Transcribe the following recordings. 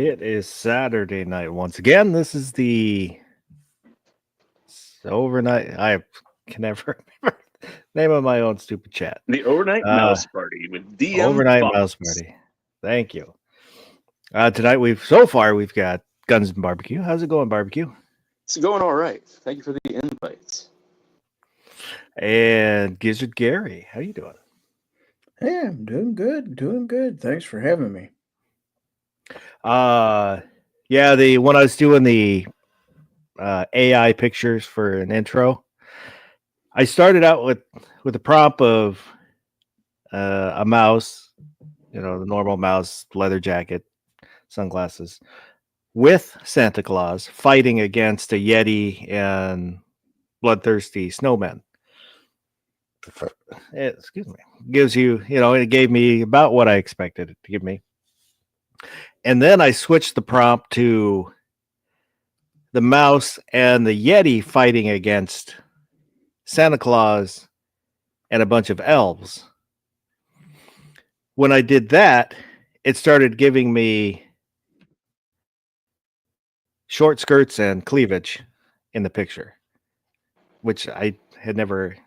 It is Saturday night once again. This is the overnight. I can never remember the name of my own stupid chat. The Overnight Uh, Mouse Party with DM Overnight Mouse Fox. Party. Thank you. Tonight we've got Guns and Barbecue. How's it going, Barbecue? It's going all right. Thank you for the invites. And Gizzard Gary. How you doing? Hey, I'm doing good. Thanks for having me. Yeah, when I was doing the AI pictures for an intro, I started out with the prompt of a mouse, the normal mouse, leather jacket, sunglasses, with Santa Claus fighting against a Yeti and bloodthirsty snowmen. Excuse me. Gives you, it gave me about what I expected it to give me. And then I switched the prompt to the mouse and the Yeti fighting against Santa Claus and a bunch of elves. When I did that, it started giving me short skirts and cleavage in the picture, which I had never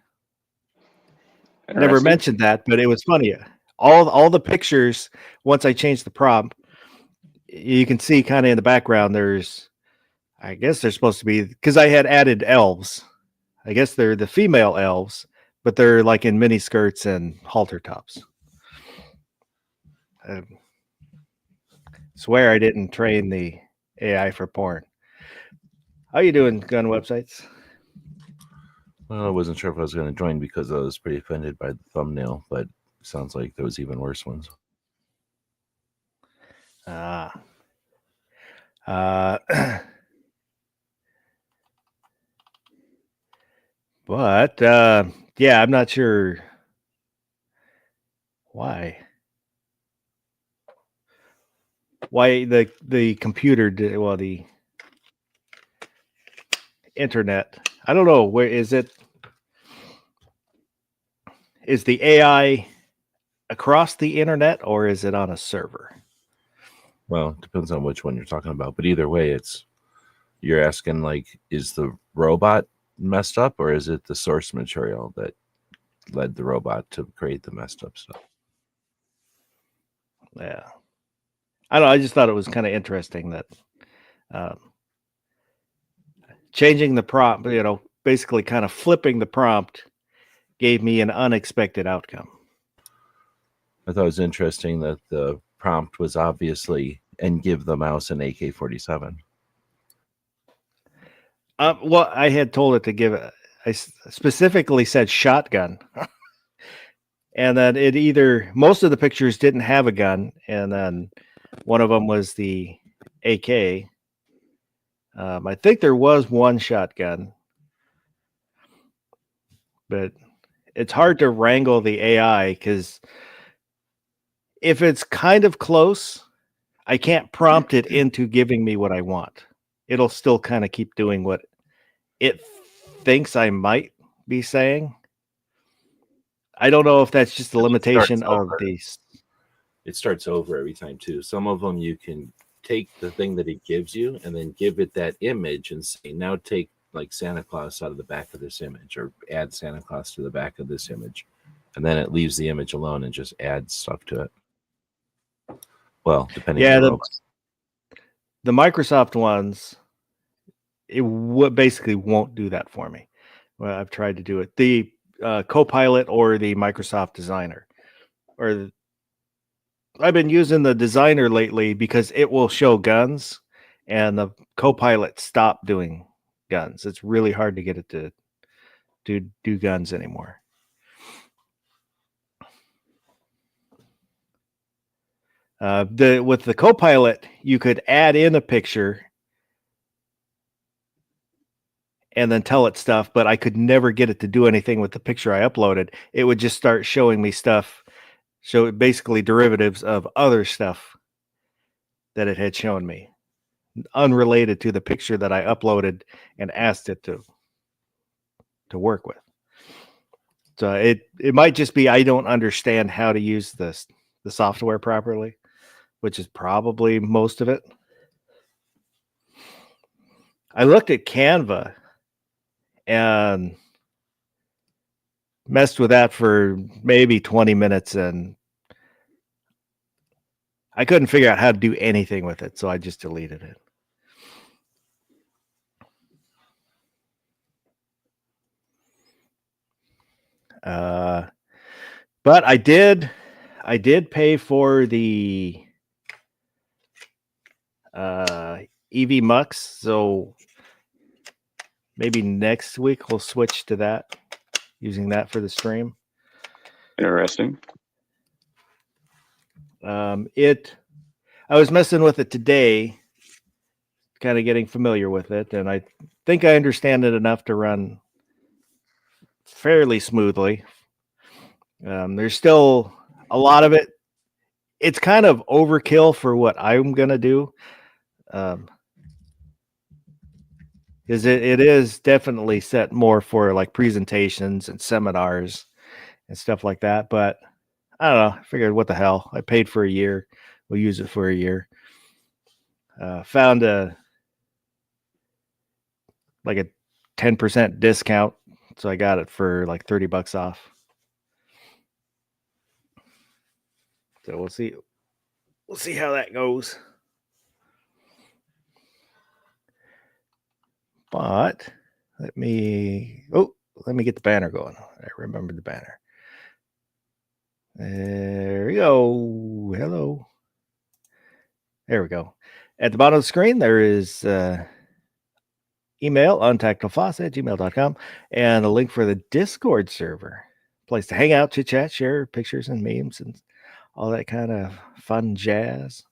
mentioned that, but it was funny. All the pictures, once I changed the prompt, you can see kind of in the background, I guess they're supposed to be, because I had added elves. I guess they're the female elves, but they're like in mini skirts and halter tops. I swear I didn't train the AI for porn. How you doing, gun websites? Well, I wasn't sure if I was going to join because I was pretty offended by the thumbnail, but it sounds like there was even worse ones. But yeah, I'm not sure why the computer did, well, the internet. I don't know, where is it? Is the AI across the internet or is it on a server? Well, it depends on which one you're talking about, but either way, you're asking, like, is the robot messed up or is it the source material that led the robot to create the messed up stuff? Yeah, I don't know. I just thought it was kind of interesting that changing the prompt, basically kind of flipping the prompt, gave me an unexpected outcome. I thought it was interesting that the prompt was obviously, and give the mouse an AK-47. Well, I had told it to give it. I specifically said shotgun. And then most of the pictures didn't have a gun, and then one of them was the AK. I think there was one shotgun, but it's hard to wrangle the AI because if it's kind of close, I can't prompt it into giving me what I want. It'll still kind of keep doing what it thinks I might be saying. I don't know if that's just a limitation of these. It starts over every time too. Some of them you can take the thing that it gives you and then give it that image and say, now take like Santa Claus out of the back of this image, or add Santa Claus to the back of this image. And then it leaves the image alone and just adds stuff to it. Well, depending on the robot. The Microsoft ones, it basically won't do that for me. Well, I've tried to do it. The Copilot or the Microsoft Designer, I've been using the Designer lately because it will show guns, and the Copilot stopped doing guns. It's really hard to get it to do guns anymore. With the Copilot, you could add in a picture and then tell it stuff, but I could never get it to do anything with the picture I uploaded. It would just start showing me stuff, so basically derivatives of other stuff that it had shown me, unrelated to the picture that I uploaded and asked it to work with. So it might just be I don't understand how to use the software properly, which is probably most of it. I looked at Canva and messed with that for maybe 20 minutes, and I couldn't figure out how to do anything with it, so I just deleted it. But I did pay for the EV Mux, so maybe next week we'll switch to that, using that for the stream. Interesting. I was messing with it today, kind of getting familiar with it, and I think I understand it enough to run fairly smoothly. There's still a lot of it. It's kind of overkill for what I'm gonna do. Is it is definitely set more for like presentations and seminars and stuff like that. But I don't know. I figured, what the hell? I paid for a year. We'll use it for a year. Found a 10% discount, so I got it for like $30 off. So we'll see. We'll see how that goes. But let me get the banner going. I remembered the banner. There we go. Hello. There we go. At the bottom of the screen, there is email, untactfulfloss@gmail.com, and a link for the Discord server. Place to hang out, chit chat, share pictures and memes and all that kind of fun jazz.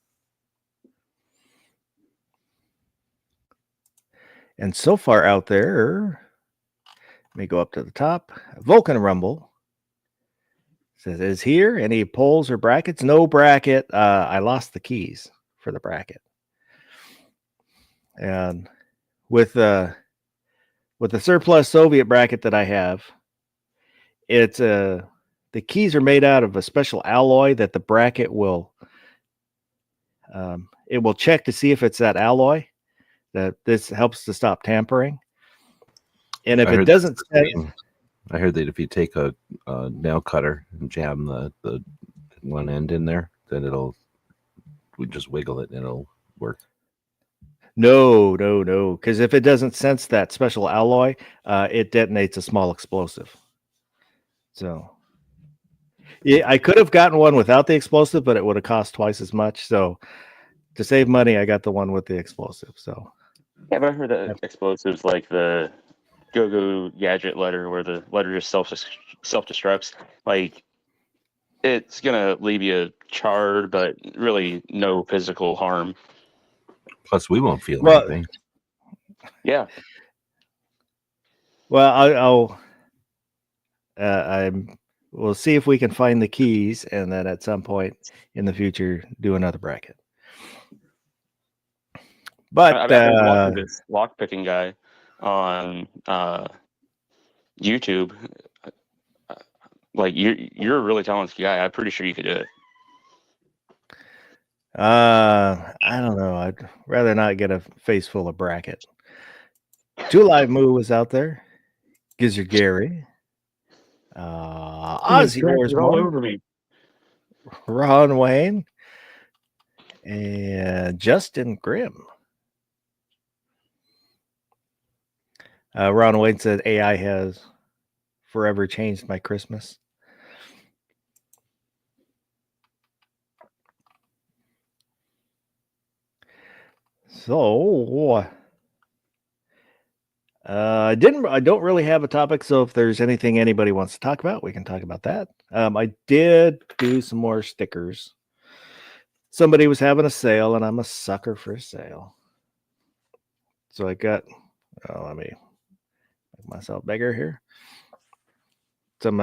And so far out there, let me go up to the top. Vulcan Rumble says, is here any polls or brackets? No bracket. I lost the keys for the bracket. And with the surplus Soviet bracket that I have, it's the keys are made out of a special alloy that the bracket will it will check to see if it's that alloy. That this helps to stop tampering. And if it doesn't, I heard that if you take a nail cutter and jam the one end in there, then we just wiggle it and it'll work. No, because if it doesn't sense that special alloy, it detonates a small explosive. So, yeah, I could have gotten one without the explosive, but it would have cost twice as much. So, to save money, I got the one with the explosive. So, Yeah, but I heard that explosives like the Go Gadget letter, where the letter just self-destructs, like it's gonna leave you charred, but really no physical harm. Plus, we won't feel anything. Yeah. Well, we'll see if we can find the keys, and then at some point in the future do another bracket. But I've been watching this lockpicking guy on YouTube. Like you're a really talented guy. I'm pretty sure you could do it. I don't know. I'd rather not get a face full of bracket. Two Live Moo was out there. Gizzard Gary. Ozzy Wars all over me. Ron Wayne. And Justin Grimm. Ron Wayne said AI has forever changed my Christmas. So I don't really have a topic, so if there's anything anybody wants to talk about, we can talk about that. I did do some more stickers. Somebody was having a sale, and I'm a sucker for a sale. So I got, let me make myself bigger here. Some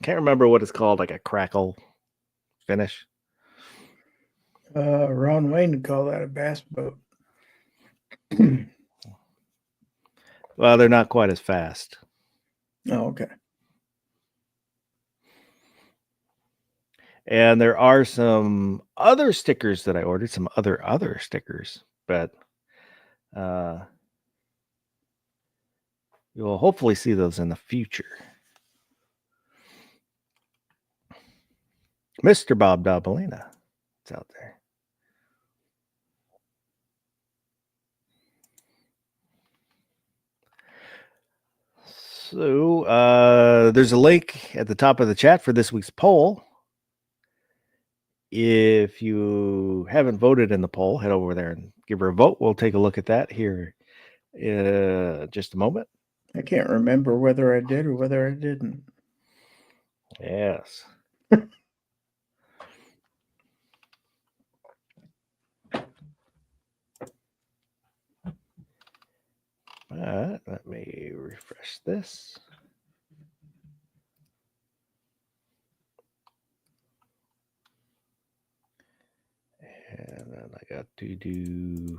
can't remember what it's called, like a crackle finish. Ron Wayne would call that a bass boat. Well, they're not quite as fast. Oh, okay. And there are some other stickers that I ordered, some other stickers, but You'll hopefully see those in the future. Mr. Bob Dabalina, it's out there. So there's a link at the top of the chat for this week's poll. If you haven't voted in the poll, head over there and give her a vote. We'll take a look at that here in just a moment. I can't remember whether I did or whether I didn't. Yes. Let me refresh this. And then I got to do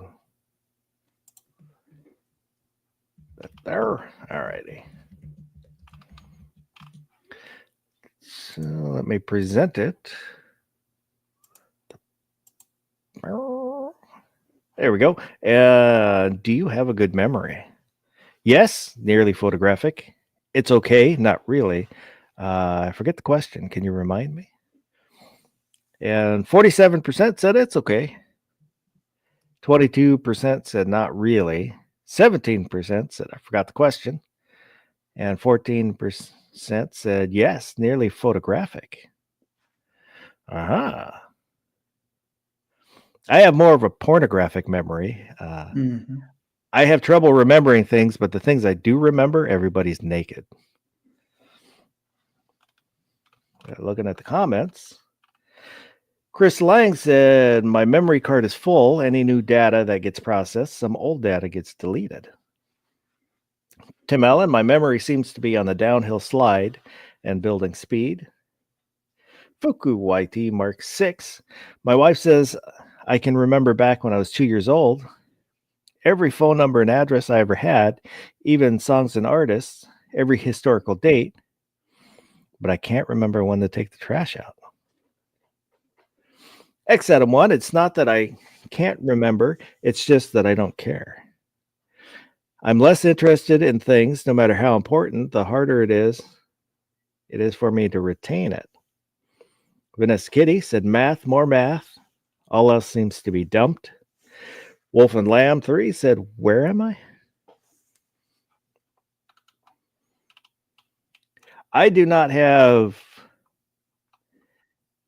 that there. All righty. So let me present it. There we go. Do you have a good memory? Yes, nearly photographic. It's okay, not really. I forget the question. Can you remind me? And 47% said it's okay. 22% said not really. 17% said I forgot the question. And 14% said yes, nearly photographic. I have more of a pornographic memory. I have trouble remembering things, but the things I do remember, everybody's naked. Looking at the comments. Chris Lang said, my memory card is full. Any new data that gets processed, some old data gets deleted. Tim Allen, my memory seems to be on the downhill slide and building speed. Fuku YT Mark 6. My wife says, I can remember back when I was 2 years old. Every phone number and address I ever had, even songs and artists, every historical date, but I can't remember when to take the trash out. X Adam 1, it's not that I can't remember, it's just that I don't care. I'm less interested in things, no matter how important, the harder it is for me to retain it. Vanessa Kitty said math, more math. All else seems to be dumped. Wolf and Lamb 3 said, where am I? I do not have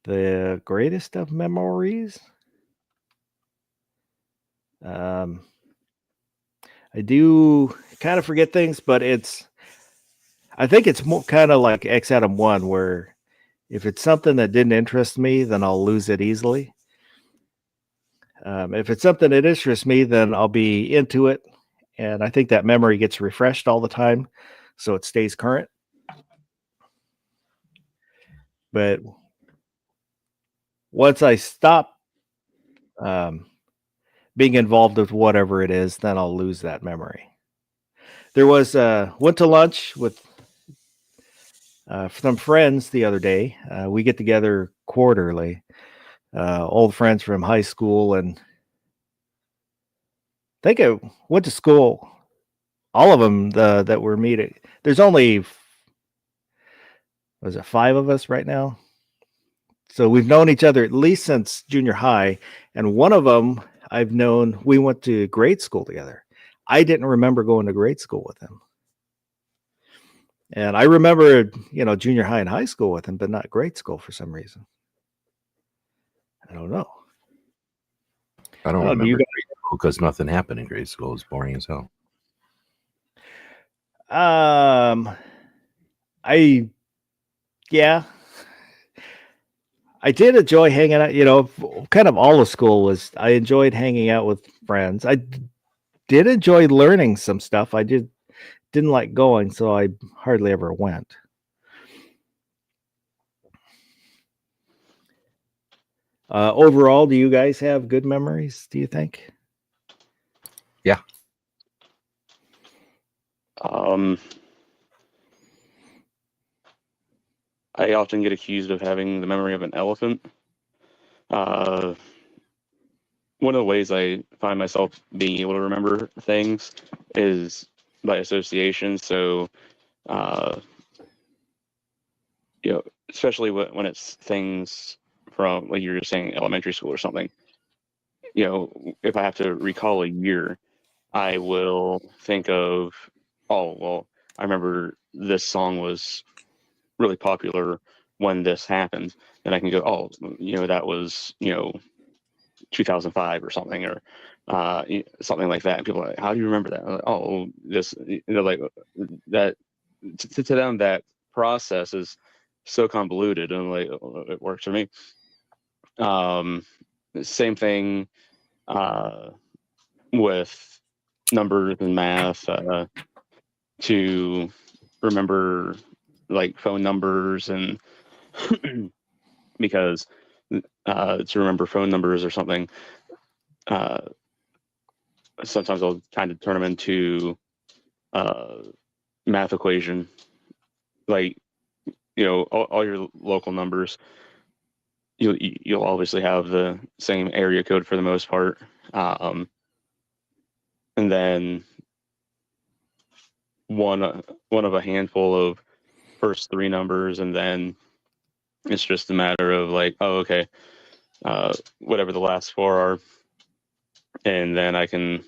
the greatest of memories. I do kind of forget things, but I think it's more kind of like X Adam 1, where if it's something that didn't interest me, then I'll lose it easily. If it's something that interests me, then I'll be into it. And I think that memory gets refreshed all the time, so it stays current. But once I stop being involved with whatever it is, then I'll lose that memory. There was went to lunch with some friends the other day. We get together quarterly. Old friends from high school, and I think I went to school. All of them that we're meeting. There's only, was it 5 of us right now? So we've known each other at least since junior high, and one of them I've known. We went to grade school together. I didn't remember going to grade school with him, and I remember, junior high and high school with him, but not grade school for some reason. I don't know. I don't remember grade school because nothing happened in grade school. It was boring as hell. I did enjoy hanging out, kind of all of school I enjoyed hanging out with friends. I did enjoy learning some stuff. I didn't like going, so I hardly ever went. Overall, do you guys have good memories, do you think? Yeah. I often get accused of having the memory of an elephant. one of the ways I find myself being able to remember things is by association. So, uh, especially when it's things from, like you were saying, elementary school or something. If I have to recall a year, I will think of, oh, well, I remember this song was really popular when this happened. And I can go, oh, that was, 2005 or something, or something like that. And people are like, how do you remember that? Like, oh, this, like that, to them, that process is so convoluted, and like, oh, it works for me. Same thing with numbers and math, to remember like phone numbers, and because to remember phone numbers or something, sometimes I'll kind of turn them into math equation, like all your local numbers. You'll obviously have the same area code for the most part, and then one of a handful of first three numbers, and then it's just a matter of like, oh, okay, whatever the last four are, and then I can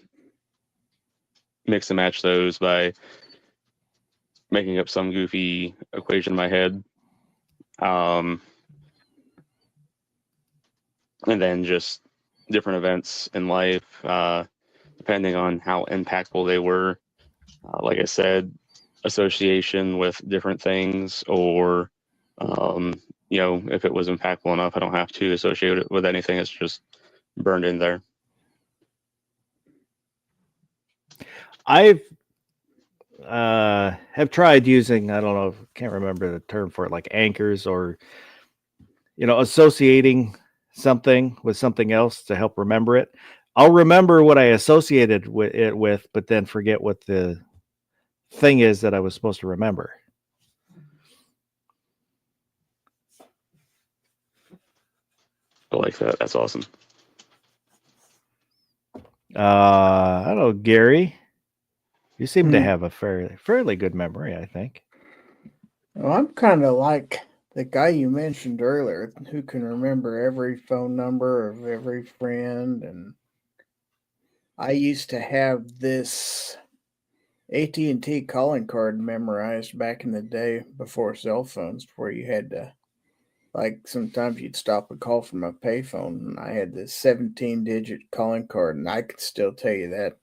mix and match those by making up some goofy equation in my head. And then just different events in life, depending on how impactful they were. Like I said, association with different things, or if it was impactful enough, I don't have to associate it with anything. It's just burned in there. I've have tried using, I don't know, can't remember the term for it, like anchors, or associating something with something else to help remember it. I'll remember what I associated with it with, but then forget what the thing is that I was supposed to remember. I like that. That's awesome. I don't know, Gary. You seem to have a fairly good memory, I think. Well, I'm kind of like the guy you mentioned earlier, who can remember every phone number of every friend. And I used to have this AT&T calling card memorized back in the day before cell phones, where you had to, like, sometimes you'd stop a call from a payphone, and I had this 17-digit calling card, and I could still tell you that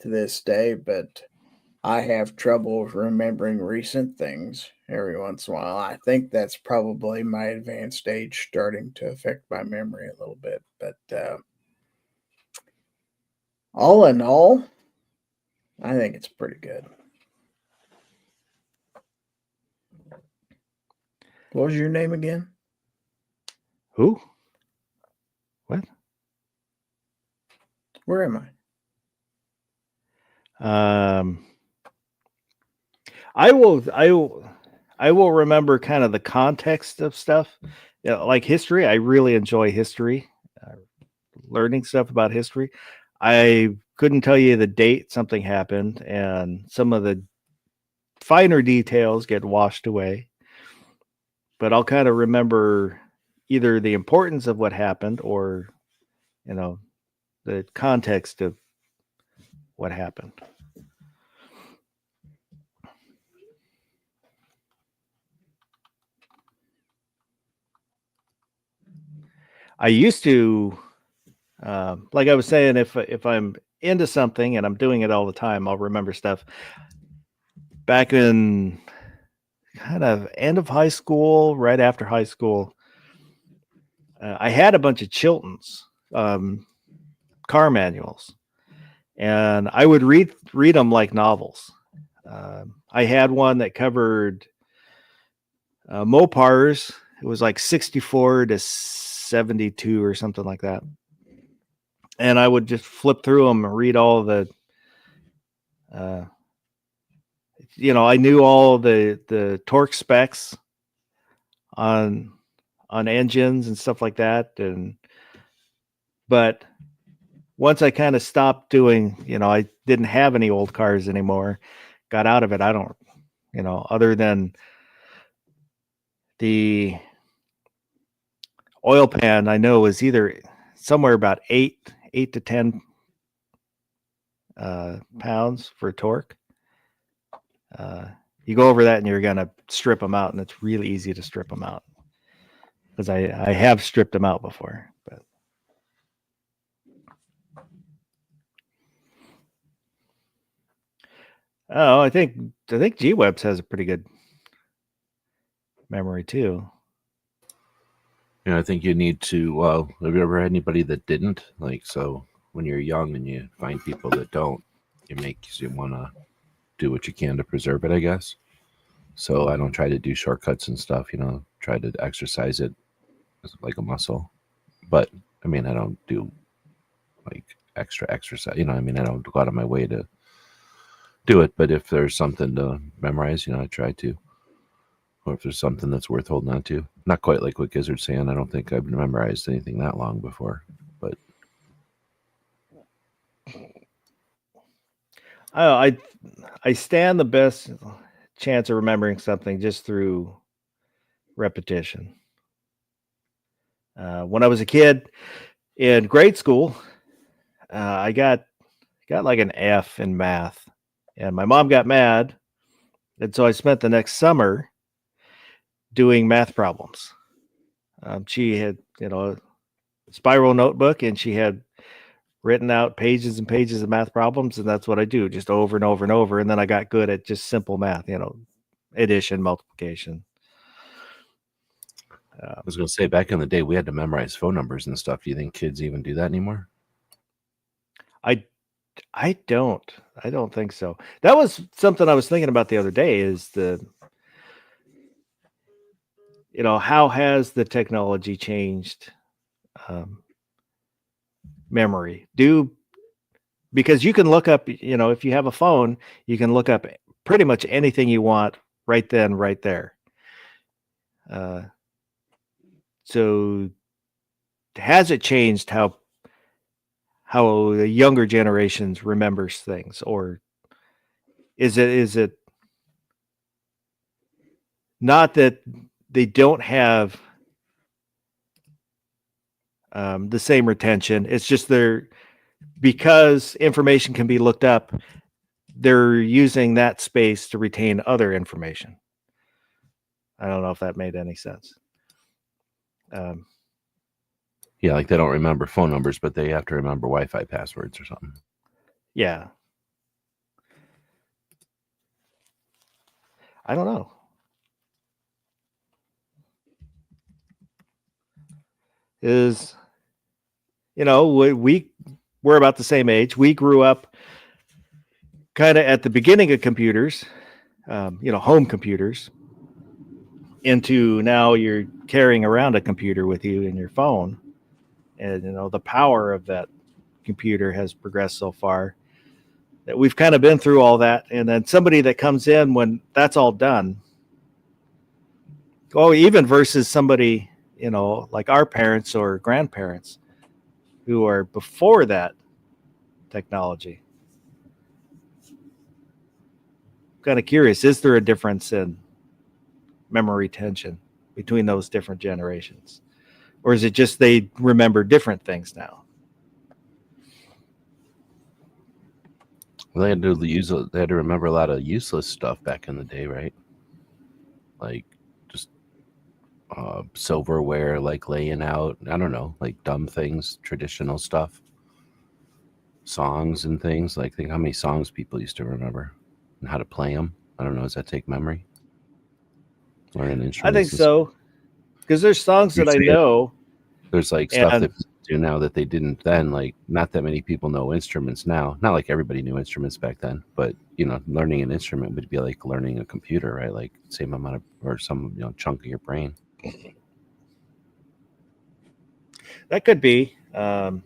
to this day, but I have trouble remembering recent things every once in a while. I think that's probably my advanced age starting to affect my memory a little bit. But all in all, I think it's pretty good. What was your name again? Who? What? Where am I? I will remember kind of the context of stuff. Like history. I really enjoy history, learning stuff about history. I couldn't tell you the date something happened, and some of the finer details get washed away. But I'll kind of remember either the importance of what happened, or the context of what happened. I used to, like I was saying, if I'm into something and I'm doing it all the time, I'll remember stuff. Back in kind of end of high school, right after high school, I had a bunch of Chilton's car manuals, and I would read them like novels. I had one that covered Mopars. It was like 64 to 72 or something like that. And I would just flip through them and read all the, I knew all the torque specs on engines and stuff like that. But once I kind of stopped doing, I didn't have any old cars anymore, got out of it. I don't, other than the oil pan, I know is either somewhere about 8 to 10 pounds for torque. You go over that and you're going to strip them out, and it's really easy to strip them out because I have stripped them out before. But oh, I think G-Webs has a pretty good memory too. I think you need to. Well, have you ever had anybody that didn't? Like, so when you're young and you find people that don't, it makes you want to do what you can to preserve it, I guess. So I don't try to do shortcuts and stuff. Try to exercise it as like a muscle. But I mean, I don't do like extra exercise. I don't go out of my way to do it. But if there's something to memorize, I try to. Or if there's something that's worth holding on to. Not quite like what Gizzard's saying. I don't think I've memorized anything that long before. But I stand the best chance of remembering something just through repetition. When I was a kid in grade school, I got like an F in math, and my mom got mad, and so I spent the next summer doing math problems. She had, a spiral notebook, and she had written out pages and pages of math problems, and that's what I do, just over and over and over. And then I got good at just simple math, addition, multiplication. I was going to say, back in the day, we had to memorize phone numbers and stuff. Do you think kids even do that anymore? I don't think so. That was something I was thinking about the other day, is how has the technology changed memory? Because you can look up, if you have a phone, you can look up pretty much anything you want right then, right there. So has it changed how the younger generations remembers things, or is it not that they don't have the same retention? It's just because information can be looked up, they're using that space to retain other information. I don't know if that made any sense. Yeah, like they don't remember phone numbers, but they have to remember Wi-Fi passwords or something. Yeah. I don't know. We're about the same age. We grew up kind of at the beginning of computers, home computers, into now you're carrying around a computer with you in your phone. And, the power of that computer has progressed so far that we've kind of been through all that. And then somebody that comes in when that's all done, even versus somebody, like our parents or grandparents who are before that technology. I'm kind of curious, is there a difference in memory retention between those different generations? Or is it just they remember different things now? Well, they had to remember a lot of useless stuff back in the day, right? Like just silverware, like laying out, I don't know, like dumb things, traditional stuff, songs and things. Like, think how many songs people used to remember and how to play them. I don't know. Does that take memory? Learning instruments? I think so, because there's songs that I know. There's like stuff that people do now that they didn't then. Like, not that many people know instruments now. Not like everybody knew instruments back then, but learning an instrument would be like learning a computer, right? Like same amount of, or some chunk of your brain. That could be. Ron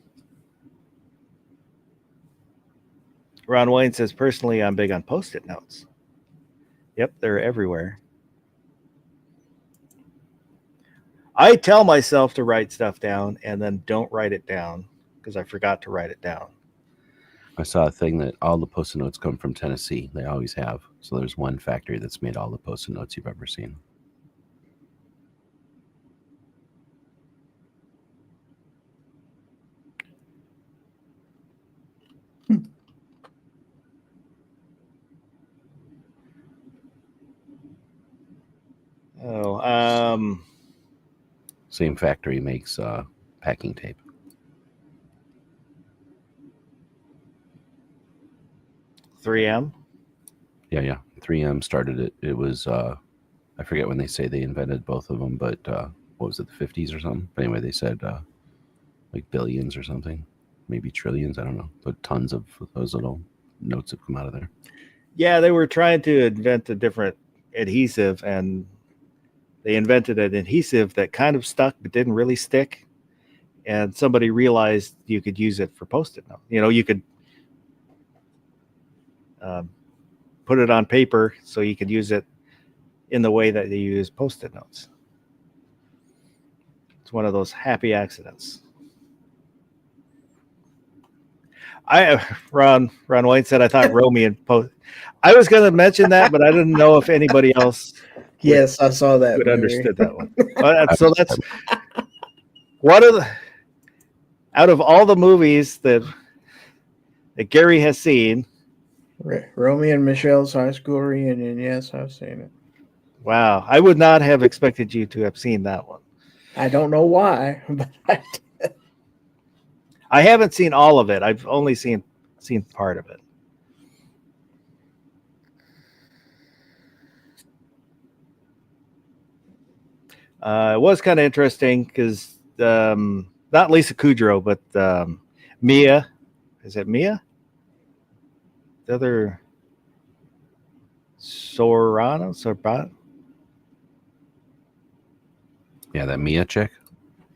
Wayne says, personally, I'm big on Post-it notes. Yep, they're everywhere. I tell myself to write stuff down and then don't write it down because I forgot to write it down. I saw a thing that all the Post-it notes come from Tennessee. They always have. So there's one factory that's made all the Post-it notes you've ever seen. Oh, Same factory makes packing tape. 3M. Yeah. 3M started it. It was, I forget when they say they invented both of them, but what was it, the 50s or something? But anyway, they said like billions or something, maybe trillions, I don't know. But tons of those little notes have come out of there. Yeah, they were trying to invent a different adhesive, and they invented an adhesive that kind of stuck but didn't really stick. And somebody realized you could use it for Post-it note. You could put it on paper so you could use it in the way that they use Post-it notes. It's one of those happy accidents. Ron Wayne said, I thought Romy and Post. I was going to mention that, but I didn't know if anybody else Yes, I saw that. would movie. understood that one. So that's one of the, out of all the movies that Gary has seen. Romy and Michelle's high school reunion. Yes, I've seen it. Wow, I would not have expected you to have seen that one. I don't know why, but I did. I haven't seen all of it. I've only seen part of it. It was kind of interesting because not Lisa Kudrow, but Mia. Is it Mia? The other Sorano? Yeah, that Mia chick.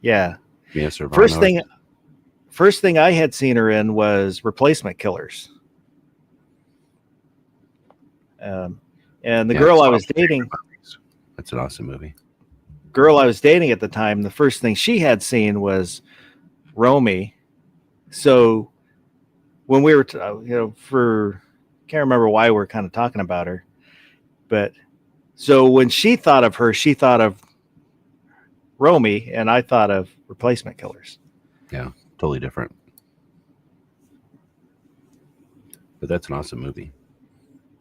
Yeah. Mia Serrano. First thing I had seen her in was Replacement Killers. And the girl I was dating. That's an awesome movie. Girl I was dating at the time, the first thing she had seen was Romy. So when we were, can't remember why we're kind of talking about her, but so when she thought of her, she thought of Romy, and I thought of Replacement Killers. Yeah, totally different. But that's an awesome movie.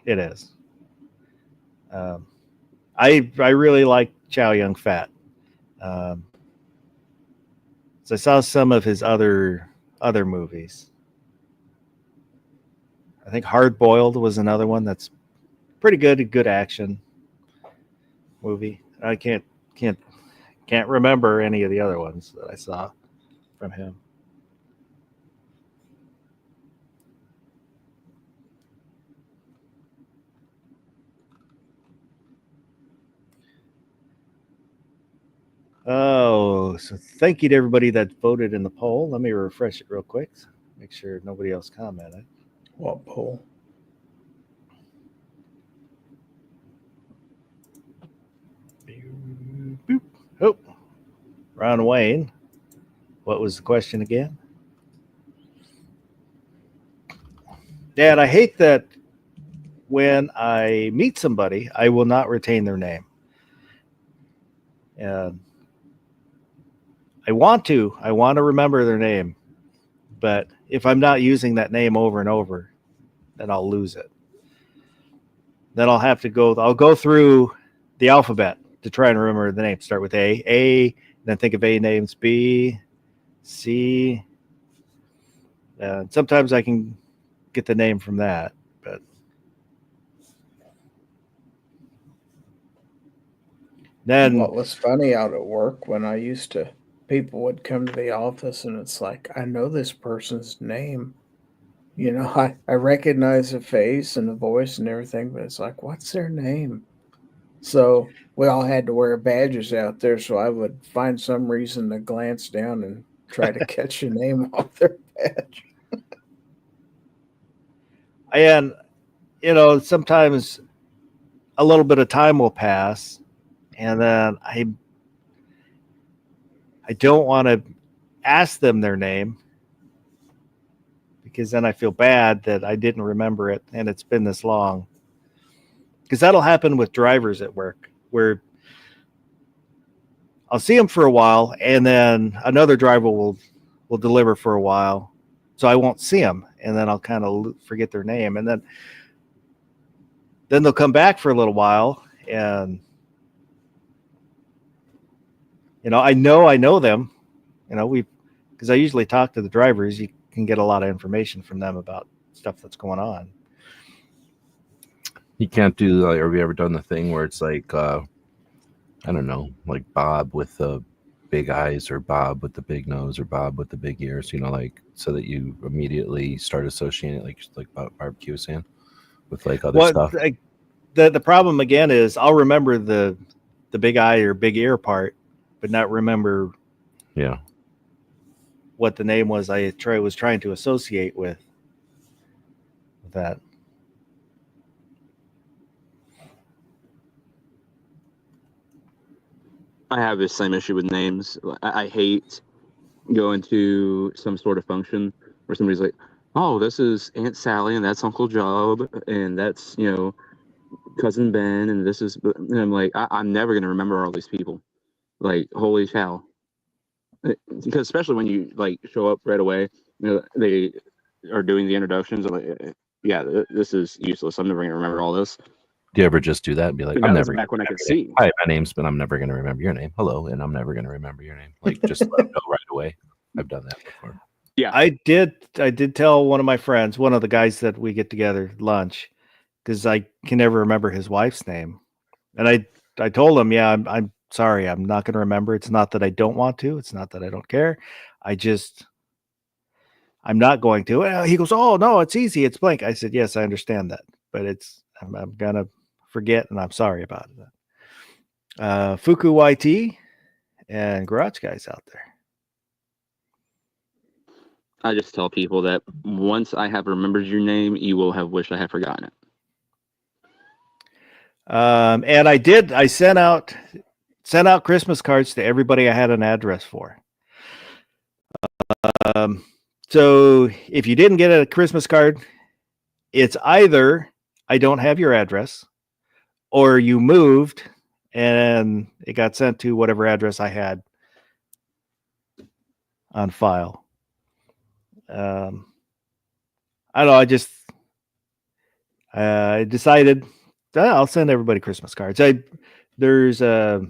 It is. I really like Chow Yun-fat. So I saw some of his other movies. I think Hard Boiled was another one that's pretty good action movie. I can't remember any of the other ones that I saw from him. Oh, so thank you to everybody that voted in the poll. Let me refresh it real quick. Make sure nobody else commented. What poll? Boop. Oh, Ron Wayne. What was the question again? Dad, I hate that when I meet somebody, I will not retain their name. And I want to remember their name, but if I'm not using that name over and over, then I'll lose it. Then I'll go through the alphabet to try and remember the name. Start with A, then think of A names, B, C. Sometimes I can get the name from that, but then What was funny out at work when people would come to the office and it's like, I know this person's name. I recognize the face and the voice and everything, but it's like, what's their name? So we all had to wear badges out there, so I would find some reason to glance down and try to catch a name off their badge. And sometimes a little bit of time will pass, and then I don't want to ask them their name because then I feel bad that I didn't remember it and it's been this long. Because that'll happen with drivers at work, where I'll see them for a while and then another driver will deliver for a while, so I won't see them, and then I'll kind of forget their name, and then they'll come back for a little while, and I know them, because I usually talk to the drivers. You can get a lot of information from them about stuff that's going on. You can't do, like, have you ever done the thing where it's like, I don't know, like Bob with the big eyes, or Bob with the big nose, or Bob with the big ears, like, so that you immediately start associating it, like barbecue was saying, with like other stuff. The problem again is I'll remember the big eye or big ear part, but not remember what the name was I was trying to associate with that. I have this same issue with names. I hate going to some sort of function where somebody's like, "Oh, this is Aunt Sally, and that's Uncle Job, and that's Cousin Ben, and this is," and I'm like, I'm never gonna remember all these people. Like, holy cow! Because especially when you like show up right away, they are doing the introductions. I'm like, yeah, this is useless. I'm never gonna remember all this. Do you ever just do that and be like, I'm never back when I could see. Hi, my name's, but I'm never going to remember your name. Hello, and I'm never going to remember your name. Like, just let it go right away. I've done that before. Yeah, I did tell one of my friends, one of the guys that we get together lunch, because I can never remember his wife's name, and I told him, yeah, I'm sorry, I'm not going to remember. It's not that I don't want to. It's not that I don't care. I'm not going to. And he goes, oh no, it's easy. It's blank. I said, yes, I understand that, but I'm gonna forget, and I'm sorry about it. Fuku YT and Garage Guys out there. I just tell people that once I have remembered your name, you will have wished I had forgotten it. And I sent out Christmas cards to everybody I had an address for. So if you didn't get a Christmas card, it's either I don't have your address, or you moved and it got sent to whatever address I had on file. I don't know. I decided I'll send everybody Christmas cards. There's a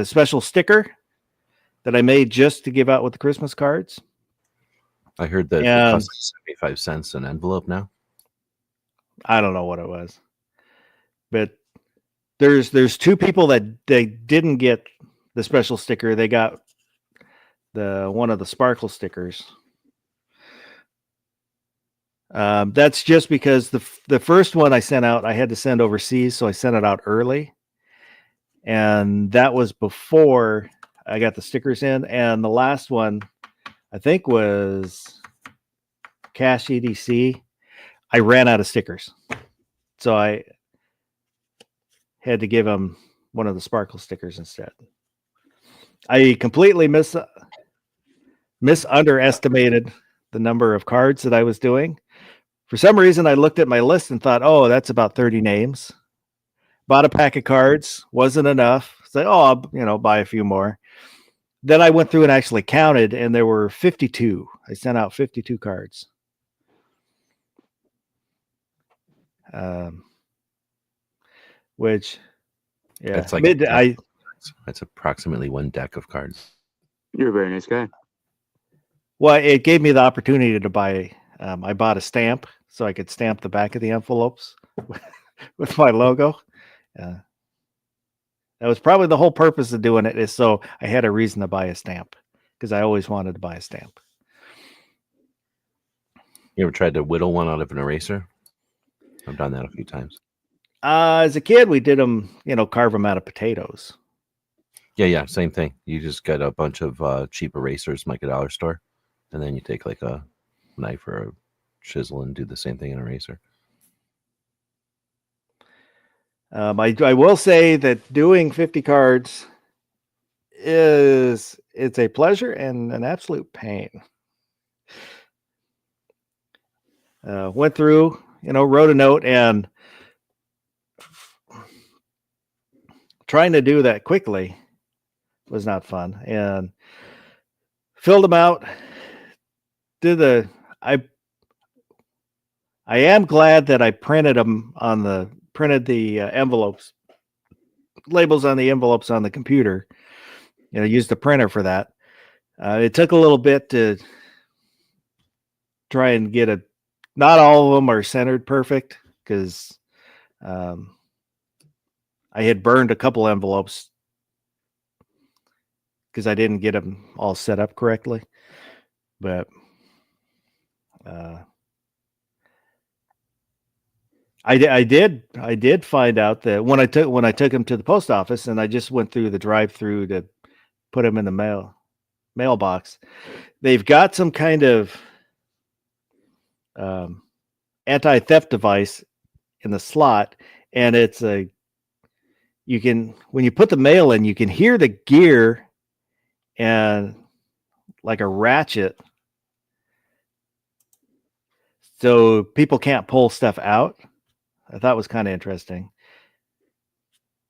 special sticker that I made just to give out with the Christmas cards. I heard that it costs like 75 cents an envelope now. I don't know what it was, but there's two people that they didn't get the special sticker. They got one of the sparkle stickers. That's just because the first one I sent out, I had to send overseas, so I sent it out early, and that was before I got the stickers in. And the last one, I think, was Cash EDC. I ran out of stickers, so I had to give him one of the sparkle stickers instead. I completely underestimated the number of cards that I was doing. For some reason, I looked at my list and thought, oh, that's about 30 names. Bought a pack of cards, wasn't enough. Said, oh, I'll buy a few more. Then I went through and actually counted, and there were 52. I sent out 52 cards. Which, yeah, That's like that's approximately one deck of cards. You're a very nice guy. Well, it gave me the opportunity to buy. I bought a stamp so I could stamp the back of the envelopes with my logo. That was probably the whole purpose of doing it, is so I had a reason to buy a stamp, because I always wanted to buy a stamp. You ever tried to whittle one out of an eraser? I've done that a few times. As a kid, we did them, carve them out of potatoes. Yeah, same thing. You just get a bunch of cheap erasers from like a dollar store, and then you take like a knife or a chisel and do the same thing in an eraser. I will say that doing 50 cards it's a pleasure and an absolute pain. Went through, wrote a note, and trying to do that quickly was not fun. And filled them out. I am glad that I printed them printed the envelopes, labels on the envelopes on the computer. Used the printer for that. It took a little bit to try and get not all of them are centered perfect, because I had burned a couple envelopes because I didn't get them all set up correctly. But I did find out that when I took them to the post office, and I just went through the drive-through to put them in the mailbox, they've got some kind of anti-theft device in the slot, and when you put the mail in, you can hear the gear and like a ratchet, so people can't pull stuff out. I thought it was kind of interesting,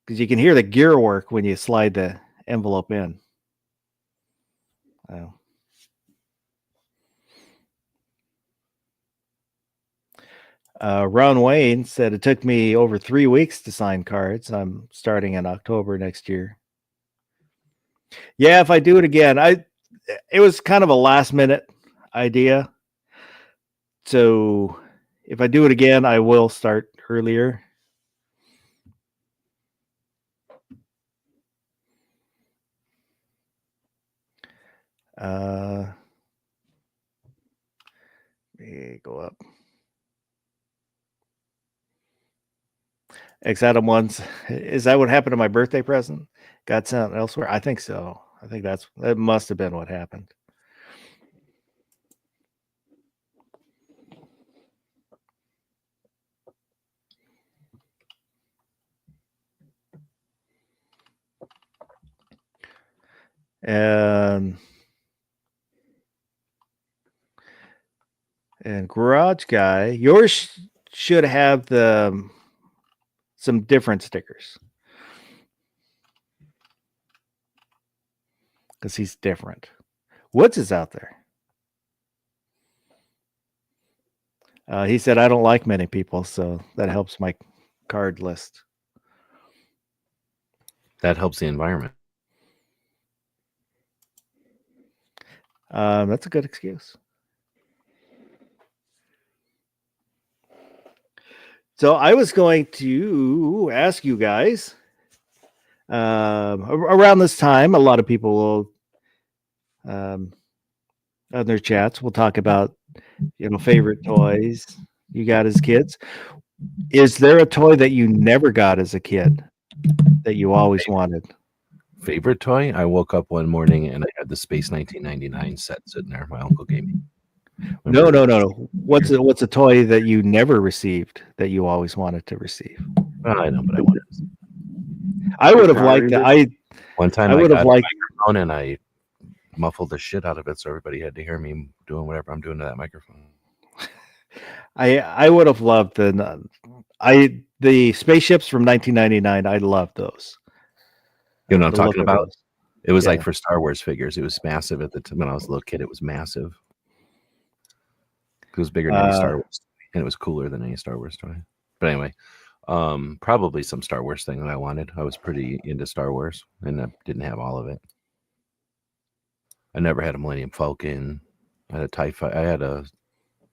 because you can hear the gear work when you slide the envelope in. Ron Wayne said it took me over 3 weeks to sign cards. I'm starting in October next year. Yeah, if I do it again, it was kind of a last minute idea. So if I do it again, I will start earlier. Let me go up. X Adam ones. Is that what happened to my birthday present? Got sent elsewhere? I think so. I think that must have been what happened. And Garage Guy, yours should have some different stickers, because he's different. Woods is out there. He said, I don't like many people, so that helps my card list. That helps the environment. That's a good excuse. So I was going to ask you guys, around this time, a lot of people will, on their chats, will talk about, favorite toys you got as kids. Is there a toy that you never got as a kid that you always wanted? Favorite toy? I woke up one morning and I had the Space 1999 set sitting there. My uncle gave me. No. What's a toy that you never received that you always wanted to receive? Well, I know, but I wanted. I would have liked that. One time I would have liked a microphone, and I muffled the shit out of it, so everybody had to hear me doing whatever I'm doing to that microphone. I would have loved the spaceships from 1999. I loved those. You know what I'm talking about? Those. It was like for Star Wars figures. It was massive at the time when I was a little kid. It was massive. It was bigger than any Star Wars, and it was cooler than any Star Wars toy. But anyway, probably some Star Wars thing that I wanted. I was pretty into Star Wars, and I didn't have all of it. I never had a Millennium Falcon. I had a TIE Fighter. I had a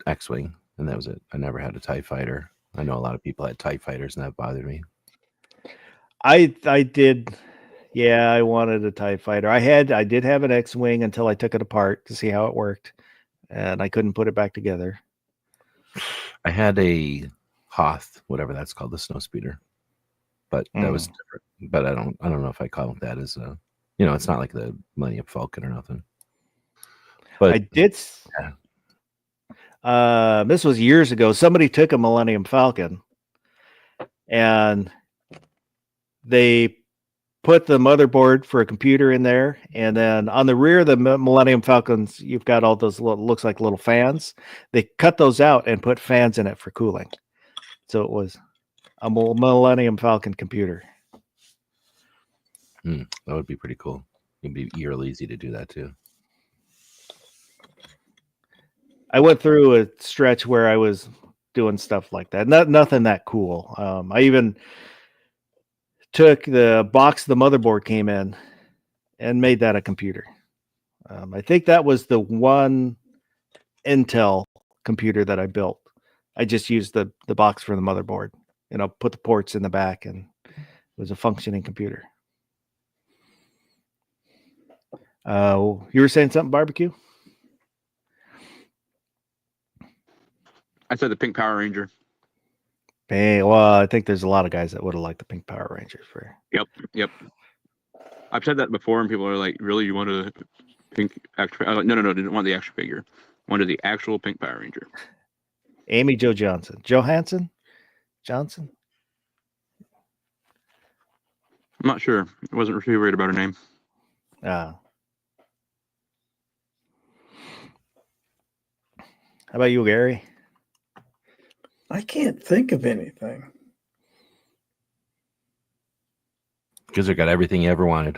X-Wing, and that was it. I never had a TIE Fighter. I know a lot of people had TIE Fighters, and that bothered me. I did. Yeah, I wanted a TIE Fighter. I did have an X-Wing until I took it apart to see how it worked, and I couldn't put it back together. I had a Hoth, whatever that's called, the Snowspeeder, but that was different. But I don't know if I call it that as a, it's not like the Millennium Falcon or nothing. But I did. Yeah. This was years ago. Somebody took a Millennium Falcon, and they put the motherboard for a computer in there, and then on the rear of the Millennium Falcons, you've got all those looks like little fans. They cut those out and put fans in it for cooling. So it was a Millennium Falcon computer. That would be pretty cool. It'd be eerily easy to do that too. I went through a stretch where I was doing stuff like that. Nothing that cool. I even took the box the motherboard came in and made that a computer. I think that was the one Intel computer that I built. I just used the box for the motherboard, put the ports in the back, and it was a functioning computer. You were saying something, barbecue? I said the Pink Power Ranger. Hey, well, I think there's a lot of guys that would have liked the Pink Power Rangers for. Yep. I've said that before, and people are like, "Really, you want a pink action?" I'm like, no, didn't want the action figure. Wanted the actual Pink Power Ranger. Amy Jo Johansson. I'm not sure. I wasn't really worried about her name. How about you, Gary? I can't think of anything. Because they got everything you ever wanted.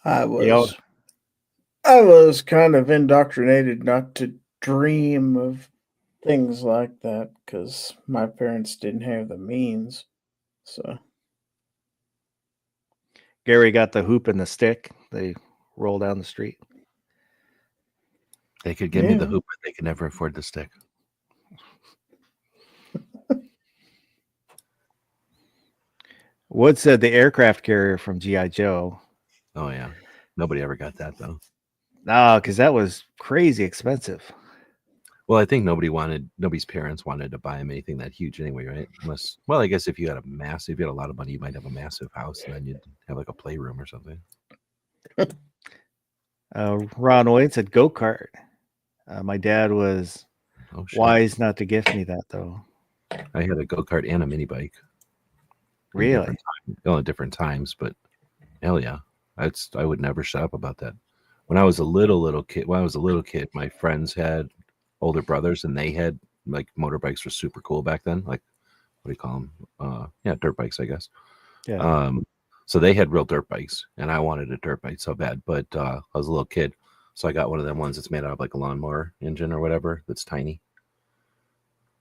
I was kind of indoctrinated not to dream of things like that because my parents didn't have the means. So Gary got the hoop and the stick. They roll down the street. They could give me the hoop, but they could never afford the stick. Wood said the aircraft carrier from G.I. Joe. Oh, yeah. Nobody ever got that, though. No, because that was crazy expensive. Well, I think nobody's parents wanted to buy them anything that huge anyway, right? Unless, well, I guess if you had a lot of money, you might have a massive house and then you'd have like a playroom or something. Ron Owen said go-kart. My dad was wise not to gift me that, though. I had a go-kart and a mini bike. Really? Different times, but hell yeah. I would never shut up about that. When I was a little kid, my friends had older brothers and they had like motorbikes were super cool back then. Like, what do you call them? Dirt bikes, I guess. Yeah. So they had real dirt bikes and I wanted a dirt bike so bad, but I was a little kid. So I got one of them ones that's made out of like a lawnmower engine or whatever. That's tiny.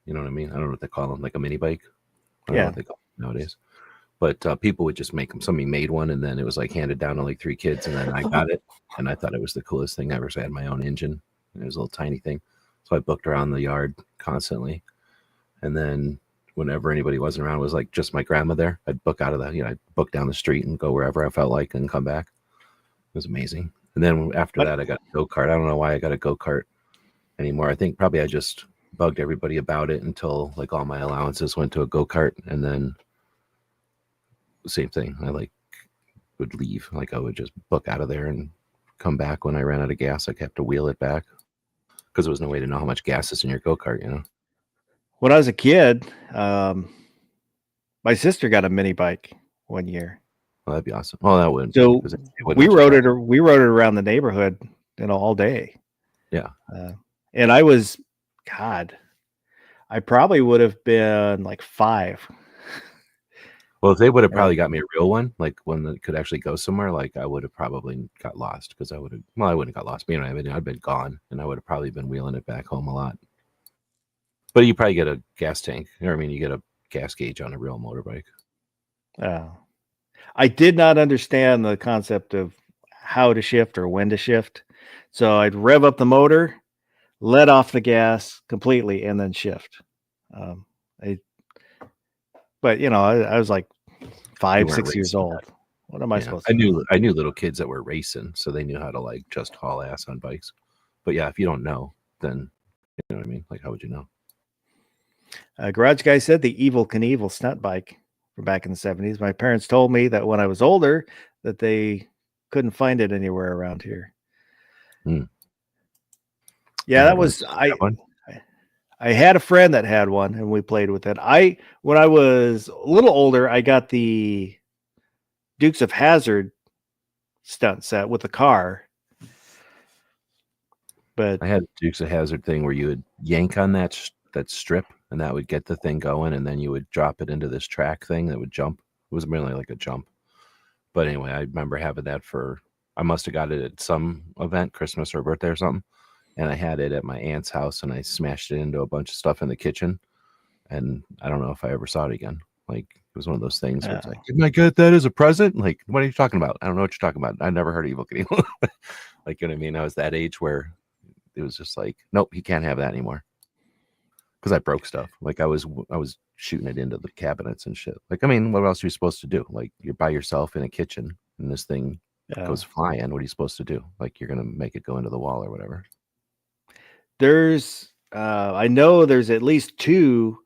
You know what I mean? I don't know what they call them, like a mini bike. I don't know what they call them nowadays. But people would just make them. Somebody made one, and then it was like handed down to like 3 kids, and then I got it, and I thought it was the coolest thing ever. So I had my own engine. It was a little tiny thing. So I booked around the yard constantly. And then whenever anybody wasn't around, it was like just my grandma there. I'd book out of that, I'd book down the street and go wherever I felt like and come back. It was amazing. And then after that, I got a go-kart. I don't know why I got a go-kart anymore. I think probably I just bugged everybody about it until like all my allowances went to a go-kart, and then same thing. I would leave. Like I would just book out of there and come back when I ran out of gas. I kept to wheel it back because there was no way to know how much gas is in your go-kart, When I was a kid, my sister got a mini bike one year. Well, that'd be awesome. Well, that would. So we rode it around the neighborhood, all day. Yeah. And I was, I probably would have been like 5. Well, if they would have probably got me a real one, like one that could actually go somewhere, like I would have probably got lost because I wouldn't have got lost. I'd been gone and I would have probably been wheeling it back home a lot. But you probably get a gas tank. You get a gas gauge on a real motorbike. I did not understand the concept of how to shift or when to shift. So I'd rev up the motor, let off the gas completely, and then shift. I was like 5, 6 years old. What am I supposed to do? I knew little kids that were racing, so they knew how to like just haul ass on bikes. But yeah, if you don't know, then you know what I mean? Like, how would you know? Garage Guy said the Evel Knievel stunt bike from back in the 70s. My parents told me that when I was older that they couldn't find it anywhere around here. Yeah, that was I I had a friend that had one, and we played with it. When I was a little older, I got the Dukes of Hazzard stunt set with the car. But I had a Dukes of Hazzard thing where you would yank on that strip, and that would get the thing going, and then you would drop it into this track thing that would jump. It was really like a jump. But anyway, I remember having that I must have got it at some event, Christmas or birthday or something. And I had it at my aunt's house, and I smashed it into a bunch of stuff in the kitchen. And I don't know if I ever saw it again. Like, it was one of those things where it's like, didn't I get that as a present? Like, what are you talking about? I don't know what you're talking about. I never heard of Evel Knievel. Like, you know what I mean? I was that age where it was just like, nope, you can't have that anymore. Because I broke stuff. Like, I was shooting it into the cabinets and shit. Like, I mean, what else are you supposed to do? Like, you're by yourself in a kitchen, and this thing goes flying. What are you supposed to do? Like, you're gonna make it go into the wall or whatever. There's I know there's at least 2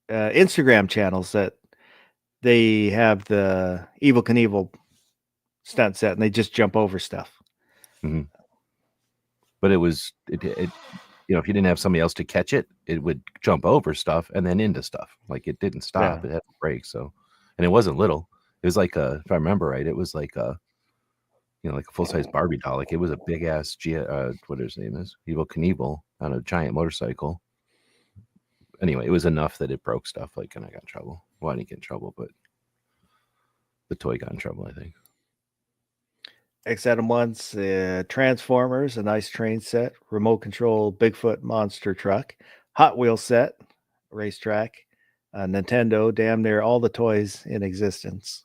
Instagram channels that they have the Evel Knievel stunt set, and they just jump over stuff. Mm-hmm. But it you know, if you didn't have somebody else to catch it, it would jump over stuff and then into stuff. Like, it didn't stop. It had to break. So, and it wasn't little. It was like if I remember right, it was like you know, like a full-size Barbie doll. Like, it was a big ass what his name is, Evel Knievel, on a giant motorcycle. Anyway, it was enough that it broke stuff. Like, and I got in trouble. Well, I didn't get in trouble, but the toy got in trouble, I think. X-Adam1's Transformers, a nice train set, remote control Bigfoot monster truck, Hot Wheel set, racetrack, Nintendo, damn near all the toys in existence.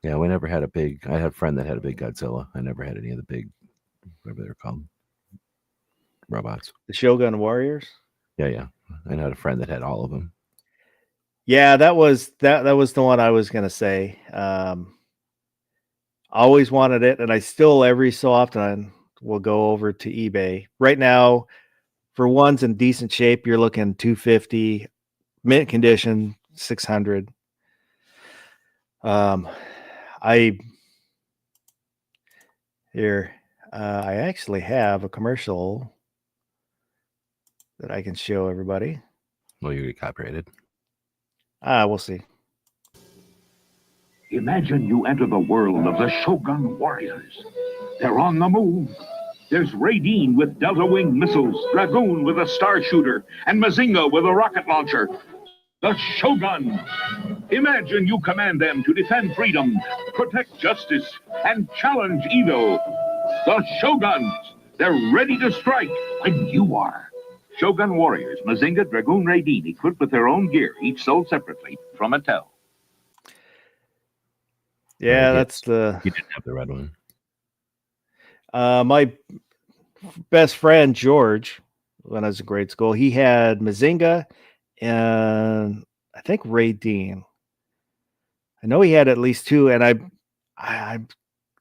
Yeah, we never had I had a friend that had a big Godzilla. I never had any of the big, whatever they're called, robots. The Shogun Warriors? Yeah. I had a friend that had all of them. Yeah, that was the one I was going to say. Always wanted it, and I still every so often will go over to eBay. Right now, for ones in decent shape, you're looking $250, mint condition $600. I actually have a commercial that I can show everybody. Well, you get copyrighted. We'll see. Imagine you enter the world of the Shogun Warriors. They're on the move. There's Raideen with Delta Wing missiles, Dragoon with a star shooter, and Mazinga with a rocket launcher. The Shoguns. Imagine you command them to defend freedom, protect justice, and challenge evil. The Shoguns. They're ready to strike when you are. Shogun Warriors, Mazinga, Dragoon, Raideen, equipped with their own gear, each sold separately from Mattel. Yeah, that's the... You didn't have the red one. My best friend, George, when I was in grade school, he had Mazinga and I think Raideen. I know he had at least 2, and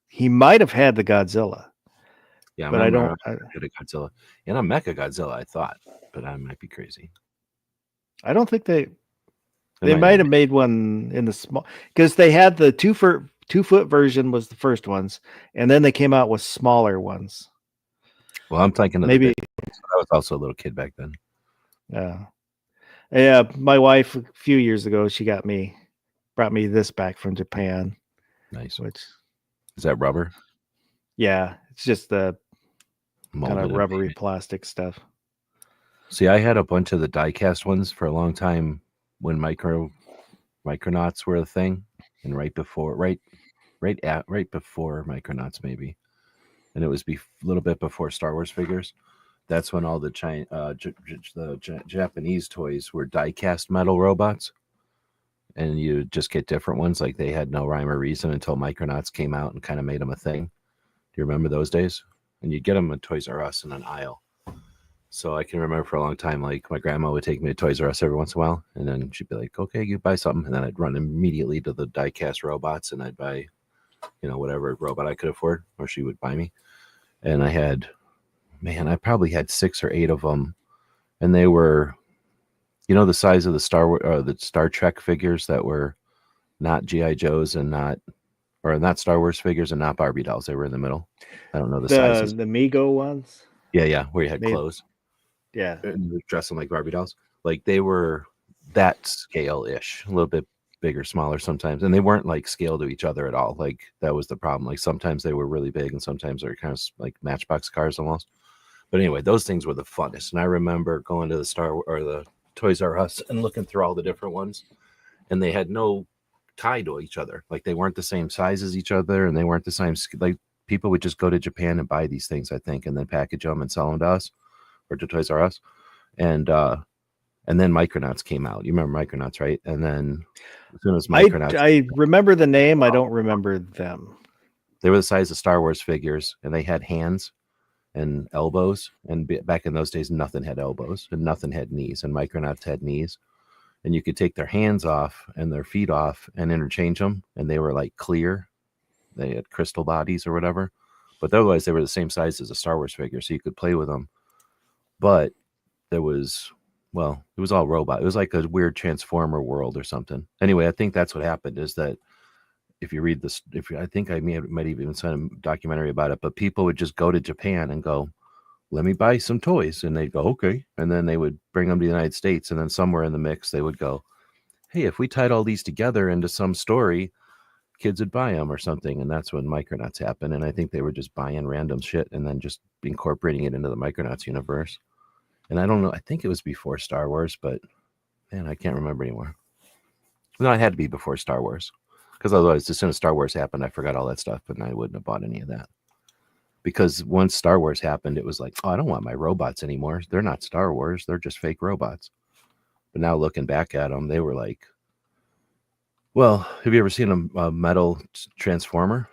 he might have had the Godzilla. Yeah, but I don't. I had a Godzilla and a Mecha Godzilla, I thought, but I might be crazy. I don't think they might have made one in the small, because they had the 2-foot version was the first ones, and then they came out with smaller ones. Well, I'm thinking of maybe I was also a little kid back then. Yeah, my wife a few years ago, she brought me this back from Japan. Nice. Which is that rubber? Yeah, it's just the kind Molded of rubbery plastic stuff. See, I had a bunch of the die-cast ones for a long time when Micronauts were a thing, and right before Micronauts maybe, and it was a little bit before Star Wars figures. That's when all the Japanese toys were die-cast metal robots, and you just get different ones. Like, they had no rhyme or reason until Micronauts came out and kind of made them a thing. Do you remember those days? And you'd get them at Toys R Us in an aisle. So I can remember for a long time, like, my grandma would take me to Toys R Us every once in a while, and then she'd be like, okay, you buy something. And then I'd run immediately to the die-cast robots, and I'd buy, whatever robot I could afford, or she would buy me. And I probably had 6 or 8 of them. And they were, the size of the Star Trek figures that were not G.I. Joes and not Star Wars figures and not Barbie dolls. They were in the middle. I don't know the sizes. The Mego ones? Yeah, where you had clothes. Yeah. and they're dressing like Barbie dolls. Like they were that scale ish, a little bit bigger, smaller sometimes, and they weren't like scale to each other at all. Like that was the problem. Like sometimes they were really big, and sometimes they're kind of like Matchbox cars almost. But anyway, those things were the funnest. And I remember going to the Toys R Us and looking through all the different ones, and they had no tie to each other. Like they weren't the same size as each other, and they weren't the same. Like people would just go to Japan and buy these things, I think, and then package them and sell them to us or to Toys R Us. And then Micronauts came out. You remember Micronauts, right? And then as soon as Micronauts, I remember the name. I don't remember them. they were the size of Star Wars figures, and they had hands and elbows. And back in those days, nothing had elbows and nothing had knees, and Micronauts had knees. And you could take their hands off and their feet off and interchange them, and they were like clear. They had crystal bodies or whatever, but otherwise they were the same size as a Star Wars figure, so you could play with them. But there was, well, it was all robot. It was like a weird Transformer world or something. Anyway, I think that's what happened is that if you read this, I think I might even send a documentary about it, but people would just go to Japan and go, let me buy some toys. And they'd go, okay. And then they would bring them to the United States. And then somewhere in the mix, they would go, hey, if we tied all these together into some story, kids would buy them or something. And that's when Micronauts happened. And I think they were just buying random shit and then just incorporating it into the Micronauts universe. And I don't know. I think it was before Star Wars, but man, I can't remember anymore. No, it had to be before Star Wars. Because otherwise, as soon as Star Wars happened, I forgot all that stuff and I wouldn't have bought any of that. Because once Star Wars happened, it was like, oh, I don't want my robots anymore. They're not Star Wars. They're just fake robots. But now looking back at them, they were like, well, have you ever seen a metal transformer?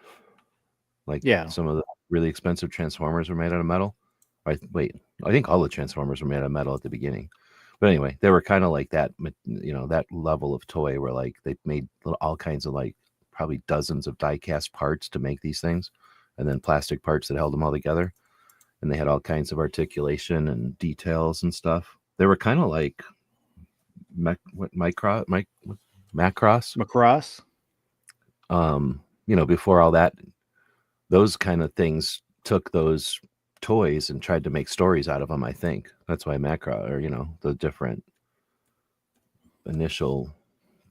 Like Yeah. some of the really expensive transformers were made out of metal. I think all the transformers were made out of metal at the beginning. But anyway, they were kind of like that, that level of toy where like they made all kinds of like probably dozens of die-cast parts to make these things. And then plastic parts that held them all together. And they had all kinds of articulation and details and stuff. They were kind of like Macross. Macross. Before all that, those kind of things took those toys and tried to make stories out of them, I think. That's why Macross, or, the different initial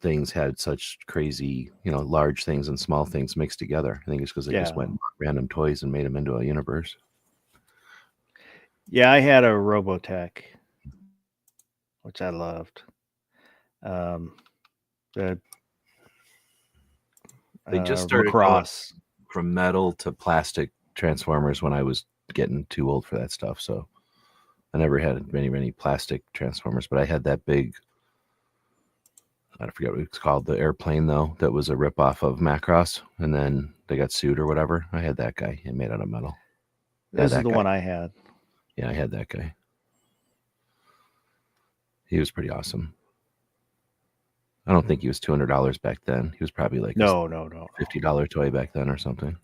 things had such crazy, large things and small things mixed together. I think it's because they just went random toys and made them into a universe. Yeah, I had a Robotech, which I loved. They just started going Macross from metal to plastic transformers when I was getting too old for that stuff. So I never had many plastic transformers, but I had that big, I forget what it's called, the airplane though, that was a ripoff of Macross, and then they got sued or whatever. I had that guy. He made out of metal. This is the one I had. Yeah, I had that guy. He was pretty awesome. I don't think he was $200 back then. He was probably like no, $50 toy back then or something.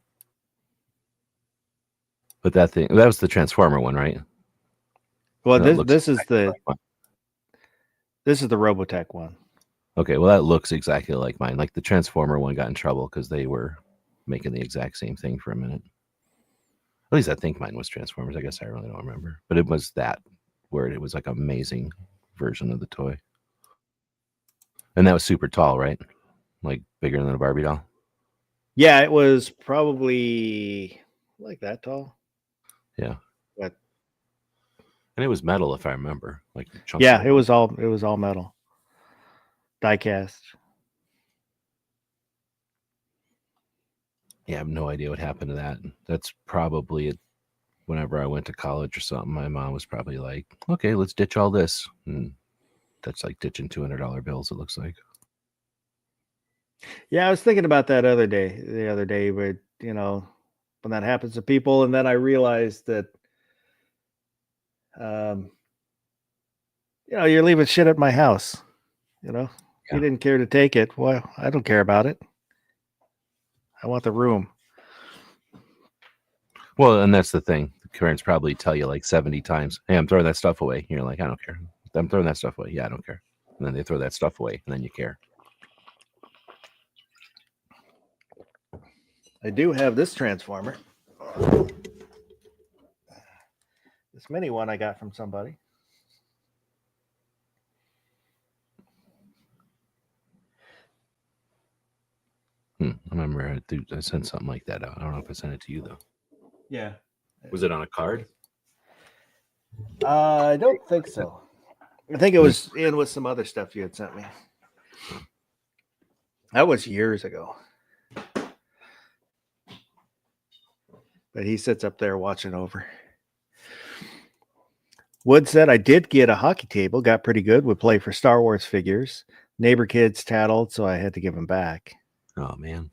But that was the Transformer one, right? Well, this is the Robotech one. Okay, well that looks exactly like mine. Like the Transformer one got in trouble because they were making the exact same thing for a minute. At least I think mine was Transformers. I guess I really don't remember. But it was that where it was like an amazing version of the toy. And that was super tall, right? Like bigger than a Barbie doll? Yeah, it was probably like that tall. Yeah. But and it was metal if I remember. Like yeah, it was all metal. Die cast. Yeah, I have no idea what happened to that. That's probably whenever I went to college or something, my mom was probably like, okay, let's ditch all this. And that's like ditching $200 bills, it looks like. Yeah, I was thinking about that the other day, but when that happens to people, and then I realized that you're leaving shit at my house. You didn't care to take it. Well, I don't care about it. I want the room. Well, and that's the thing. The parents probably tell you like 70 times, hey, I'm throwing that stuff away. And you're like, I don't care. I'm throwing that stuff away. Yeah, I don't care. And then they throw that stuff away, and then you care. I do have this Transformer. This mini one I got from somebody. remember I sent something like that out. I don't know if I sent it to you though. Yeah. Was it on a card? I don't think so. I think it was in with some other stuff you had sent me. That was years ago. But he sits up there watching over. Wood said, I did get a hockey table, got pretty good, would play for Star Wars figures. Neighbor kids tattled, so I had to give them back. Oh man.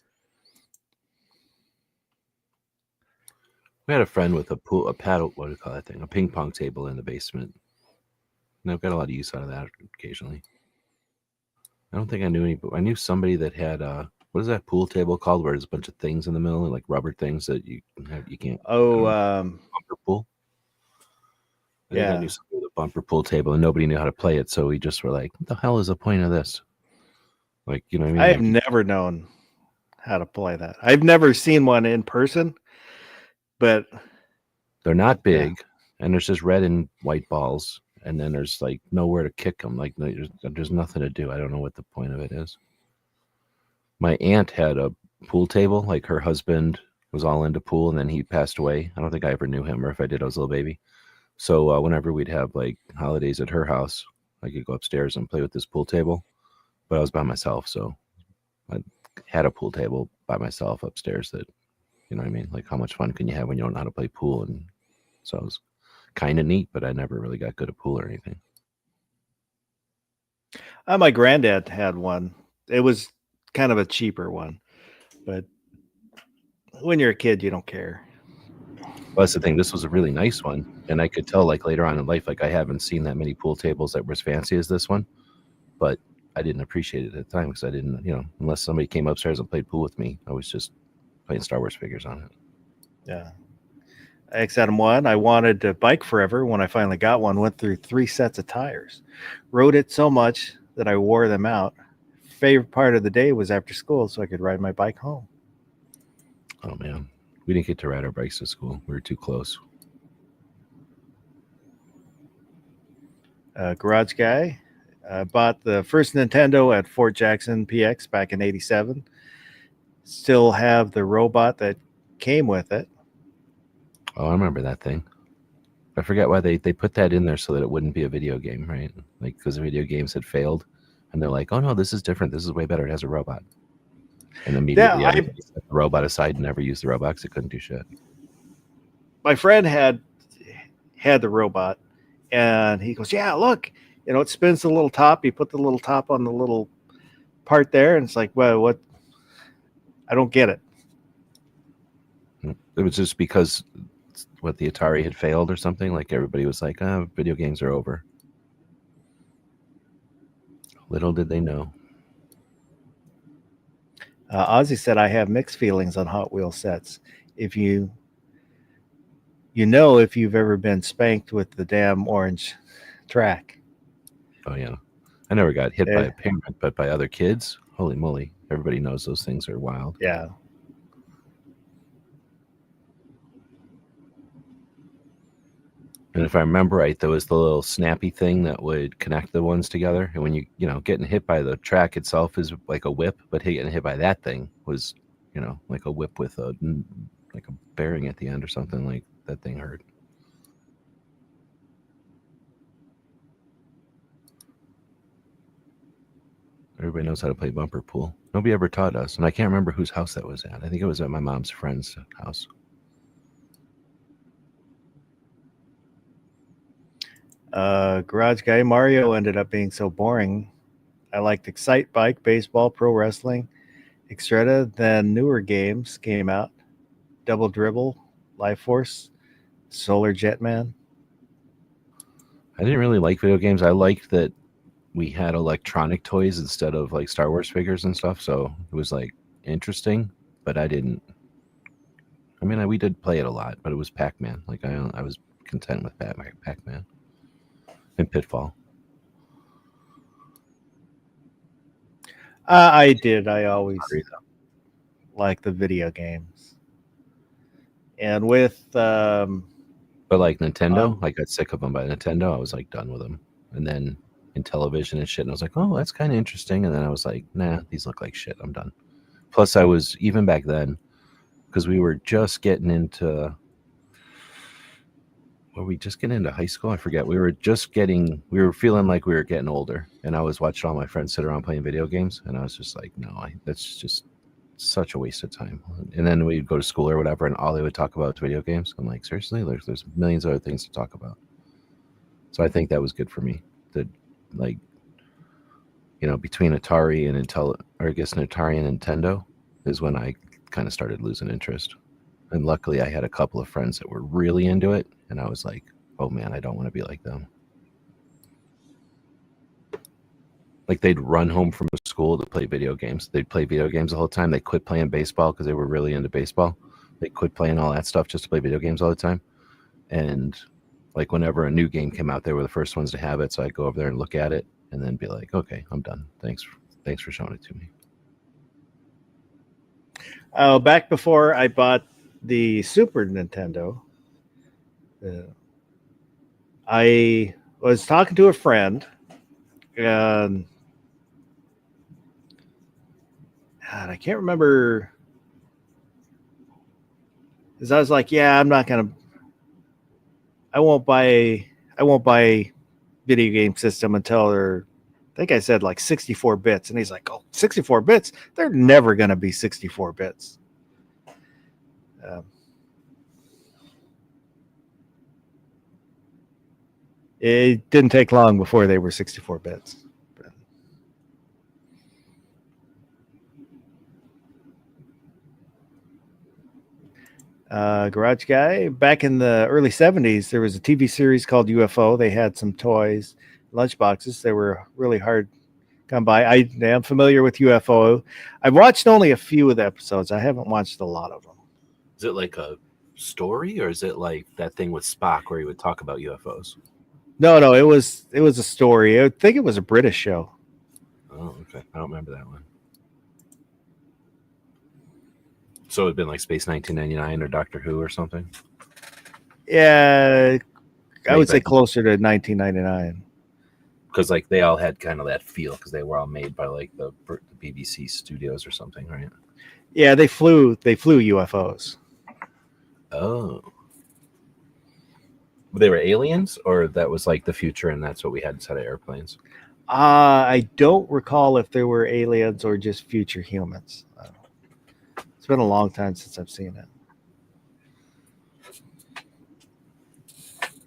We had a friend with a paddle, what do you call that thing? A ping pong table in the basement. And I've got a lot of use out of that occasionally. I don't think I knew any, but I knew somebody that had what is that pool table called where there's a bunch of things in the middle, like rubber things that you can't bumper pool. I think I knew somebody with a bumper pool table and nobody knew how to play it, so we just were like, what the hell is the point of this? Like, you know what I mean? I have never known how to play that. I've never seen one in person, but they're not big, and there's just red and white balls, and then there's like nowhere to kick them. Like there's nothing to do. I don't know what the point of it is. My aunt had a pool table. Like her husband was all into pool, and then he passed away. I don't think I ever knew him, or if I did, I was a little baby. So whenever we'd have like holidays at her house, I could go upstairs and play with this pool table. But I was by myself, so I had a pool table by myself upstairs. That, you know what I mean? Like, how much fun can you have when you don't know how to play pool? And so it was kind of neat, but I never really got good at pool or anything. My granddad had one. It was kind of a cheaper one, but when you're a kid, you don't care. Well, that's the thing. This was a really nice one, and I could tell like later on in life, like I haven't seen that many pool tables that were as fancy as this one, but I didn't appreciate it at the time because I didn't, unless somebody came upstairs and played pool with me, I was just playing Star Wars figures on it. Yeah. XM1, I wanted to bike forever. When I finally got one, went through 3 sets of tires. Rode it so much that I wore them out. Favorite part of the day was after school so I could ride my bike home. Oh, man. We didn't get to ride our bikes to school. We were too close. Garage Guy bought the first Nintendo at Fort Jackson PX back in '87. Still have the robot that came with it. Oh, I remember that thing. I forget why they put that in there so that it wouldn't be a video game, right? Like, because the video games had failed. And they're like, oh, no, this is different. This is way better. It has a robot. And immediately I set the robot aside and never used the robot because it couldn't do shit. My friend had the robot, and he goes, yeah, look, it spins the little top. You put the little top on the little part there, and it's like, well, what? I don't get it. It was just because the Atari had failed or something. Like everybody was like, video games are over. Little did they know. Ozzy said, I have mixed feelings on Hot Wheels sets. If if you've ever been spanked with the damn orange track. Oh, yeah. I never got hit by a parent, but by other kids, holy moly. Everybody knows those things are wild. Yeah. And if I remember right, there was the little snappy thing that would connect the ones together. And when getting hit by the track itself is like a whip, but getting hit by that thing was, like a whip with a bearing at the end or something. Like that thing hurt. Everybody knows how to play bumper pool. Nobody ever taught us. And I can't remember whose house that was at. I think it was at my mom's friend's house. Garage Guy, Mario ended up being so boring. I liked Excite Bike, baseball, pro wrestling, Extreta. Then newer games came out. Double Dribble, Life Force, Solar Jetman. I didn't really like video games. I liked that we had electronic toys instead of like Star Wars figures and stuff. So it was like interesting, but I didn't. I mean, we did play it a lot, but it was Pac-Man. Like I was content with Pac-Man and Pitfall. I did. I always like the video games. And with but like Nintendo, I got sick of them by Nintendo. I was like done with them. And then in television and shit, and I was like, oh, that's kind of interesting. And then I was like, nah, these look like shit. I'm done. Plus, I was even back then because we were just getting into. Were we just getting into high school? I forget. We were feeling like we were getting older, and I was watching all my friends sit around playing video games, and I was just like, no, that's just such a waste of time. And then we'd go to school or whatever, and all they would talk about was video games. I'm like, seriously, there's millions of other things to talk about. So I think that was good for me. That, like, between Atari and Atari and Nintendo is when I kind of started losing interest. And luckily, I had a couple of friends that were really into it, and I was like, oh man, I don't want to be like them. Like, they'd run home from school to play video games. They'd play video games the whole time. They quit playing baseball because they were really into baseball. They quit playing all that stuff just to play video games all the time. And like, whenever a new game came out, they were the first ones to have it. So I'd go over there and look at it and then be like, okay, I'm done. Thanks for showing it to me. Back before I bought the Super Nintendo, I was talking to a friend, and God, I can't remember. Because I was like, yeah, I won't buy video game system until they're, I think I said like 64 bits. And he's like, oh, 64 bits? They're never going to be 64 bits. It didn't take long before they were 64 bits. Garage Guy, back in the early 70s, there was a TV series called UFO. They had some toys, lunchboxes. They were really hard to come by. I am familiar with UFO. I've watched only a few of the episodes. I haven't watched a lot of them. Is it like a story, or is it like that thing with Spock where he would talk about UFOs? No, it was a story. I think it was a British show. Oh, okay. I don't remember that one. So it'd been like Space 1999 or Doctor Who or something? Yeah, I would say closer to 1999. Because like they all had kind of that feel because they were all made by like the BBC studios or something, right? Yeah, they flew UFOs. Oh. They were aliens, or that was like the future and that's what we had instead of airplanes? I don't recall if there were aliens or just future humans. It's been a long time since I've seen it.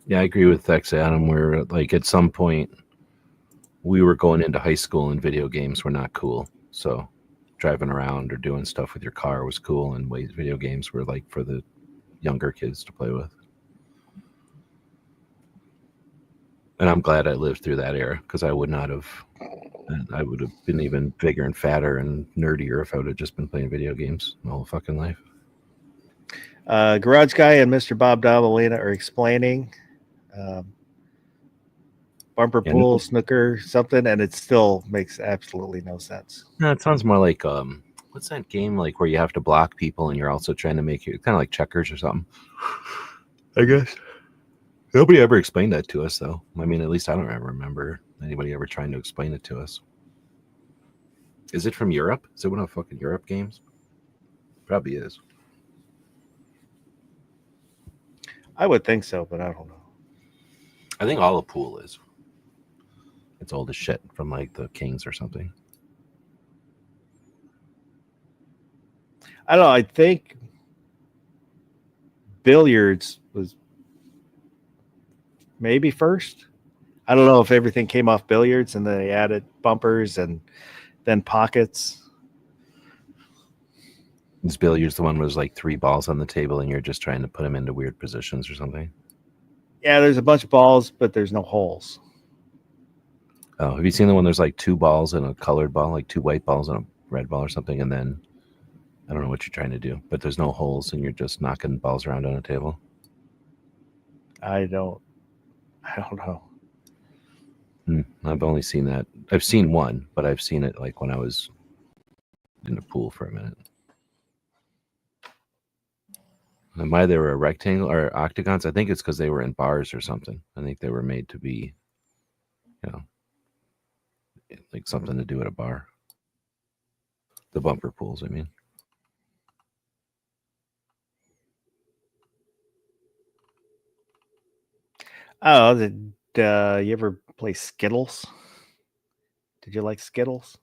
Yeah, I agree with X Adam, where like at some point we were going into high school and video games were not cool. So driving around or doing stuff with your car was cool, and video games were like for the younger kids to play with. And I'm glad I lived through that era, because I would have been even bigger and fatter and nerdier if I would have just been playing video games my whole fucking life. Garage Guy and Mr. Bob Davalina are explaining bumper pool, snooker, something, and it still makes absolutely no sense. No, it sounds more like what's that game like where you have to block people and you're also trying to make it kind of like checkers or something, I guess. Nobody ever explained that to us, though. I mean, at least I don't ever remember anybody ever trying to explain it to us. Is it from Europe? Is it one of the fucking Europe games? Probably is. I would think so, but I don't know. I think all the pool is. It's old as shit from like the Kings or something. I don't know. I think billiards was maybe first. I don't know if everything came off billiards and they added bumpers and then pockets. Is billiards the one where there's like 3 balls on the table and you're just trying to put them into weird positions or something? Yeah, there's a bunch of balls, but there's no holes. Oh, have you seen the one there's like 2 balls and a colored ball, like 2 white balls and a red ball or something, and then I don't know what you're trying to do, but there's no holes and you're just knocking balls around on a table? I don't know. I've only seen that. I've seen one, but I've seen it like when I was in the pool for a minute. And why they were a rectangle or octagons, I think it's because they were in bars or something. I think they were made to be, like something to do at a bar. The bumper pools, I mean. Oh, did you ever play Skittles? Did you like Skittles?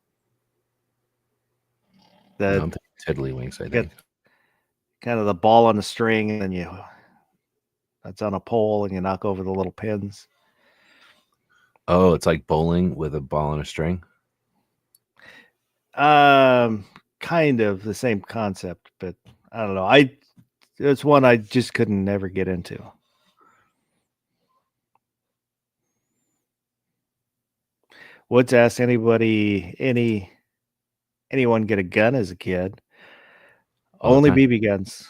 No, The I'm thinking Tiddlywinks, I get think. kind of the ball on the string, and then that's on a pole, and you knock over the little pins. Oh, it's like bowling with a ball and a string. Kind of the same concept, but I don't know. It's one I just couldn't never get into. Woods asked anyone get a gun as a kid? All the Only time. BB guns.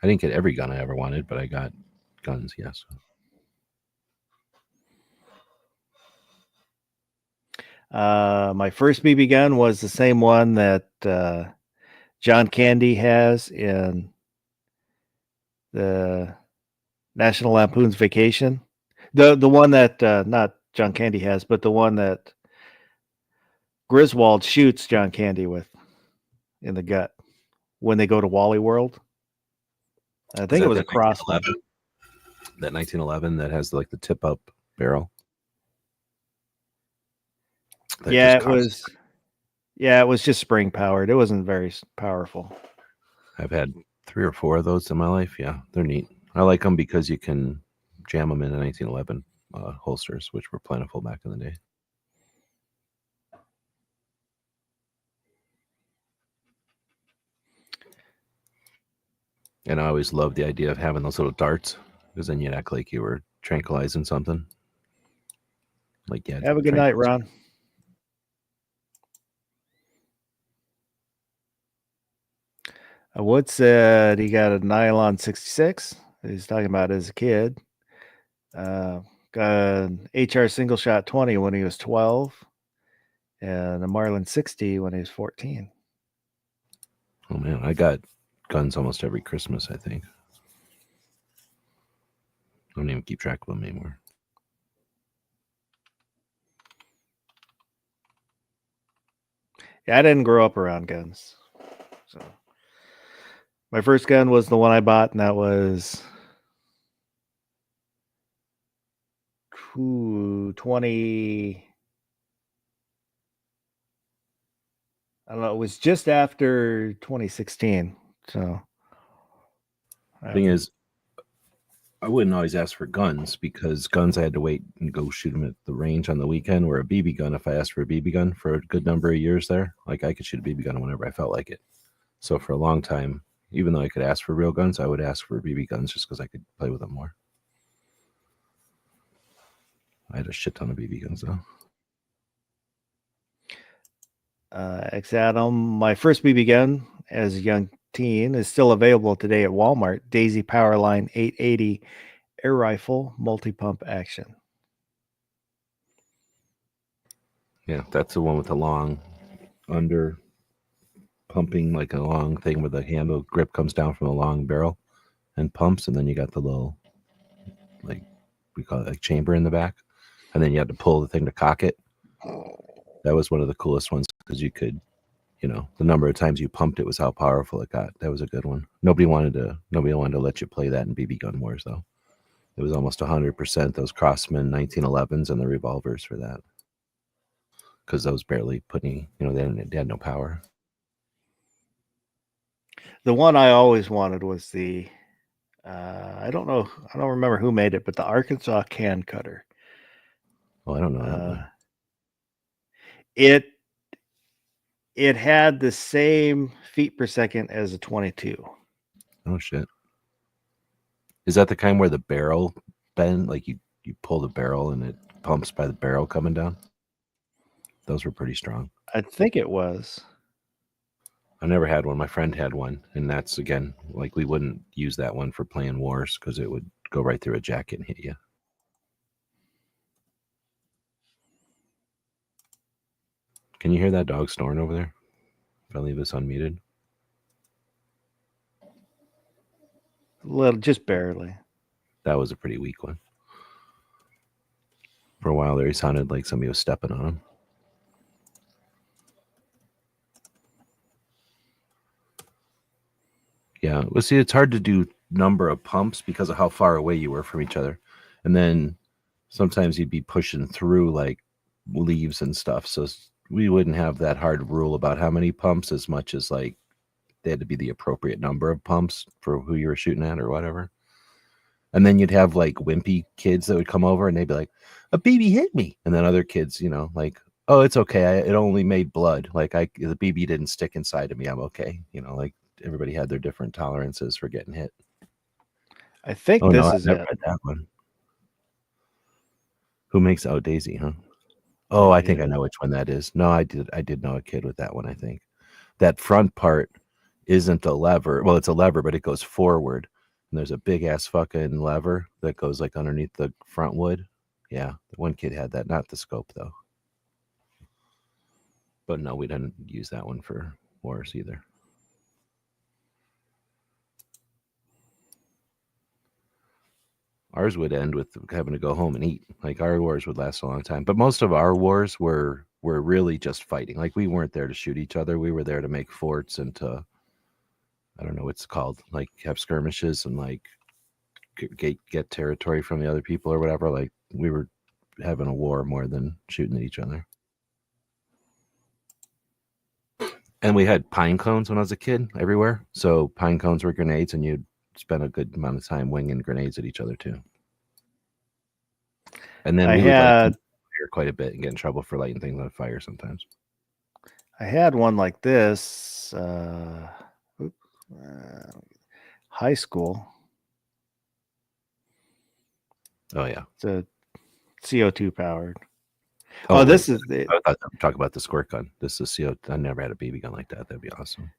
I didn't get every gun I ever wanted, but I got guns, yes. My first BB gun was the same one that John Candy has in the National Lampoon's Vacation. The one that not John Candy has, but the one that Griswold shoots John Candy with in the gut when they go to Wally World. I think it was a crossbow. That 1911 that has like the tip up barrel. That Yeah, just it was. Yeah, it was just spring powered. It wasn't very powerful. I've had 3 or 4 of those in my life. Yeah, they're neat. I like them because you can jam them into 1911 holsters, which were plentiful back in the day. And I always loved the idea of having those little darts, because then you'd act like you were tranquilizing something. Like, yeah. Have a good night, Ron. Wood said he got a nylon 66. He's talking about as a kid. Got an HR single shot 20 when he was 12, and a Marlin 60 when he was 14. Oh man, I got guns almost every Christmas, I think. I don't even keep track of them anymore. Yeah, I didn't grow up around guns. So my first gun was the one I bought, and that was 20. I don't know. It was just after 2016. So Thing is, I wouldn't always ask for guns, because guns I had to wait and go shoot them at the range on the weekend. Where a BB gun, if I asked for a BB gun for a good number of years there, like I could shoot a BB gun whenever I felt like it. So for a long time, even though I could ask for real guns, I would ask for BB guns just because I could play with them more. I had a shit ton of BB guns though. Adam, my first BB gun as a young teen is still available today at Walmart. Daisy Powerline 880 air rifle, multi-pump action. Yeah, that's the one with the long under pumping, like a long thing where the handle grip comes down from a long barrel and pumps, and then you got the little, like, we call it like chamber in the back, and then you had to pull the thing to cock it. That was one of the coolest ones, because you could, the number of times you pumped it was how powerful it got. That was a good one. Nobody wanted to let you play that in BB gun wars though. It was almost 100% those Crossman 1911s and the revolvers for that, because those barely put any, they had no power. The one I always wanted was the I don't remember who made it, but the Arkansas can cutter. Oh, I don't know that one. It had the same feet per second as a 22. Oh shit. Is that the kind where the barrel bend, like you pull the barrel and it pumps by the barrel coming down? Those were pretty strong. I think it was. I never had one. My friend had one, and that's, again, like, we wouldn't use that one for playing wars because it would go right through a jacket and hit you. Can you hear that dog snoring over there? If I leave this unmuted? A little, just barely. That was a pretty weak one. For a while there, he sounded like somebody was stepping on him. Yeah. Well, see, it's hard to do number of pumps because of how far away you were from each other. And then sometimes you'd be pushing through like leaves and stuff. So we wouldn't have that hard rule about how many pumps as much as like they had to be the appropriate number of pumps for who you were shooting at or whatever. And then you'd have like wimpy kids that would come over and they'd be like, a BB hit me. And then other kids, you know, like, oh, it's okay. It only made blood. Like the BB didn't stick inside of me. I'm okay. You know, like everybody had their different tolerances for getting hit. I think Oh this no, is I've never it. read that one. Who makes out Daisy, huh? Oh, I think I know which one that is. No, I did know a kid with that one, I think. That front part isn't a lever. Well, it's a lever, but it goes forward. And there's a big ass fucking lever that goes like underneath the front wood. Yeah, one kid had that, not the scope though. But no, we didn't use that one for wars either. Ours would end with having to go home and eat. Like our wars would last a long time. But most of our wars were really just fighting. Like we weren't there to shoot each other. We were there to make forts and to, I don't know what it's called, like have skirmishes and like get territory from the other people or whatever. Like we were having a war more than shooting at each other. And we had pine cones when I was a kid everywhere. So pine cones were grenades, and you'd spend a good amount of time winging grenades at each other too. And then we would like fire quite a bit and get in trouble for lighting things on fire sometimes. I had one like this. High school. Oh yeah, It's a CO2 powered. Oh, this wait, is the. I thought talk about the squirt gun. This is CO. I never had a BB gun like that. That'd be awesome.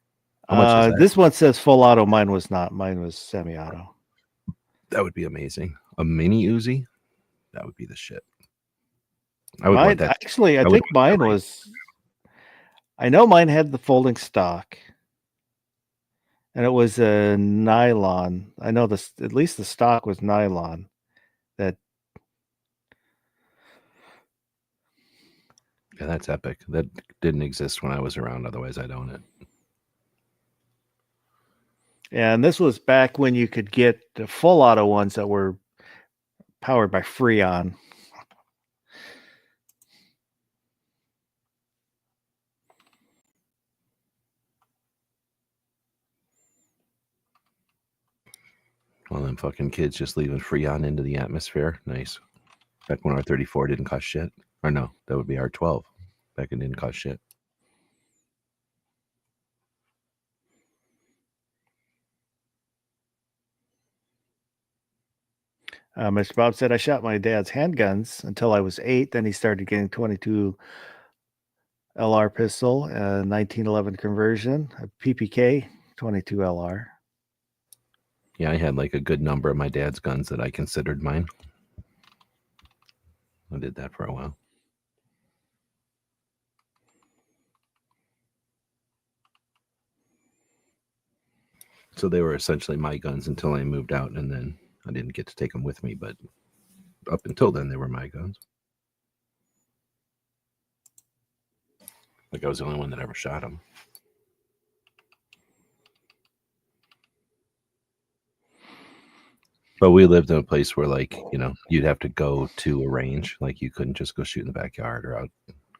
How much is that? This one says full auto. Mine was not. Mine was semi-auto. That would be amazing. A mini Uzi, that would be the shit. I would Mine, want that. actually, I would think want mine that was. I know mine had the folding stock, and it was a nylon. I know this. At least the stock was nylon. That. Yeah, that's epic. That didn't exist when I was around. Otherwise, I'd own it. Yeah, and this was back when you could get the full auto ones that were powered by Freon. Well, them fucking kids just leaving Freon into the atmosphere. Nice. Back when R34 didn't cost shit. Or no, that would be R12. Back when it didn't cost shit. Mr. Bob said, I shot my dad's handguns until I was 8. Then he started getting 22 LR pistol, a 1911 conversion, a PPK 22 LR. Yeah, I had like a good number of my dad's guns that I considered mine. I did that for a while. So they were essentially my guns until I moved out, and then I didn't get to take them with me, but up until then, they were my guns. Like I was the only one that ever shot them. But we lived in a place where, like, you know, you'd have to go to a range. Like you couldn't just go shoot in the backyard or out,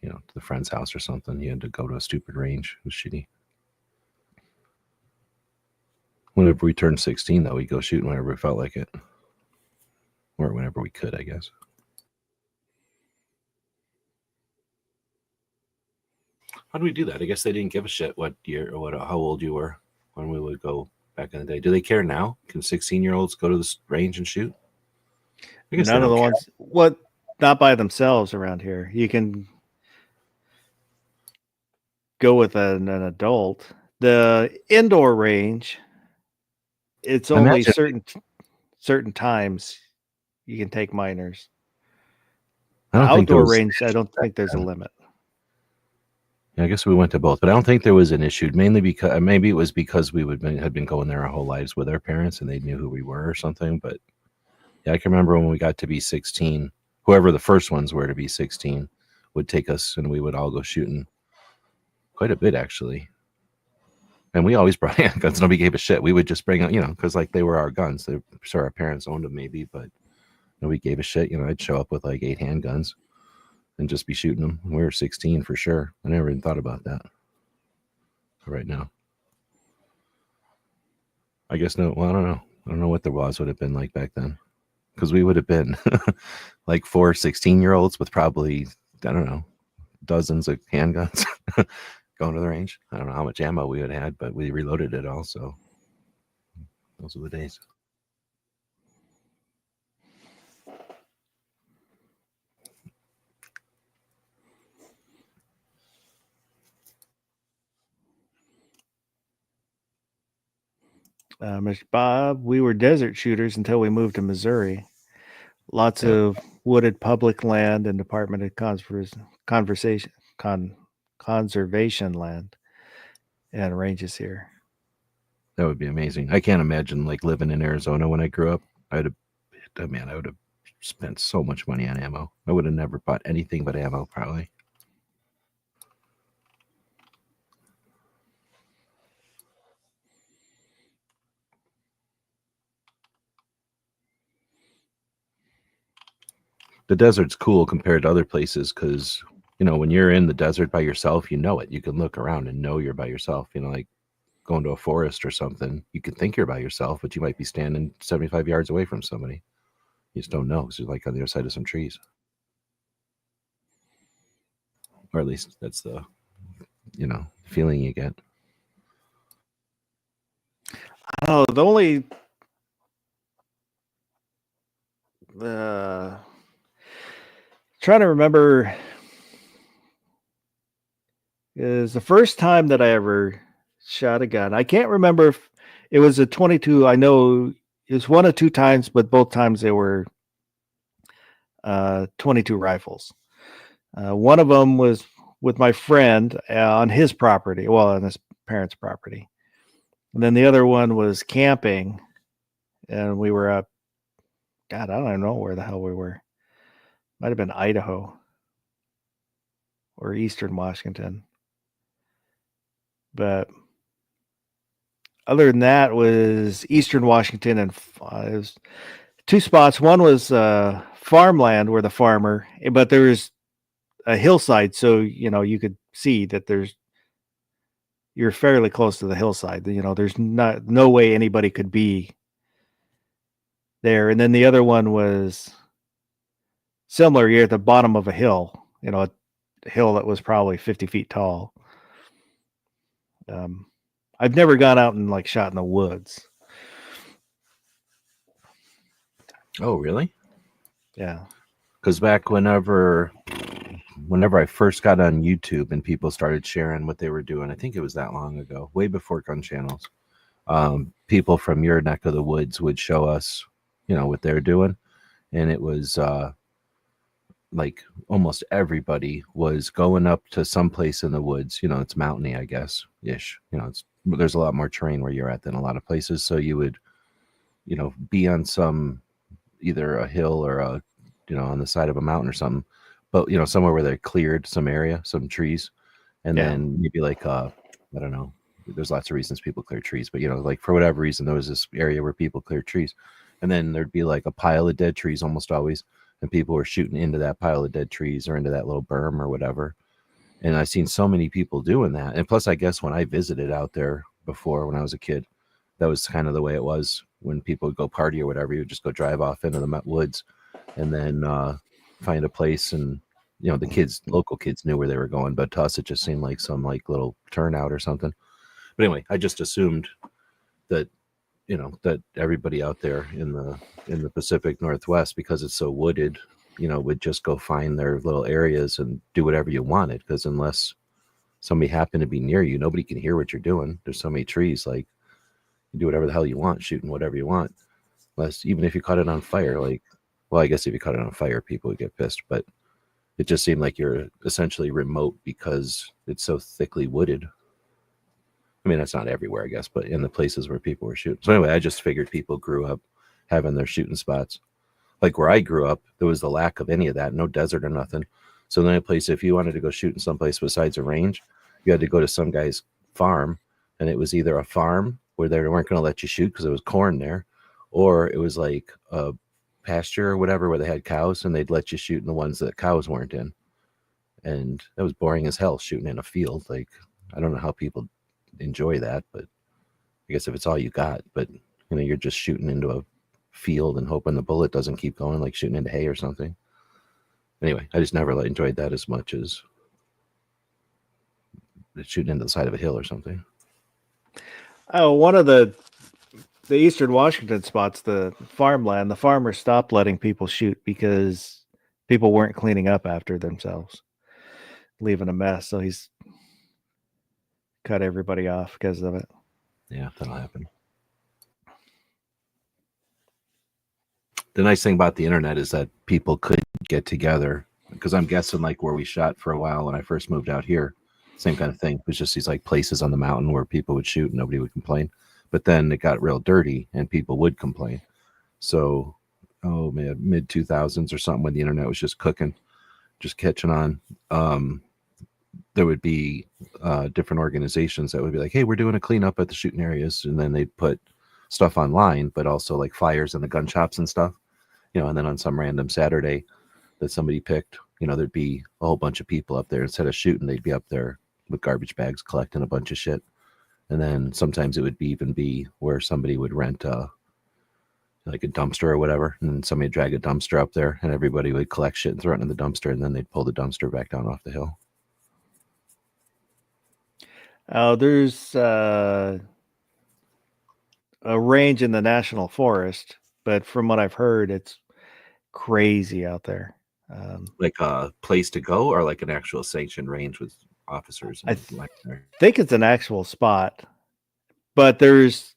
you know, to the friend's house or something. You had to go to a stupid range. It was shitty. Whenever we turned 16, though, we'd go shooting whenever we felt like it. Or whenever we could, I guess. How do we do that? I guess they didn't give a shit what year or how old you were when we would go back in the day. Do they care now? Can 16-year-olds go to the range and shoot? I guess None of the ones, not by themselves around here. You can go with an adult. The indoor range, it's only certain times you can take minors. Outdoor range, I don't think there's a limit. Yeah, I guess we went to both, but I don't think there was an issue. Mainly because maybe it was because we had been going there our whole lives with our parents, and they knew who we were or something. But yeah, I can remember when we got to be 16, whoever the first ones were to be 16 would take us, and we would all go shooting quite a bit, actually. And we always brought handguns. Nobody gave a shit. We would just bring them, because like they were our guns. Sure, our parents owned them maybe, but nobody gave a shit. I'd show up with like 8 handguns and just be shooting them. We were 16 for sure. I never even thought about that. Right now, I guess no. Well, I don't know. I don't know what the laws would have been like back then, because we would have been like 4 16-year-olds with probably, I don't know, dozens of handguns going to the range. I don't know how much ammo we would have had, but we reloaded it all. So those were the days. Mr. Bob, we were desert shooters until we moved to Missouri. Lots of wooded public land and Department of Conservation land and ranges here. That would be amazing. I can't imagine like living in Arizona when I grew up. I would have spent so much money on ammo. I would have never bought anything but ammo, probably. The desert's cool compared to other places because, when you're in the desert by yourself, it. You can look around and know you're by yourself. Like going to a forest or something, you can think you're by yourself, but you might be standing 75 yards away from somebody. You just don't know because you're like on the other side of some trees. Or at least that's the, feeling you get. Oh, the only trying to remember is the first time that I ever shot a gun. I can't remember if it was a 22. I know it was 1 or 2 times, but both times they were 22 rifles. One of them was with my friend on his property, on his parents' property. And then the other one was camping, and we were up. God, I don't even know where the hell we were. Might have been Idaho or Eastern Washington. But other than that was Eastern Washington, and it was 2 spots. One was farmland where the farmer, but there was a hillside, so you could see that you're fairly close to the hillside. There's no way anybody could be there. And then the other one was similar. You're at the bottom of a hill, a hill that was probably 50 feet tall. I've never gone out and like shot in the woods. Oh, really? Yeah. Because back whenever I first got on YouTube and people started sharing what they were doing, I think it was that long ago, way before gun channels, people from your neck of the woods would show us, what they're doing. And it was like almost everybody was going up to some place in the woods. It's mountainy, I guess, ish. There's a lot more terrain where you're at than a lot of places. So you would, be on either a hill or on the side of a mountain or something, but somewhere where they cleared some area, some trees, and then maybe like I don't know. There's lots of reasons people clear trees, but like for whatever reason, there was this area where people cleared trees, and then there'd be like a pile of dead trees almost always, and people were shooting into that pile of dead trees or into that little berm or whatever. And I've seen so many people doing that. And plus, I guess when I visited out there before when I was a kid, that was kind of the way it was. When people would go party or whatever, you would just go drive off into the woods and then find a place. And, the local kids knew where they were going. But to us, it just seemed like some like little turnout or something. But anyway, I just assumed that, that everybody out there in the Pacific Northwest, because it's so wooded, would just go find their little areas and do whatever you wanted. Because unless somebody happened to be near you, nobody can hear what you're doing. There's so many trees, like you do whatever the hell you want, shooting whatever you want. Unless, even if you caught it on fire, I guess if you caught it on fire, people would get pissed. But it just seemed like you're essentially remote because it's so thickly wooded. I mean, that's not everywhere, I guess, but in the places where people were shooting. So anyway, I just figured people grew up having their shooting spots. Like where I grew up, there was the lack of any of that, no desert or nothing. So the only place, if you wanted to go shooting someplace besides a range, you had to go to some guy's farm and it was either a farm where they weren't going to let you shoot because there was corn there, or it was like a pasture or whatever where they had cows and they'd let you shoot in the ones that cows weren't in. And that was boring as hell, shooting in a field. Like, I don't know how people enjoy that, but I guess if it's all you got, but you know, you're just shooting into a field and hoping the bullet doesn't keep going, like shooting into hay or something. Anyway, I just never enjoyed that as much as shooting into the side of a hill or something. Oh, one of the Eastern Washington spots, the farmland, the farmers stopped letting people shoot because people weren't cleaning up after themselves, leaving a mess. So he's cut everybody off because of it. Yeah, that'll happen. The nice thing about the internet is that people could get together, because I'm guessing like where we shot for a while when I first moved out here, same kind of thing. It was just these like places on the mountain where people would shoot and nobody would complain. But then it got real dirty and people would complain. So, oh man, mid 2000s or something, when the internet was just cooking, just catching on. There would be different organizations that would be like, hey, we're doing a cleanup at the shooting areas. And then they'd put stuff online, but also like flyers in the gun shops and stuff, you know, and then on some random Saturday that somebody picked, you know, there'd be a whole bunch of people up there. Instead of shooting, they'd be up there with garbage bags collecting a bunch of shit. And then sometimes it would even be where somebody would rent like a dumpster or whatever, and then somebody would drag a dumpster up there and everybody would collect shit and throw it in the dumpster, and then they'd pull the dumpster back down off the hill. There's a range in the national forest, but from what I've heard, it's crazy out there. Like a place to go, or like an actual sanctioned range with officers? I like think it's an actual spot, but there's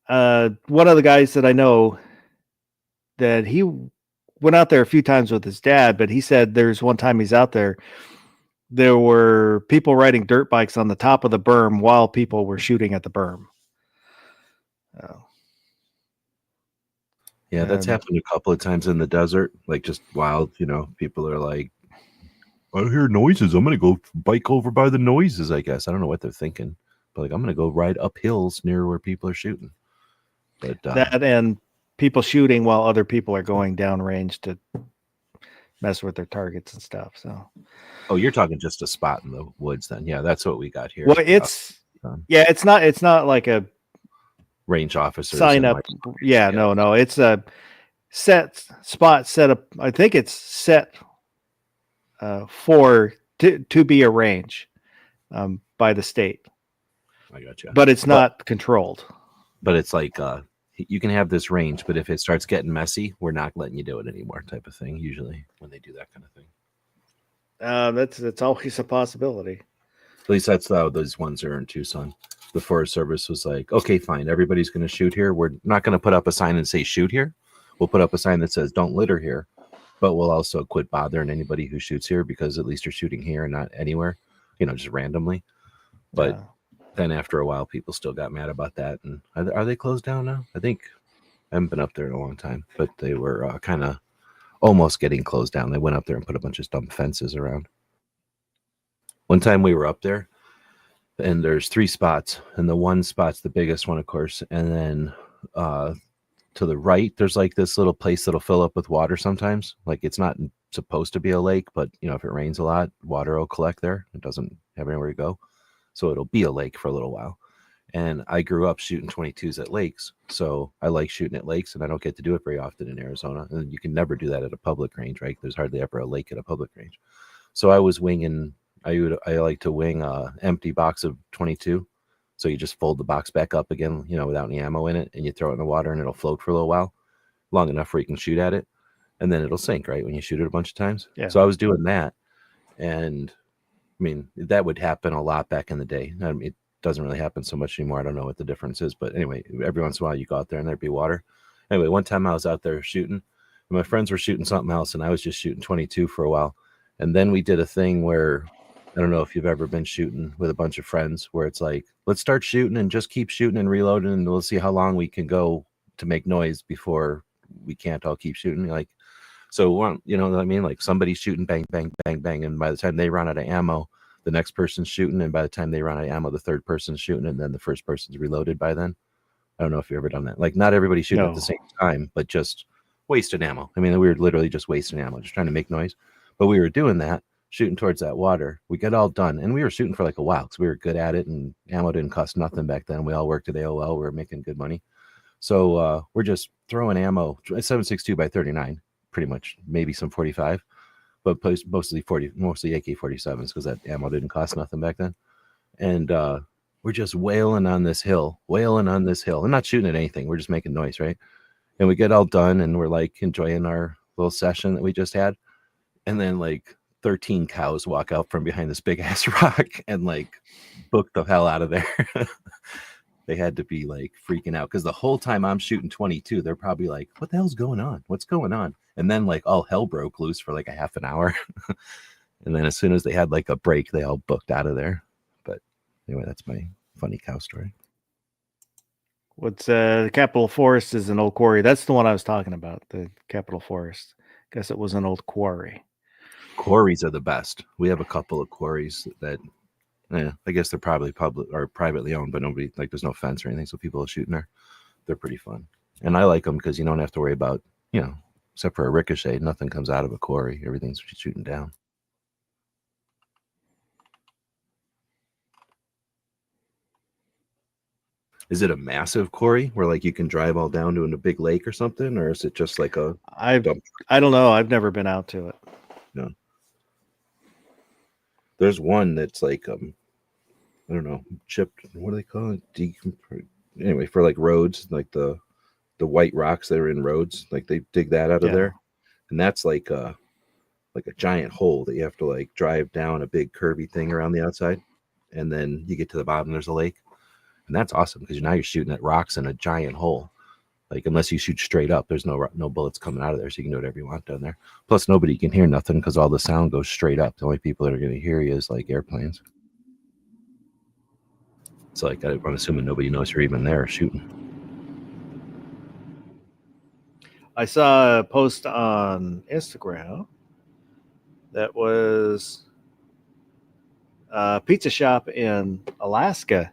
one of the guys that I know that he went out there a few times with his dad, but he said there's one time he's out there, there were people riding dirt bikes on the top of the berm while people were shooting at the berm. Yeah, that's happened a couple of times in the desert, like just wild, you know, people are like, I hear noises, I'm gonna go bike over by the noises, I guess. I don't know what they're thinking, but like, I'm gonna go ride up hills near where people are shooting. But that and people shooting while other people are going down range to mess with their targets and stuff. So, oh, you're talking just a spot in the woods then? Yeah, that's what we got here. Well, it's it's not like a range officer sign up. Yeah, no, it's a set spot set up. I think it's set to be a range by the state. I gotcha. But it's not controlled. But it's like you can have this range, but if it starts getting messy, we're not letting you do it anymore, type of thing. Usually, when they do that kind of thing, that's always a possibility. At least that's how those ones are in Tucson. The Forest Service was like, okay, fine, everybody's going to shoot here. We're not going to put up a sign and say shoot here. We'll put up a sign that says don't litter here, but we'll also quit bothering anybody who shoots here, because at least you're shooting here and not anywhere, you know, just randomly. But then after a while, people still got mad about that. And are they closed down now? I think I haven't been up there in a long time, but they were kind of almost getting closed down. They went up there and put a bunch of dumb fences around. One time we were up there, and there's 3 spots, and the one spot's the biggest one, of course. And then to the right, there's like this little place that'll fill up with water sometimes. Like, it's not supposed to be a lake, but you know, if it rains a lot, water will collect there. It doesn't have anywhere to go. So it'll be a lake for a little while. And I grew up shooting 22s at lakes. So I like shooting at lakes, and I don't get to do it very often in Arizona. And you can never do that at a public range, right? There's hardly ever a lake at a public range. So I was winging, I like to wing a empty box of 22. So you just fold the box back up again, you know, without any ammo in it, and you throw it in the water, and it'll float for a little while, long enough where you can shoot at it, and then it'll sink, right, when you shoot it a bunch of times. Yeah. So I was doing that, and I mean, that would happen a lot back in the day. I mean, it doesn't really happen so much anymore. I don't know what the difference is, but anyway, every once in a while you go out there and there'd be water. Anyway, one time I was out there shooting, and my friends were shooting something else, and I was just shooting 22 for a while. And then we did a thing where, I don't know if you've ever been shooting with a bunch of friends, where it's like, let's start shooting and just keep shooting and reloading, and we'll see how long we can go to make noise before we can't all keep shooting. Like, so, you know what I mean? Like, somebody's shooting, bang, bang, bang, bang, and by the time they run out of ammo, the next person's shooting, and by the time they run out of ammo, the third person's shooting, and then the first person's reloaded by then. I don't know if you've ever done that. Like, not everybody shooting at the same time, but just wasting ammo. I mean, we were literally just wasting ammo, just trying to make noise. But we were doing that, shooting towards that water. We got all done, and we were shooting for like a while because we were good at it, and ammo didn't cost nothing back then. We all worked at AOL. We were making good money. So we're just throwing ammo, 7.62 by 39, pretty much, maybe some 45, but mostly AK-47s because that ammo didn't cost nothing back then. And we're just wailing on this hill. I'm not shooting at anything. We're just making noise, right? And we get all done, and we're like enjoying our little session that we just had. And then like 13 cows walk out from behind this big ass rock and like book the hell out of there. They had to be like freaking out because the whole time I'm shooting 22, they're probably like, what the hell's going on? What's going on? And then like all hell broke loose for like a half an hour. And then as soon as they had like a break, they all booked out of there. But anyway, that's my funny cow story. What's the Capitol Forest is an old quarry. That's the one I was talking about, the Capitol Forest. Guess it was an old quarry. Quarries are the best. We have a couple of quarries that, I guess they're probably public or privately owned, but nobody, like, there's no fence or anything, so people are shooting there. They're pretty fun, and I like them because you don't have to worry about, except for a ricochet, nothing comes out of a quarry. Everything's shooting down. Is it a massive quarry where like you can drive all down to a big lake or something, or is it just like a dump? I don't know. I've never been out to it. No. There's one that's like I don't know, chipped. What do they call it? Anyway, for like roads, like the white rocks that are in roads, like they dig that out of there, and that's like a giant hole that you have to like drive down a big curvy thing around the outside, and then you get to the bottom. There's a lake, and that's awesome because now you're shooting at rocks in a giant hole. Like, unless you shoot straight up, there's no bullets coming out of there, so you can do whatever you want down there. Plus, nobody can hear nothing because all the sound goes straight up. The only people that are going to hear you is like airplanes. It's like, I'm assuming nobody knows you're even there shooting. I saw a post on Instagram that was a pizza shop in Alaska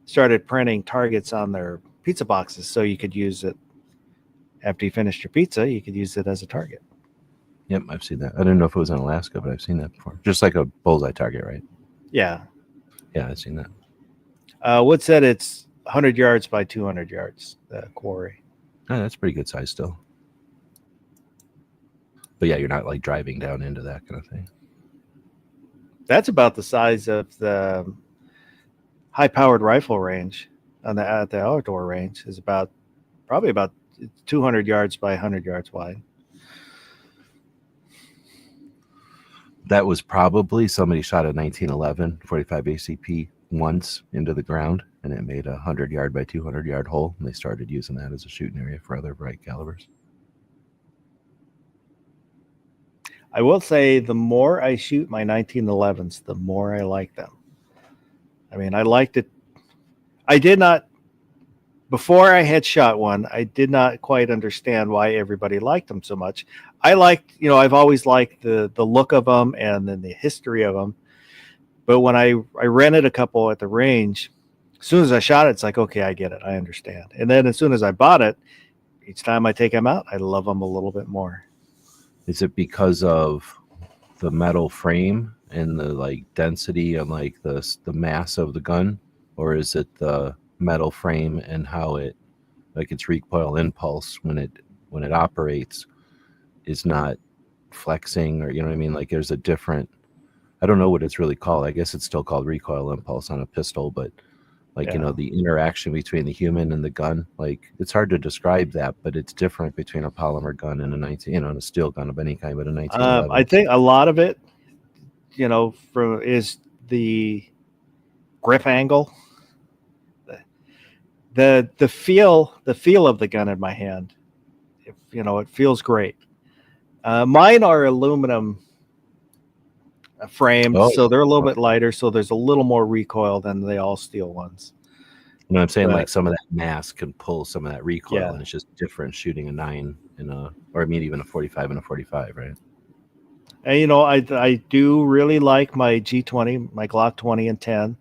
started printing targets on their pizza boxes so you could use it after you finished your pizza. You could use it as a target. Yep, I've seen that. I didn't know if it was in Alaska, but I've seen that before. Just like a bullseye target, right? Yeah. Yeah, I've seen that. Wood said it's 100 yards by 200 yards, the quarry. Oh, that's pretty good size still. But yeah, you're not like driving down into that kind of thing. That's about the size of the high-powered rifle range at the outdoor range. Is probably about 200 yards by 100 yards wide. That was probably somebody shot a 1911 45 ACP once into the ground, and it made a 100-yard by 200-yard hole, and they started using that as a shooting area for other bright calibers. I will say the more I shoot my 1911s, the more I like them. I mean, I liked it. I did not, before I had shot one, I did not quite understand why everybody liked them so much. I liked, I've always liked the look of them and then the history of them. But when I rented a couple at the range, as soon as I shot it, it's like, okay, I get it. I understand. And then as soon as I bought it, each time I take them out, I love them a little bit more. Is it because of the metal frame and the like density and like the mass of the gun, or is it the metal frame and how it, like, its recoil impulse when it operates is not flexing, or what I mean? Like, there's a different, I don't know what it's really called. I guess it's still called recoil impulse on a pistol, but like, the interaction between the human and the gun, like, it's hard to describe that, but it's different between a polymer gun and a steel gun of any kind, but a 1911. I think a lot of it, is the grip angle, the feel of the gun in my hand. It feels great. Mine are aluminum framed, so they're a little bit lighter, so there's a little more recoil than the all steel ones. I'm saying, like, some of that mass can pull some of that recoil, and it's just different shooting a 9 even a 45 and a 45, right? And I do really like my G20, my Glock 20 and 10,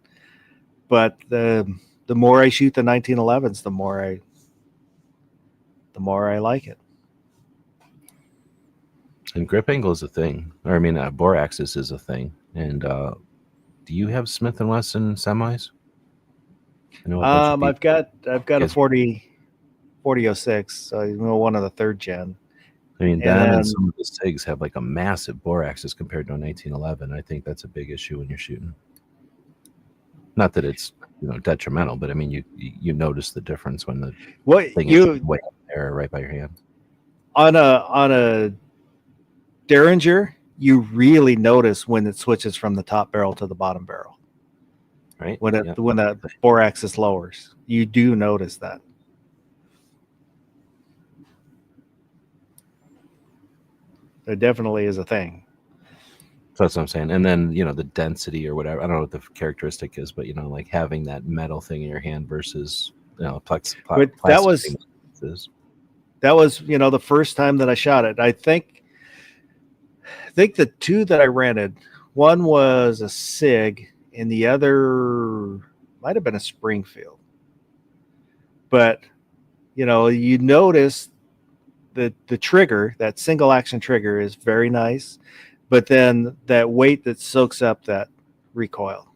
but the more I shoot the 1911s, the more I like it. And grip angle is a thing. Or I mean, bore axis is a thing. And do you have Smith and Wesson semis? I know a bunch of people. I've got a Yes. 4006, so one of the third gen. I mean, And them and then- some of the SIGs have like a massive bore axis compared to a 1911. I think that's a big issue when you're shooting. Not that it's detrimental, but I mean, you notice the difference when the What thing is way up there, right by your hand. on a Derringer, you really notice when it switches from the top barrel to the bottom barrel. Right? When the bore axis lowers, you do notice that. There definitely is a thing. So that's what I'm saying. And then, the density or whatever, I don't know what the characteristic is, but, like having that metal thing in your hand versus, plastic that was thing the first time that I shot it. I think the two that I rented, one was a SIG and the other might have been a Springfield. But, you notice that the trigger, that single action trigger, is very nice. But then that weight that soaks up that recoil,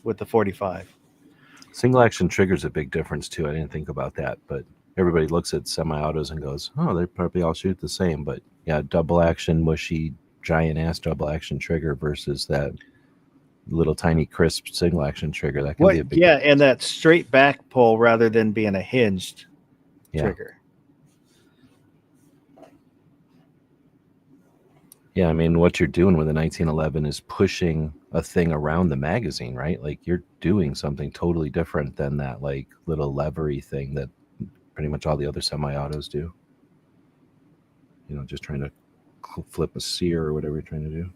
with the 45. Single action trigger's a big difference too. I didn't think about that, but everybody looks at semi-autos and goes, oh, they probably all shoot the same. But yeah, double action, mushy, giant ass double action trigger versus that little tiny crisp single action trigger. That can be a big difference. And that straight back pull rather than being a hinged trigger. Yeah, I mean, what you're doing with a 1911 is pushing a thing around the magazine, right? Like you're doing something totally different than that like little levery thing that pretty much all the other semi-autos do. Just trying to flip a sear or whatever you're trying to do.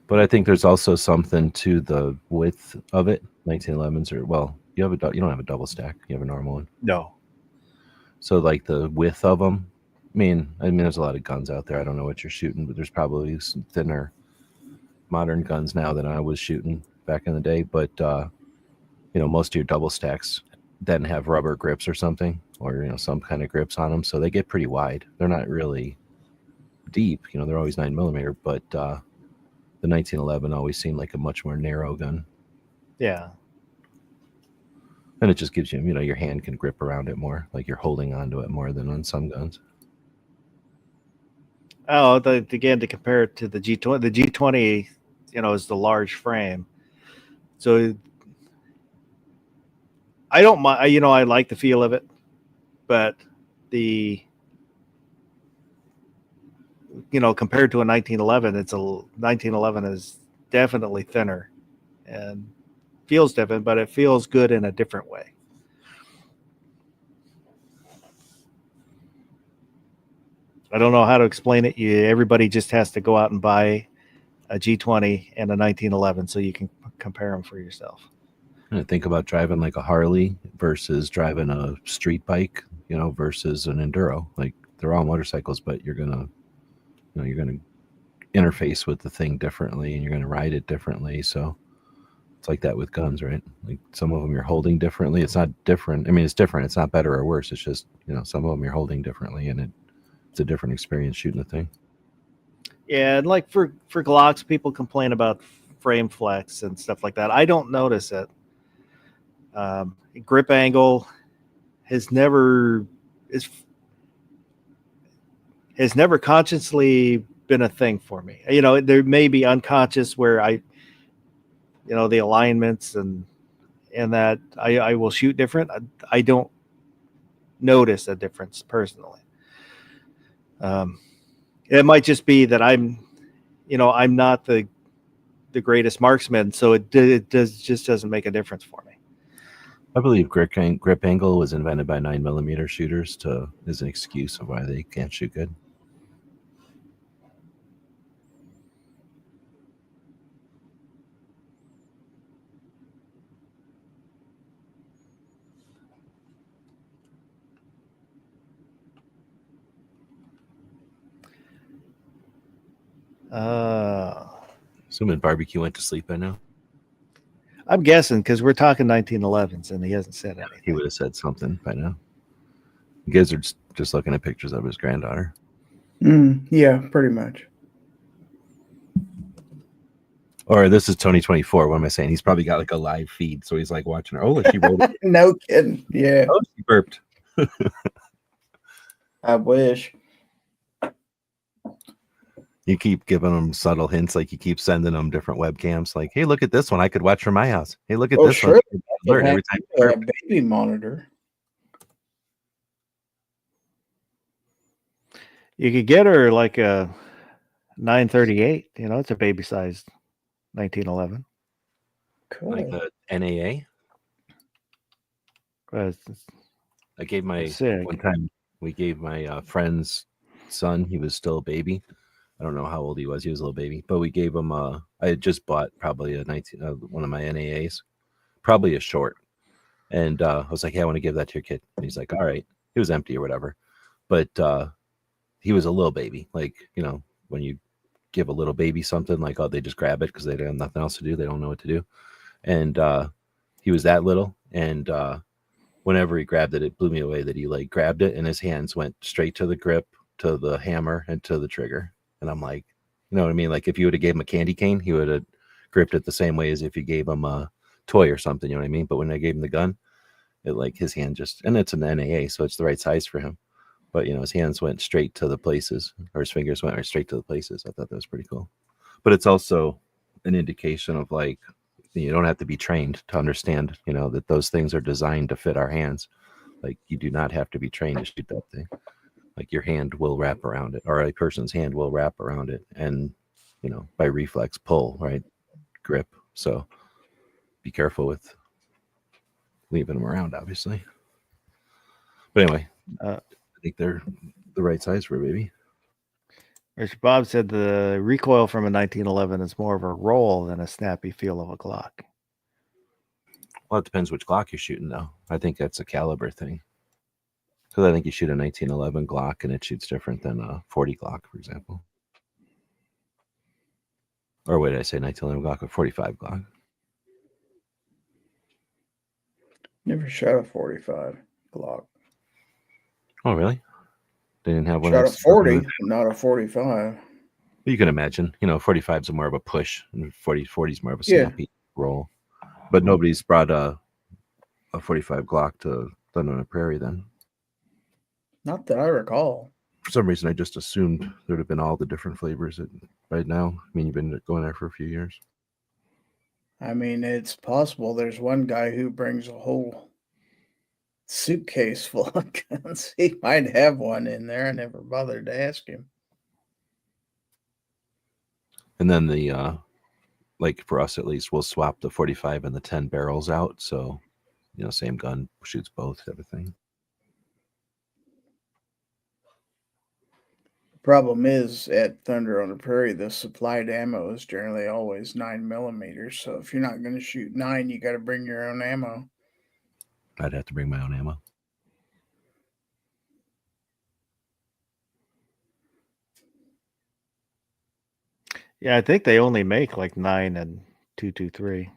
But I think there's also something to the width of it. 1911s are, well, you don't have a double stack. You have a normal one. No. So like the width of them. I mean, there's a lot of guns out there. I don't know what you're shooting, but there's probably some thinner modern guns now than I was shooting back in the day. But most of your double stacks then have rubber grips or something, or some kind of grips on them, so they get pretty wide. They're not really deep. They're always 9mm, but the 1911 always seemed like a much more narrow gun. Yeah. And it just gives you, your hand can grip around it more, like you're holding onto it more than on some guns. Oh, again, to compare it to the G20, the G20, is the large frame. So I don't mind, I like the feel of it, but compared to a 1911, 1911 is definitely thinner and feels different, but it feels good in a different way. I don't know how to explain it. Everybody just has to go out and buy a G20 and a 1911 so you can compare them for yourself. And think about driving like a Harley versus driving a street bike, versus an enduro. Like they're all motorcycles, but you're gonna interface with the thing differently, and you're gonna ride it differently. So it's like that with guns, right? Like some of them you're holding differently. It's not different. I mean, it's different. It's not better or worse. It's just some of them you're holding differently, and it's a different experience shooting the thing. Yeah, and like for Glocks, people complain about frame flex and stuff like that. I don't notice it. Grip angle has never consciously been a thing for me. There may be unconscious where the alignments and that I will shoot different. I don't notice a difference personally. It might just be that I'm not the greatest marksman, so it just doesn't make a difference for me. I believe grip angle was invented by 9mm shooters as an excuse of why they can't shoot good. Assuming barbecue went to sleep by now. I'm guessing because we're talking 1911s and he hasn't said He anything. would have said something by now. Gizzard's just looking at pictures of his granddaughter. Yeah, pretty much. Or this is Tony 24. What am I saying? He's probably got like a live feed, so he's like watching her. Oh, look, she wrote it. No kidding. Yeah, Oh, she burped. I wish. You keep giving them subtle hints, like you keep sending them different webcams. Like, hey, look at this one. I could watch from my house. Hey, look at Oh, this sure. one. Alert every time. you A burp. baby monitor. You could get her like a 938. You know, it's a baby sized 1911. Cool. Like a NAA. I gave my Sick. one time. We gave my friend's son. He was still a baby. I don't know how old he was. He was a little baby, but we gave him. I had just bought probably a one of my NAAs, probably a short, and I was like, "Hey, I want to give that to your kid." And he's like, "All right." It was empty or whatever, but he was a little baby. Like, you know, when you give a little baby something, like, oh, they just grab it because they have nothing else to do. They don't know what to do, and he was that little, and whenever he grabbed it, it blew me away that he like grabbed it and his hands went straight to the grip, to the hammer, and to the trigger. And I'm like, you know what I mean? Like if you would have gave him a candy cane, he would have gripped it the same way as if you gave him a toy or something, you know what I mean? But when I gave him the gun, it like his hand just, and it's an NAA, so it's the right size for him. But you know, his hands went straight to the places, or his fingers went right straight to the places. I thought that was pretty cool. But it's also an indication of like, you don't have to be trained to understand, you know, that those things are designed to fit our hands. Like you do not have to be trained to shoot that thing. Like your hand will wrap around it, or a person's hand will wrap around it, and you know, by reflex pull, right, grip. So be careful with leaving them around, obviously. But anyway, I think they're the right size for a baby. Richard Bob said the recoil from a 1911 is more of a roll than a snappy feel of a Glock. Well, it depends which Glock you're shooting, though. I think that's a caliber thing. Because I think you shoot a 1911 Glock and it shoots different than a 40 Glock, for example. Or what did I say, 1911 Glock or 45 Glock? Never shot a 45 Glock. Oh, really? They didn't have one. Shot a that's 40, not a 45. You can imagine, you know, 45s are more of a push, and 40s more of a Yeah. snappy roll. But nobody's brought a 45 Glock to Thunder on the Prairie then. Not that I recall. For some reason, I just assumed there'd have been all the different flavors right now. I mean, you've been going there for a few years. I mean, it's possible there's one guy who brings a whole suitcase full of guns. He might have one in there. I never bothered to ask him. And then the, like for us at least, we'll swap the 45 and the 10 barrels out. So, you know, same gun shoots both, type of thing. Problem is, at Thunder on the Prairie, the supplied ammo is generally always 9mm. So if you're not going to shoot 9, you got to bring your own ammo. I'd have to bring my own ammo. Yeah, I think they only make like 9 and 223,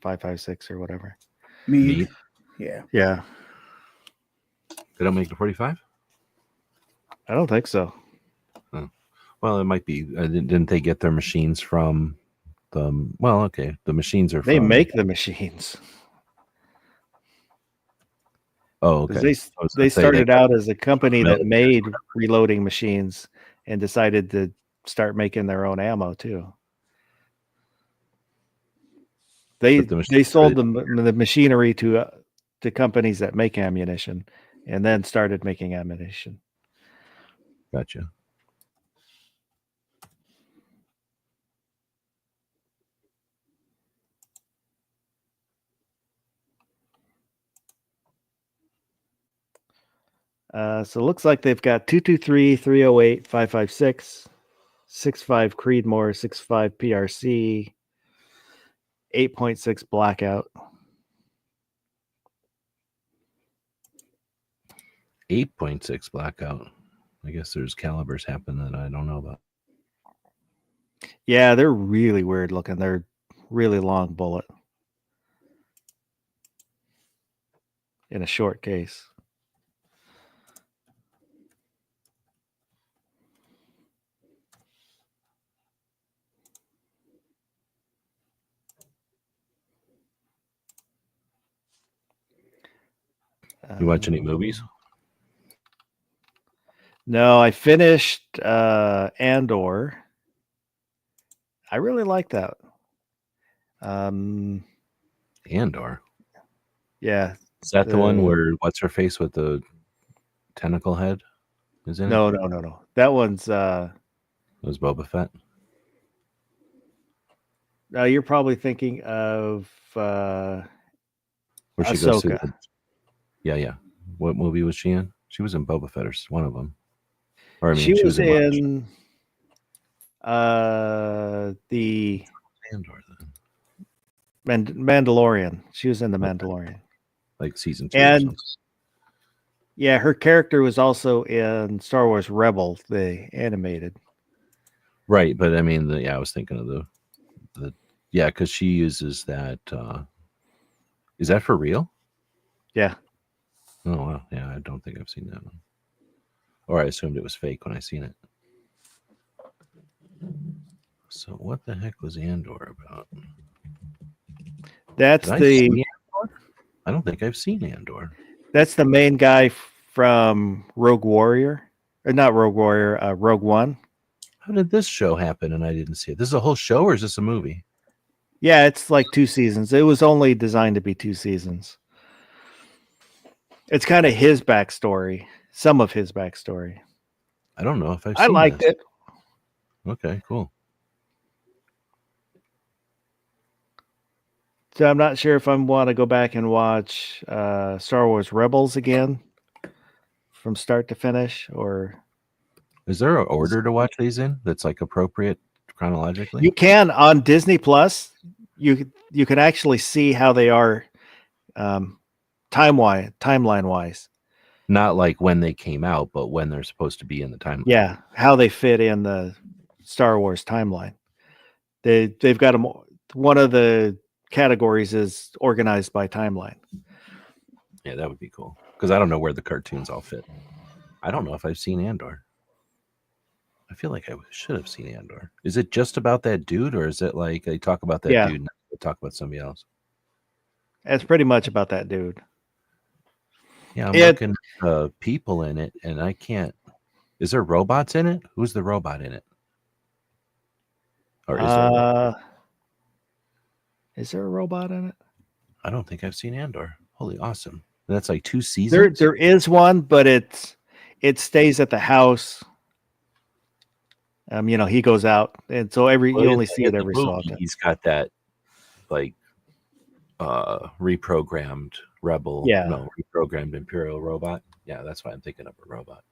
556 or whatever. Mead. Yeah. Yeah, They don't make the 45? I don't think so. Well, it might be. Didn't they get their machines from the? Well, okay, the machines are. They from, make the machines. Oh, 'Cause okay. They started out as a company that made reloading machines and decided to start making their own ammo too. They But the they machines sold are- the machinery to companies that make ammunition, and then started making ammunition. Gotcha. So it looks like they've got 223, 308, 556, 65 Creedmoor, 65 PRC, 8.6 Blackout. 8.6 blackout. I guess there's calibers happen that I don't know about. Yeah, they're really weird looking. They're really long bullet in a short case. You watch any movies? No, I finished Andor. I really like that. Andor. Yeah. Is that the one Uh, where what's her face with the tentacle head is in it? No. That one's It was Boba Fett. you're probably thinking of Where she goes to Ahsoka. the, yeah. What movie was she in? She was in Boba Fett or one of them. Or I mean, She was in March. in the Andor then. Mandalorian. She was in the Okay. Mandalorian. Like season 2 or And something. yeah, her character was also in Star Wars Rebels, the animated. Right, but I mean, I was thinking of the yeah, because she uses that. Is that for real? Yeah. Oh wow, yeah, I don't think I've seen that one, or I assumed it was fake when I seen it. So what the heck was Andor about? That's Did I the see Andor? I don't think I've seen Andor. that's the main guy from Rogue Warrior. Or not Rogue Warrior, Rogue One. How did this show happen and I didn't see it? This is a whole show or is this a movie? Yeah, it's like 2 seasons. It was only designed to be 2 seasons. It's kind of his backstory, some of his backstory. I don't know if I've I seen liked this. it. Okay, cool. So I'm not sure if I want to go back and watch Star Wars Rebels again from start to finish, or Is there an order to watch these in that's like appropriate chronologically? you can on Disney Plus. You can actually see how they are timeline wise. Not like when they came out, but when they're supposed to be in the timeline. Yeah, how they fit in the Star Wars timeline. They've got them. One of the categories is organized by timeline. Yeah, that would be cool. Because I don't know where the cartoons all fit. I don't know if I've seen Andor. I feel like I should have seen Andor. Is it just about that dude, or is it like they talk about that Yeah. dude and they talk about somebody else? It's pretty much about that dude. Yeah, I'm It- looking at people in it, and I can't. Is there robots in it? Who's the robot in it? Or is there? Is there a robot in it? I don't think I've seen Andor. Holy awesome! That's like 2 seasons. There is one, but it stays at the house. He goes out, and so Well, you only in see it the every so movie, often. He's got that like reprogrammed rebel, Yeah. no, reprogrammed Imperial robot. Yeah, that's why I'm thinking of a robot.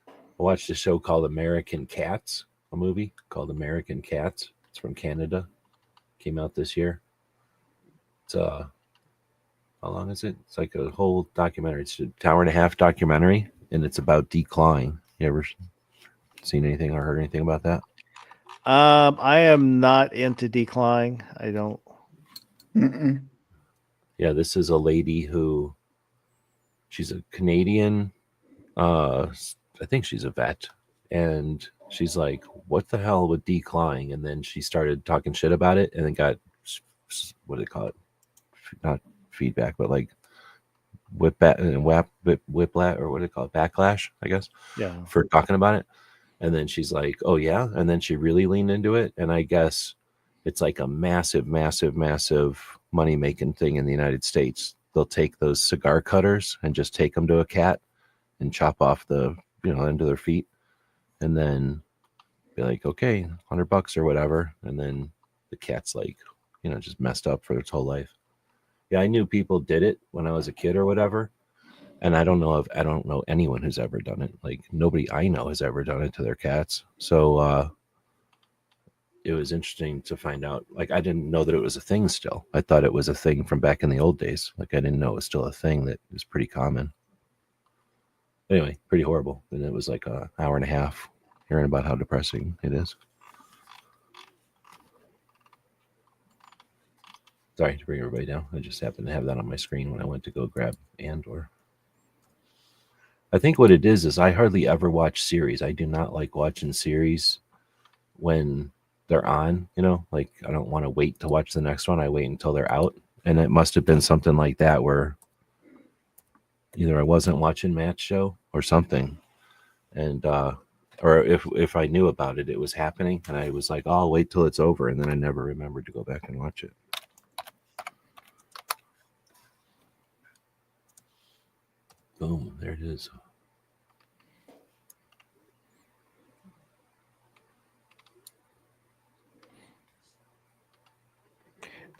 I watched a show called American Cats, a movie called American Cats. It's from Canada. Came out this year. It's how long is it? It's like a whole documentary. It's an hour-and-a-half documentary, and it's about decline. You ever seen anything or heard anything about that? I am not into decline. I don't. Mm-mm. Yeah, this is a lady who she's a Canadian. I think she's a vet, and she's like, "What the hell with decline?" And then she started talking shit about it, and then got what do they call it? Not feedback, but like whiplash, or what do they call it? Backlash, I guess, Yeah. for talking about it. And then she's like, "Oh yeah," and then she really leaned into it, and I guess it's like a massive money making thing in the United States. They'll take those cigar cutters and just take them to a cat and chop off the end of their feet, and then be like, okay, $100 or whatever, and then the cat's like, just messed up for its whole life. Yeah, I knew people did it when I was a kid or whatever, and I don't know anyone who's ever done it. Like nobody I know has ever done it to their cats. So it was interesting to find out. Like I didn't know that it was a thing still. I thought it was a thing from back in the old days. Like I didn't know it was still a thing that is pretty common. Anyway, pretty horrible. And it was like an hour and a half hearing about how depressing it is. Sorry to bring everybody down. I just happened to have that on my screen when I went to go grab Andor. I think what it is I hardly ever watch series. I do not like watching series when they're on, like I don't want to wait to watch the next one. I wait until they're out. And it must have been something like that where either I wasn't watching Matt's show or something. And or if I knew about it, it was happening and I was like, oh, I'll wait till it's over, and then I never remembered to go back and watch it. Boom, there it is.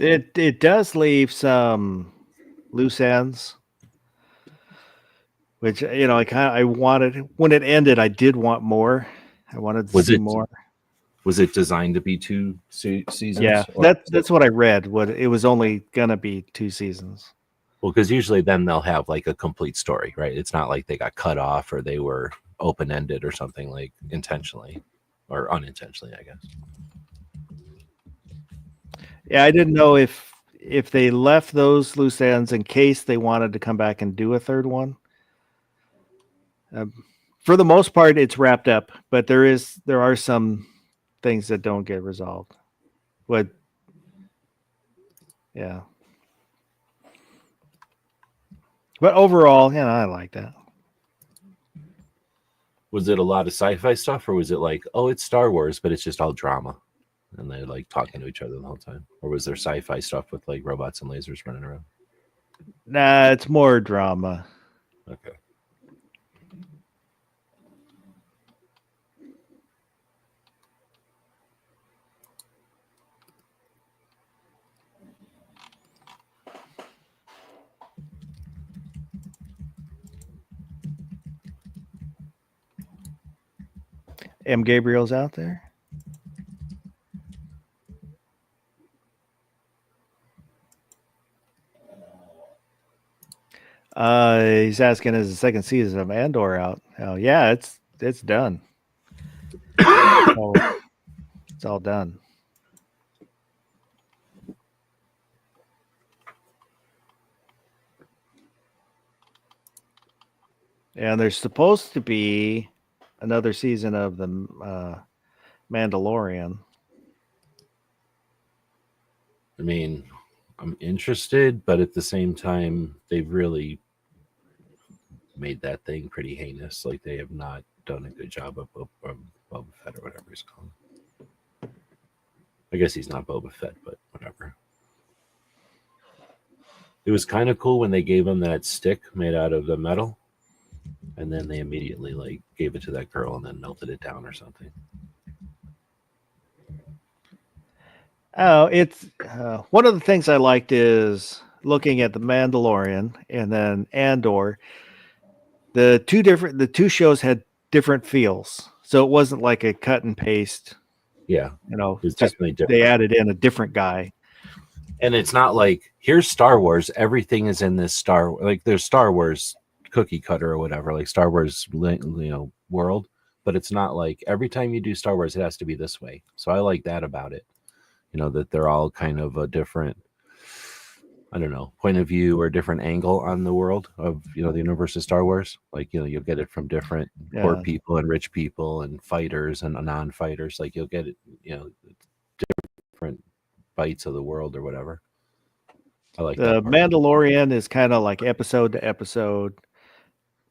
It does leave some loose ends, which I wanted when it ended. I did want more. I wanted to see more. Was it designed to be 2 seasons? Yeah, that's what I read. What it was only gonna be 2 seasons. Well, because usually then they'll have like a complete story, right? It's not like they got cut off or they were open-ended or something, like intentionally or unintentionally, I guess. Yeah, I didn't know if they left those loose ends in case they wanted to come back and do a third one. For the most part, it's wrapped up, but there are some things that don't get resolved. Yeah. But overall, I like that. Was it a lot of sci-fi stuff, or was it like, oh, it's Star Wars, but it's just all drama, and they're like talking to each other the whole time? Or was there sci-fi stuff with like robots and lasers running around? Nah, it's more drama. Okay. M. Gabriel's out there. He's asking, is the second season of Andor out? Oh yeah, it's done. It's all done. And there's supposed to be another season of the Mandalorian. I mean, I'm interested, but at the same time, they've really made that thing pretty heinous. Like they have not done a good job of Boba Fett or whatever he's called. I guess he's not Boba Fett, but whatever. It was kind of cool when they gave him that stick made out of the metal, and then they immediately like gave it to that girl and then melted it down or something. Oh, it's one of the things I liked is looking at the Mandalorian and then Andor. The two shows had different feels, so it wasn't like a cut and paste. Yeah, it's definitely different. They added in a different guy, and it's not like here's Star Wars. Everything is in this there's Star Wars cookie cutter or whatever, like Star Wars, world. But it's not like every time you do Star Wars, it has to be this way. So I like that about it. That they're all kind of a different, I don't know, point of view or different angle on the world of, the universe of Star Wars. Like, you'll get it from different poor people and rich people and fighters and non-fighters. Like you'll get it, different bites of the world or whatever. I like the Mandalorian is kind of like episode to episode.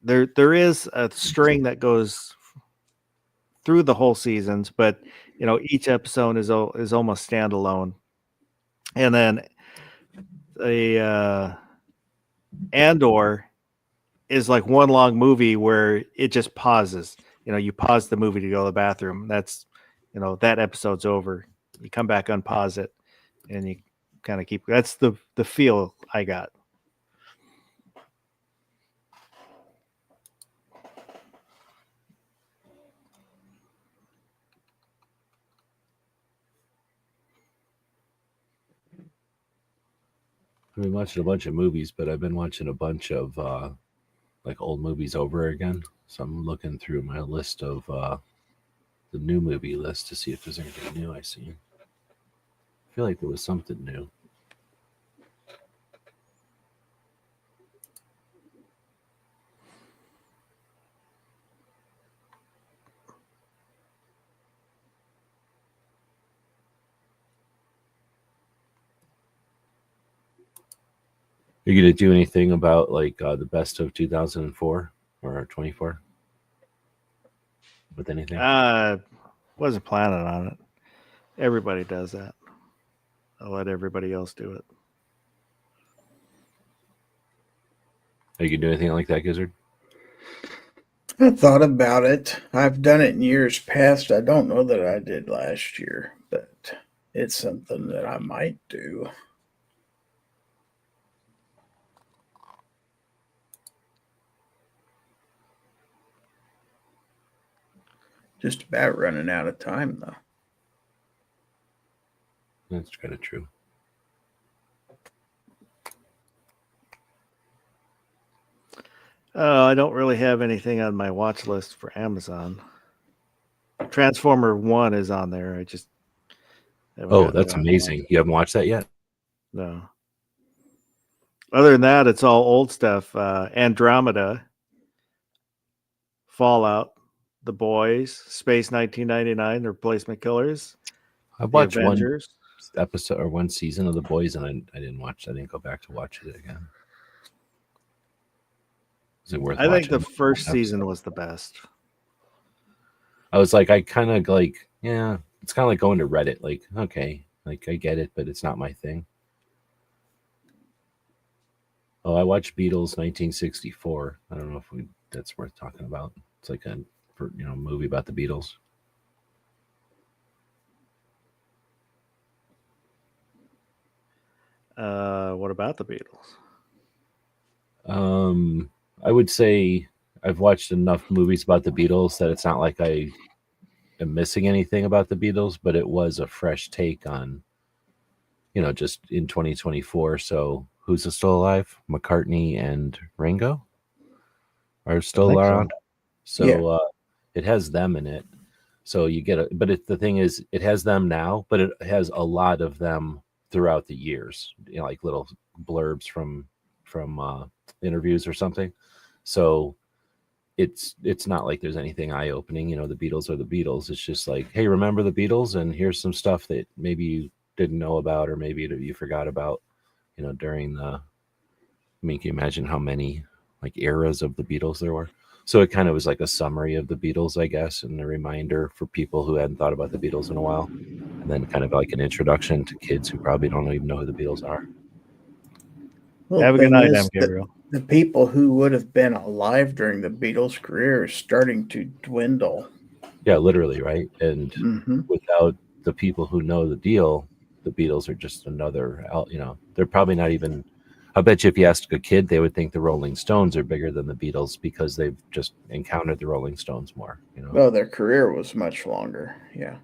There is a string that goes through the whole seasons, but each episode is almost standalone. And then the Andor is like one long movie where it just pauses. You pause the movie to go to the bathroom. That's that episode's over. You come back, unpause it, and you kind of keep. That's the feel I got. I've been watching a bunch of movies, but I've been watching a bunch of like old movies over again. So I'm looking through my list of the new movie list to see if there's anything new I see. I feel like there was something new. Are you gonna do anything about like the best of 2004 or 24? With anything? Wasn't planning on it. Everybody does that. I'll let everybody else do it. Are you gonna do anything like that, Gizzard? I thought about it. I've done it in years past. I don't know that I did last year, but it's something that I might do. Just about running out of time, though. That's kind of true. I don't really have anything on my watch list for Amazon. Transformer 1 is on there. I just haven't Oh, gotten that's around to amazing. You haven't watched that yet? No. Other than that, it's all old stuff. Andromeda, Fallout, The Boys, Space 1999, The Replacement Killers, I The watched one Avengers. episode or one season of The Boys, and I didn't watch. I didn't go back to watch it again. Is it worth? I think the watching? first season was the best. I was like, I kind of like, yeah, it's kind of like going to Reddit. Like, okay, like I get it, but it's not my thing. Oh, I watched Beatles 1964. I don't know if that's worth talking about. It's like a movie about the Beatles. What about the Beatles? I would say I've watched enough movies about the Beatles that it's not like I am missing anything about the Beatles, but it was a fresh take on, just in 2024. So who's still alive? McCartney and Ringo are still think so. around. So it has them in it. So you get the thing is, it has them now, but it has a lot of them throughout the years, like little blurbs from interviews or something. So it's not like there's anything eye-opening. The Beatles are the Beatles. It's just like, hey, remember the Beatles, and here's some stuff that maybe you didn't know about, or maybe you forgot about, during the. I mean, can you imagine how many like eras of the Beatles there were? So it kind of was like a summary of the Beatles, I guess, and a reminder for people who hadn't thought about the Beatles in a while, and then kind of like an introduction to kids who probably don't even know who the Beatles are. Well, Have a the good thing night, is M. Gabriel. the people who would have been alive during the Beatles' career is starting to dwindle. Yeah, literally, right? And Mm-hmm. without the people who know the deal, the Beatles are just another, they're probably not even. I bet you if you asked a kid, they would think the Rolling Stones are bigger than the Beatles because they've just encountered the Rolling Stones more. Well, their career was much longer. Yeah.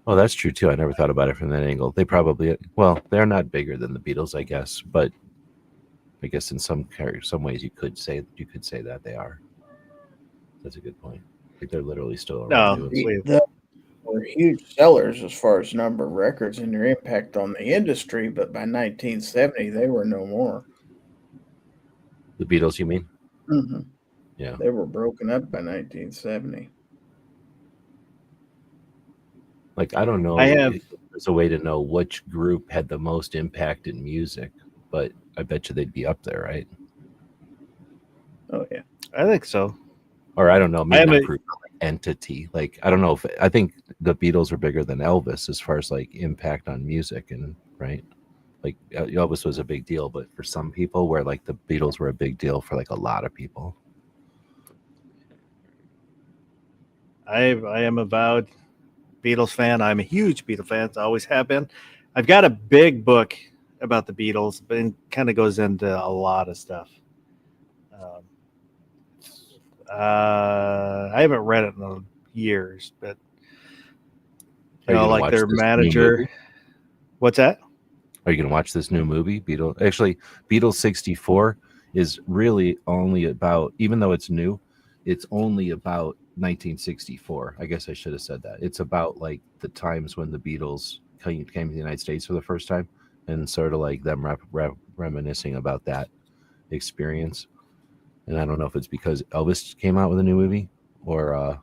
Oh, that's true too. I never thought about it from that angle. They probably, they're not bigger than the Beatles, I guess, but I guess in some ways you could say that they are. That's a good point. Like they're literally still around. No, They were huge sellers as far as number of records and their impact on the industry, but by 1970 they were no more. The Beatles, you mean? Mm-hmm. Yeah. They were broken up by 1970. Like, I don't know if there's a way to know which group had the most impact in music, but I bet you they'd be up there, right? Oh, yeah. I think so. Or I don't know, maybe not group, entity. Like, I don't know I think the Beatles are bigger than Elvis as far as like impact on music, and right? Like Elvis was a big deal, but for some people, where like the Beatles were a big deal for like a lot of people. I am avowed Beatles fan. I'm a huge Beatles fan. I always have been. I've got a big book about the Beatles, but it kind of goes into a lot of stuff. I haven't read it in years, but like their manager. What's that? Are you going to watch this new movie, Beatles 64? is really only about, even though it's new, it's only about 1964. I guess I should have said that. It's about like the times when the Beatles came to the United States for the first time, and sort of like them reminiscing about that experience. And I don't know if it's because Elvis came out with a new movie or I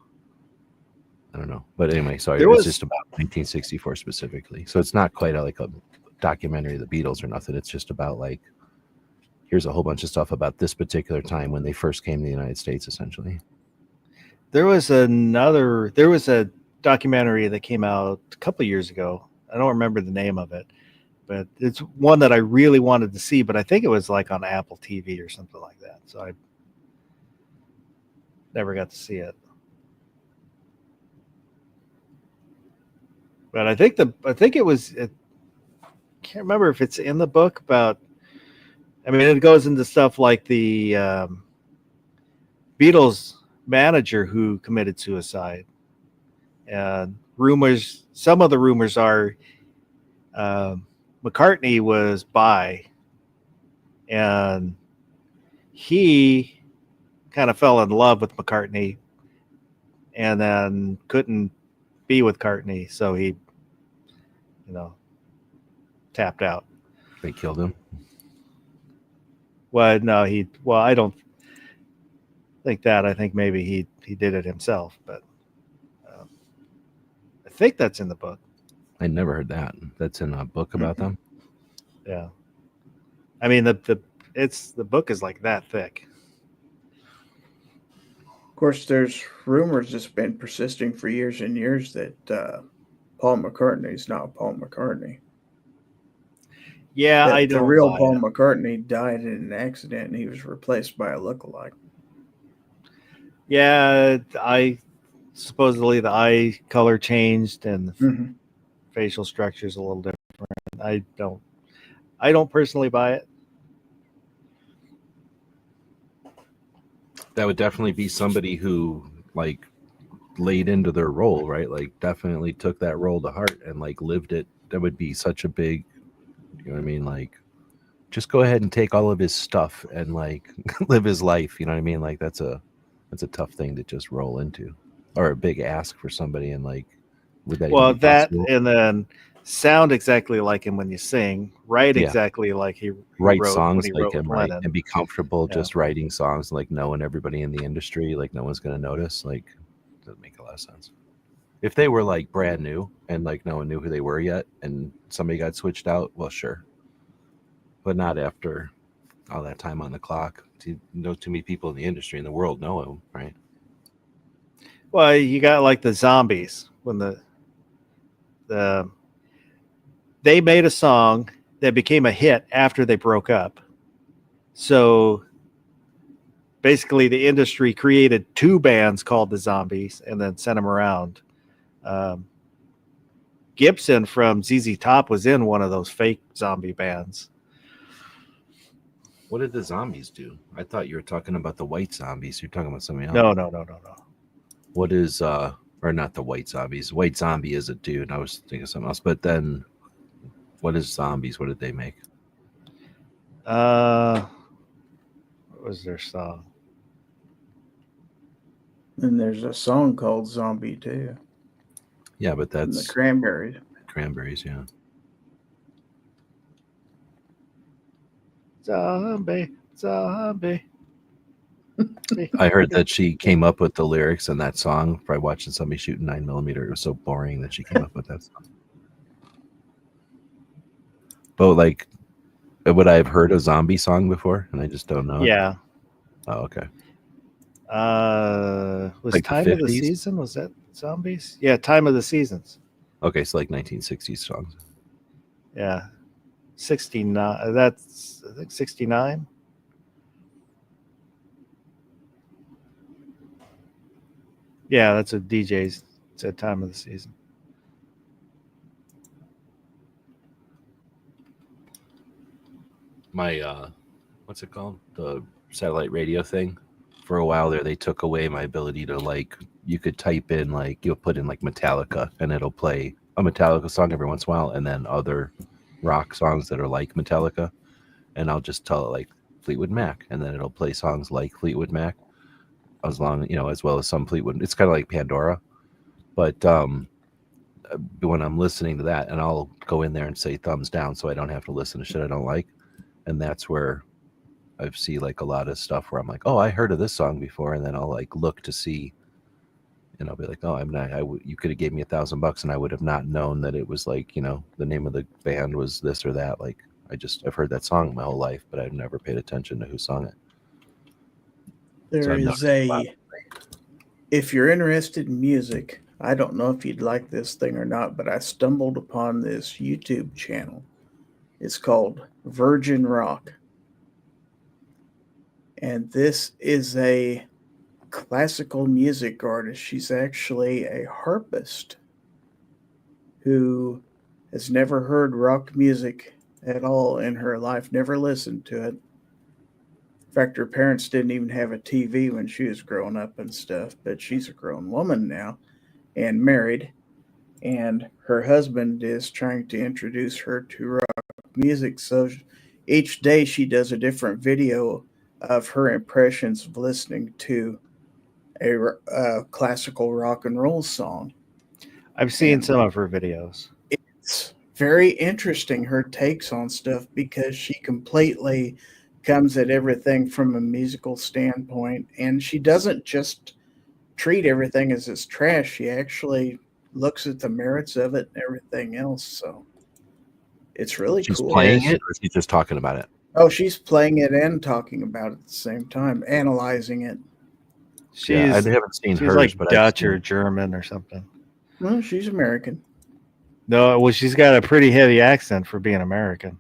don't know. But anyway, sorry, There it was was- just about 1964 specifically. So it's not quite like a documentary of the Beatles or nothing. It's just about like, here's a whole bunch of stuff about this particular time when they first came to the United States, essentially. There was a documentary that came out a couple of years ago. I don't remember the name of it, but it's one that I really wanted to see, but I think it was like on Apple TV or something like that. So I never got to see it. But I think can't remember if it's in the book about, I mean, it goes into stuff like the Beatles manager who committed suicide, and some of the rumors are McCartney was bi, and he kind of fell in love with McCartney and then couldn't be with McCartney, so he tapped out. They killed him. Well, no, I don't think that. I think maybe he did it himself, but I think that's in the book. I never heard that. That's in a book about them. Yeah, I mean the book is like that thick. Of course, there's rumors that's been persisting for years and years that Paul McCartney is not Paul McCartney. Yeah, That I the don't real buy Paul it. McCartney died in an accident and he was replaced by a lookalike. Yeah, supposedly the eye color changed and the Mm-hmm. facial structure is a little different. I don't personally buy it. That would definitely be somebody who like laid into their role, right? Like definitely took that role to heart and like lived it. That would be such a big, you know what I mean? Like just go ahead and take all of his stuff and like live his life. You know what I mean? Like that's a tough thing to just roll into, or a big ask for somebody. And like, would that Well, even be that possible? and then sound exactly like him when you sing, write Yeah. exactly like he Write wrote songs when he like wrote him, with right? Lennon. And be comfortable Yeah. just writing songs, like knowing everybody in the industry, like no one's going to notice. Like, doesn't make a lot of sense. If they were like brand new and like no one knew who they were yet and somebody got switched out, well, sure. But not after all that time on the clock. Too many people in the industry in the world know him, right? Well, you got like the Zombies when they made a song that became a hit after they broke up. So basically, the industry created two bands called the Zombies and then sent them around. Gibson from ZZ Top was in one of those fake zombie bands. What did the Zombies do? I thought you were talking about the White Zombies. You're talking about something else. No. What is or not the White Zombies? White Zombie is a dude. I was thinking of something else. But then what is Zombies? What did they make? What was their song? And there's a song called Zombie too. Yeah, but From the that's Cranberries. Cranberries, yeah. Zombie. I heard that she came up with the lyrics in that song by watching somebody shoot 9mm. It was so boring that she came up with that song. But like, would I have heard a zombie song before and I just don't know? it? Yeah. Oh, okay. Was Like the Time of the 50s? Season? Was that Zombies? Yeah, Time of the Seasons. Okay, so like 1960s songs. Yeah. 69. That's, I think, 69. Yeah, that's what DJs said, Time of the Season. My what's it called? The satellite radio thing. For a while there, they took away my ability to like. You could type in like you'll put in like Metallica, and it'll play a Metallica song every once in a while, and then other rock songs that are like Metallica, and I'll just tell it like Fleetwood Mac, and then it'll play songs like Fleetwood Mac, as long, you know, as well as some Fleetwood. It's kind of like Pandora, but when I'm listening to that, and I'll go in there and say thumbs down, so I don't have to listen to shit I don't like, and that's where I see like a lot of stuff where I'm like, oh, I heard of this song before, and then I'll like look to see, and I'll be like, oh, you could have gave me $1,000 and I would have not known that it was like, you know, the name of the band was this or that. Like I've heard that song my whole life, but I've never paid attention to who sung it. There I've is noticed a lot. if you're interested in music, I don't know if you'd like this thing or not, but I stumbled upon this YouTube channel. It's called Virgin Rock. And this is a classical music artist. She's actually a harpist who has never heard rock music at all in her life, never listened to it. In fact, her parents didn't even have a TV when she was growing up and stuff, but she's a grown woman now and married. And her husband is trying to introduce her to rock music. So each day she does a different video of her impressions of listening to a classical rock and roll song. I've seen some of her videos. It's very interesting, her takes on stuff, because she completely comes at everything from a musical standpoint, and she doesn't just treat everything as it's trash. She actually looks at the merits of it and everything else. So it's really She's cool. playing it, or she's just talking about it? Oh, she's playing it and talking about it at the same time, analyzing it. She's, I haven't seen she's hers, like but Dutch or German or something. Well, she's American. No, well, she's got a pretty heavy accent for being American.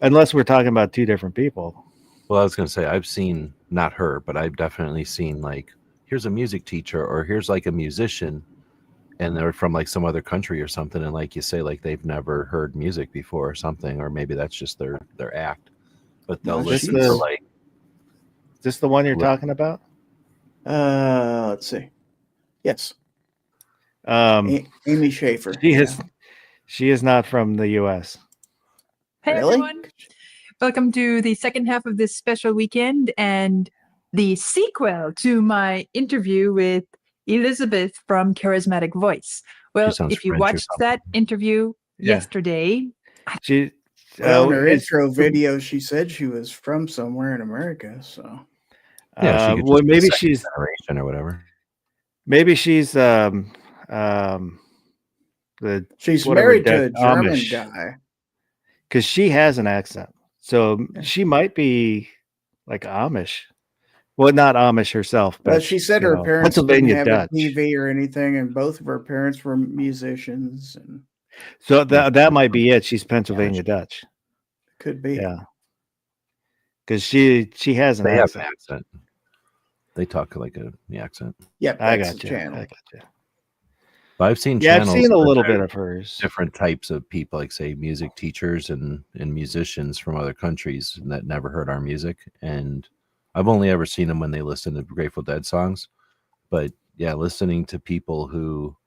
Unless we're talking about two different people. Well, I was going to say, I've seen, not her, but I've definitely seen like, here's a music teacher, or here's like a musician, and they're from like some other country or something, and like you say, like they've never heard music before or something, or maybe that's just their act. But they'll No, listen she's- to like, Is this the one you're talking about? Let's see. Yes, Amy Schaefer. She is not from the U.S. Hey Really? everyone, welcome to the second half of this special weekend and the sequel to my interview with Elizabeth from Charismatic Voice. Well, sounds if you French or watched that interview Yeah. yesterday, She Well, in her it's- intro video, she said she was from somewhere in America. So yeah, she could well, just be maybe second she's generation or whatever. the she's Whatever, married to a Dutch, German Amish. guy. because she has an accent, so she might be like Amish. Well, not Amish herself, but But she said you her know, parents didn't Pennsylvania have Dutch. a TV or anything, and both of her parents were musicians, and So that might be it. She's Pennsylvania Dutch. could be. Yeah, because she has an They have accent. an accent. They talk like the accent. Yep, I that's got the you. channel. I got you. But I've seen Yeah, I've channels seen a that little are bit of hers. different types of people, like say music teachers and musicians from other countries that never heard our music. And I've only ever seen them when they listen to Grateful Dead songs. But yeah, listening to people who,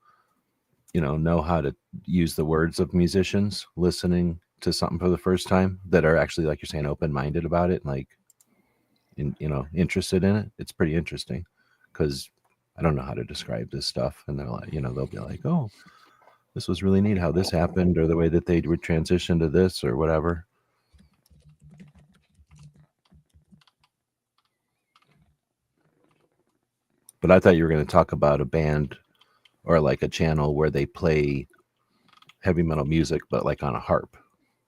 you know how to use the words of musicians, listening to something for the first time, that are actually, like you're saying, open-minded about it, like, interested in it. It's pretty interesting, because I don't know how to describe this stuff. And they're like, they'll be like, oh, this was really neat how this happened, or the way that they would transition to this or whatever. But I thought you were going to talk about a band or like a channel where they play heavy metal music, but like on a harp.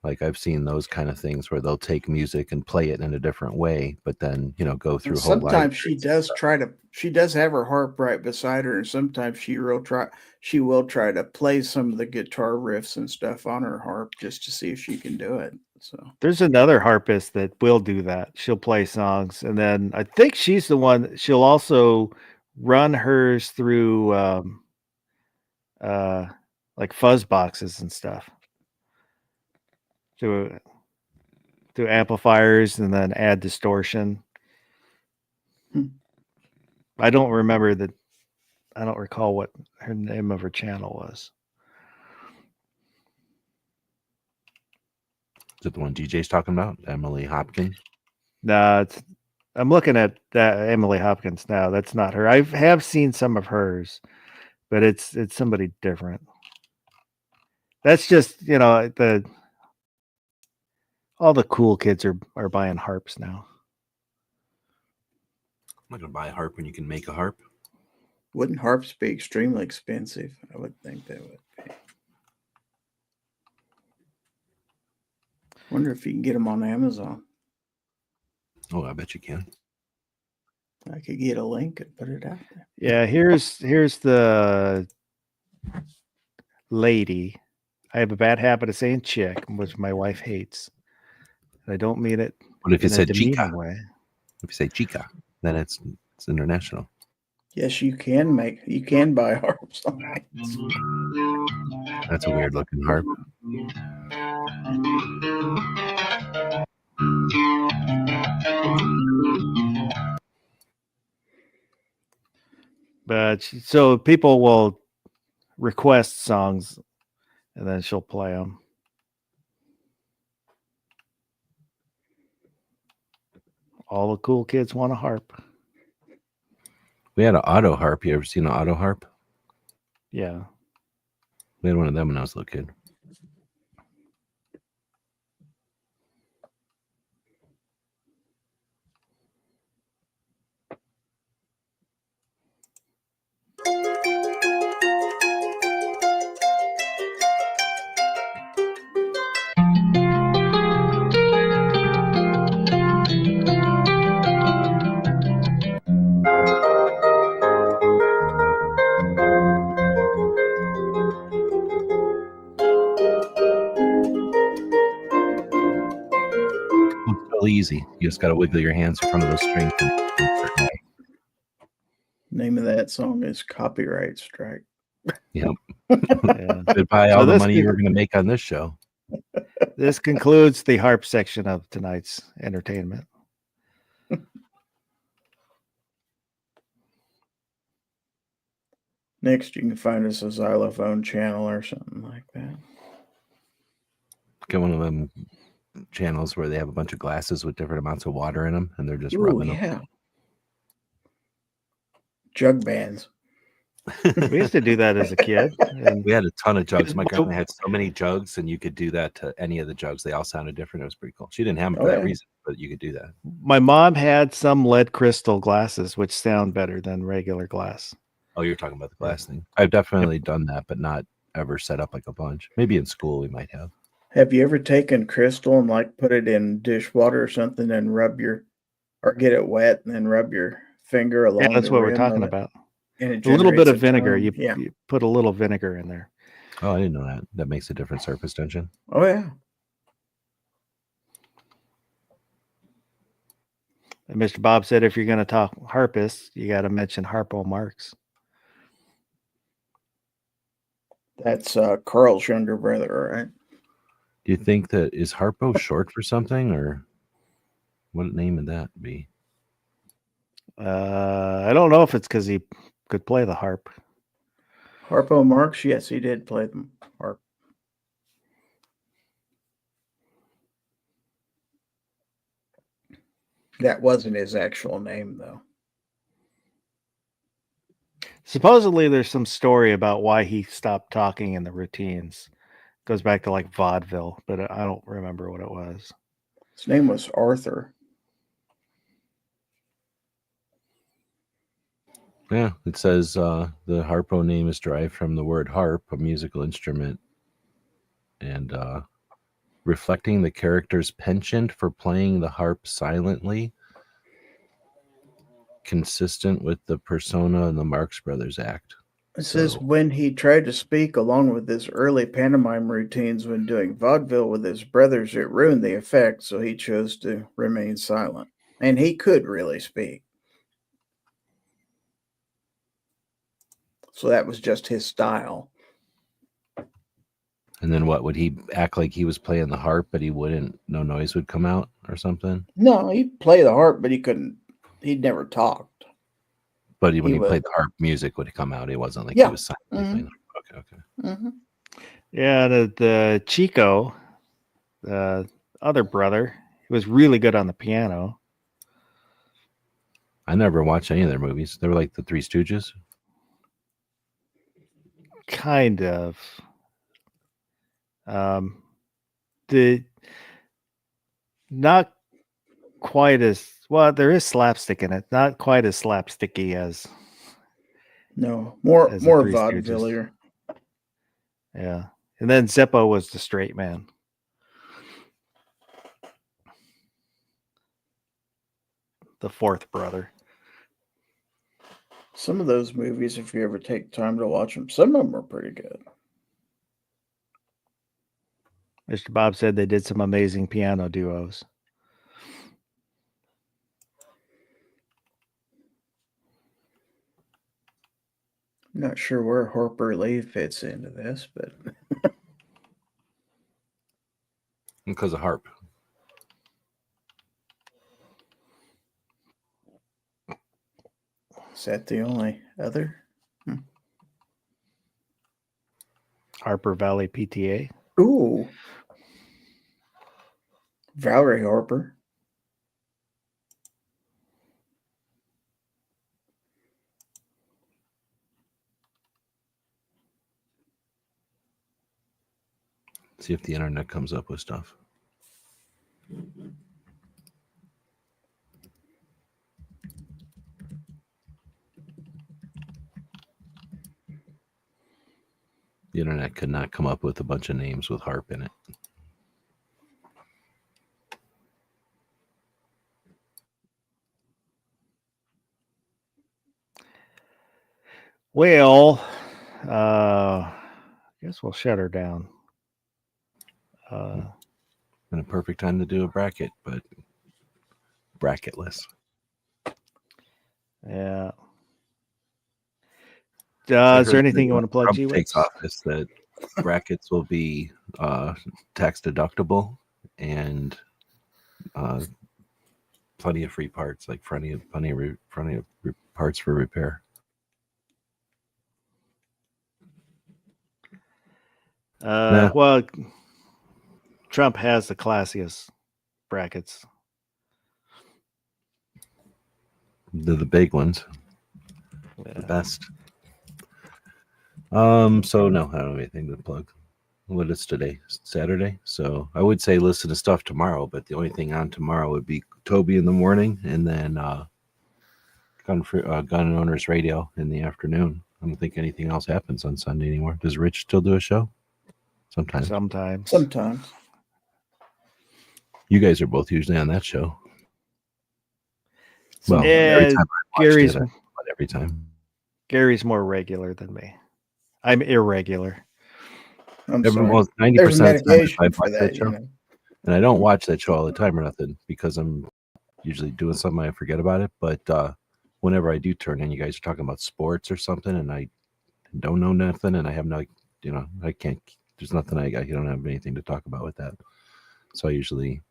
Like I've seen those kind of things where they'll take music and play it in a different way, but then, go through And whole sometimes she libraries. does have her harp right beside her, and sometimes she will try to play some of the guitar riffs and stuff on her harp just to see if she can do it. So There's another harpist that will do that. She'll play songs, and then I think she's the one. She'll also run hers through like fuzz boxes and stuff, through amplifiers, and then add distortion. I don't remember that. I don't recall what her name of her channel was. Is it the one DJ's talking about? Emily Hopkins? No, I'm looking at that Emily Hopkins now. That's not her. I have seen some of hers, but it's somebody different. That's just, all the cool kids are buying harps now. I'm not gonna buy a harp when you can make a harp. Wouldn't harps be extremely expensive? I would think they would be. Wonder if you can get them on Amazon. Oh, I bet you can. I could get a link and put it out there. Yeah, here's the lady. I have a bad habit of saying chick, which my wife hates. I don't mean it. What if you in a said demeaning chica? way. If you say chica, then it's international. Yes, you can buy harps on That's a weird looking harp. But so people will request songs, and then she'll play them. All the cool kids want a harp. We had an auto harp. You ever seen an auto harp? Yeah. We had one of them when I was a little kid. It's real easy. You just got to wiggle your hands in front of those strings. Name of that song is Copyright Strike. Yep. Yeah. Goodbye, So all the this money could- you were going to make on this show. This concludes the harp section of tonight's entertainment. Next, you can find us a xylophone channel or something like that. Get one of them channels where they have a bunch of glasses with different amounts of water in them, and they're just Ooh, rubbing them. yeah. Jug bands. We used to do that as a kid. And We had a ton of jugs. My grandma had so many jugs, and you could do that to any of the jugs. They all sounded different. It was pretty cool. She didn't have them for Oh, that yeah. reason, but you could do that. my mom had some lead crystal glasses, which sound better than regular glass. Oh, you're talking about the glass thing. I've definitely done that, but not ever set up like a bunch. Maybe in school we might have. Have you ever taken crystal and like put it in dishwater or something and get it wet and then rub your finger along? Yeah, that's the what we're rim talking of it, about. and it A little bit generates of a vinegar. tone. You put a little vinegar in there. Oh, I didn't know that. That makes a different surface tension. Oh yeah. And Mr. Bob said if you're going to talk harpists, you got to mention Harpo Marx. That's Carl's younger brother, right? Do you think that is Harpo short for something, or what name would that be? I don't know if it's because he could play the harp. Harpo Marx, yes, he did play the harp. That wasn't his actual name, though. Supposedly, there's some story about why he stopped talking in the routines. Goes back to like vaudeville, but I don't remember what it was. His name was Arthur. Yeah, it says the Harpo name is derived from the word harp, a musical instrument, and reflecting the character's penchant for playing the harp silently, consistent with the persona in the Marx Brothers act. It says So- when he tried to speak along with his early pantomime routines when doing vaudeville with his brothers, it ruined the effect, so he chose to remain silent. And he could really speak. So that was just his style. And then what, would he act like he was playing the harp, but he wouldn't, no noise would come out or something? No, he'd play the harp, but he'd never talked. But when He he would. played the harp, music would come out. It wasn't like Yeah. he was silently Mhm. playing the harp. Okay. Mm-hmm. Yeah, the Chico, other brother. He was really good on the piano. I never watched any of their movies. They were like the Three Stooges. Kind of. The not quite as well. There is slapstick in it. Not quite as slapsticky as No, more As the Three Stooges. vaudevillier. yeah. And then Zeppo was the straight man. The fourth brother. Some of those movies, if you ever take time to watch them, some of them are pretty good. Mr. Bob said they did some amazing piano duos. I'm not sure where Harper Lee fits into this, but Because of harp. is that the only other? Harper Valley PTA. Ooh. Valerie Harper. See if the internet comes up with stuff. The internet could not come up with a bunch of names with harp in it. Well, I guess we'll shut her down. And a perfect time to do a bracket, but bracketless. Yeah. I Is there heard anything you that want to plug? Trump G takes office that brackets will be tax deductible and plenty of free parts, like plenty of parts for repair. Nah. Well, Trump has the classiest brackets. They're the big ones, the Yeah. best. So no, I don't have anything to plug. What is today? Saturday. So I would say listen to stuff tomorrow, but the only thing on tomorrow would be Toby in the morning, and then Gun Owners Radio in the afternoon. I don't think anything else happens on Sunday anymore. Does Rich still do a show? Sometimes. Sometimes. You guys are both usually on that show. Well, Yeah, every time I watched Gary's it, every time. Gary's more regular than me. I'm irregular. I'm sorry. Almost 90% There's of the time medication I for watch that, show, you know. and I don't watch that show all the time or nothing because I'm usually doing something, I forget about it. But whenever I do turn in, you guys are talking about sports or something, and I don't know nothing, and I have no, I can't. There's nothing I don't have anything to talk about with that. So I usually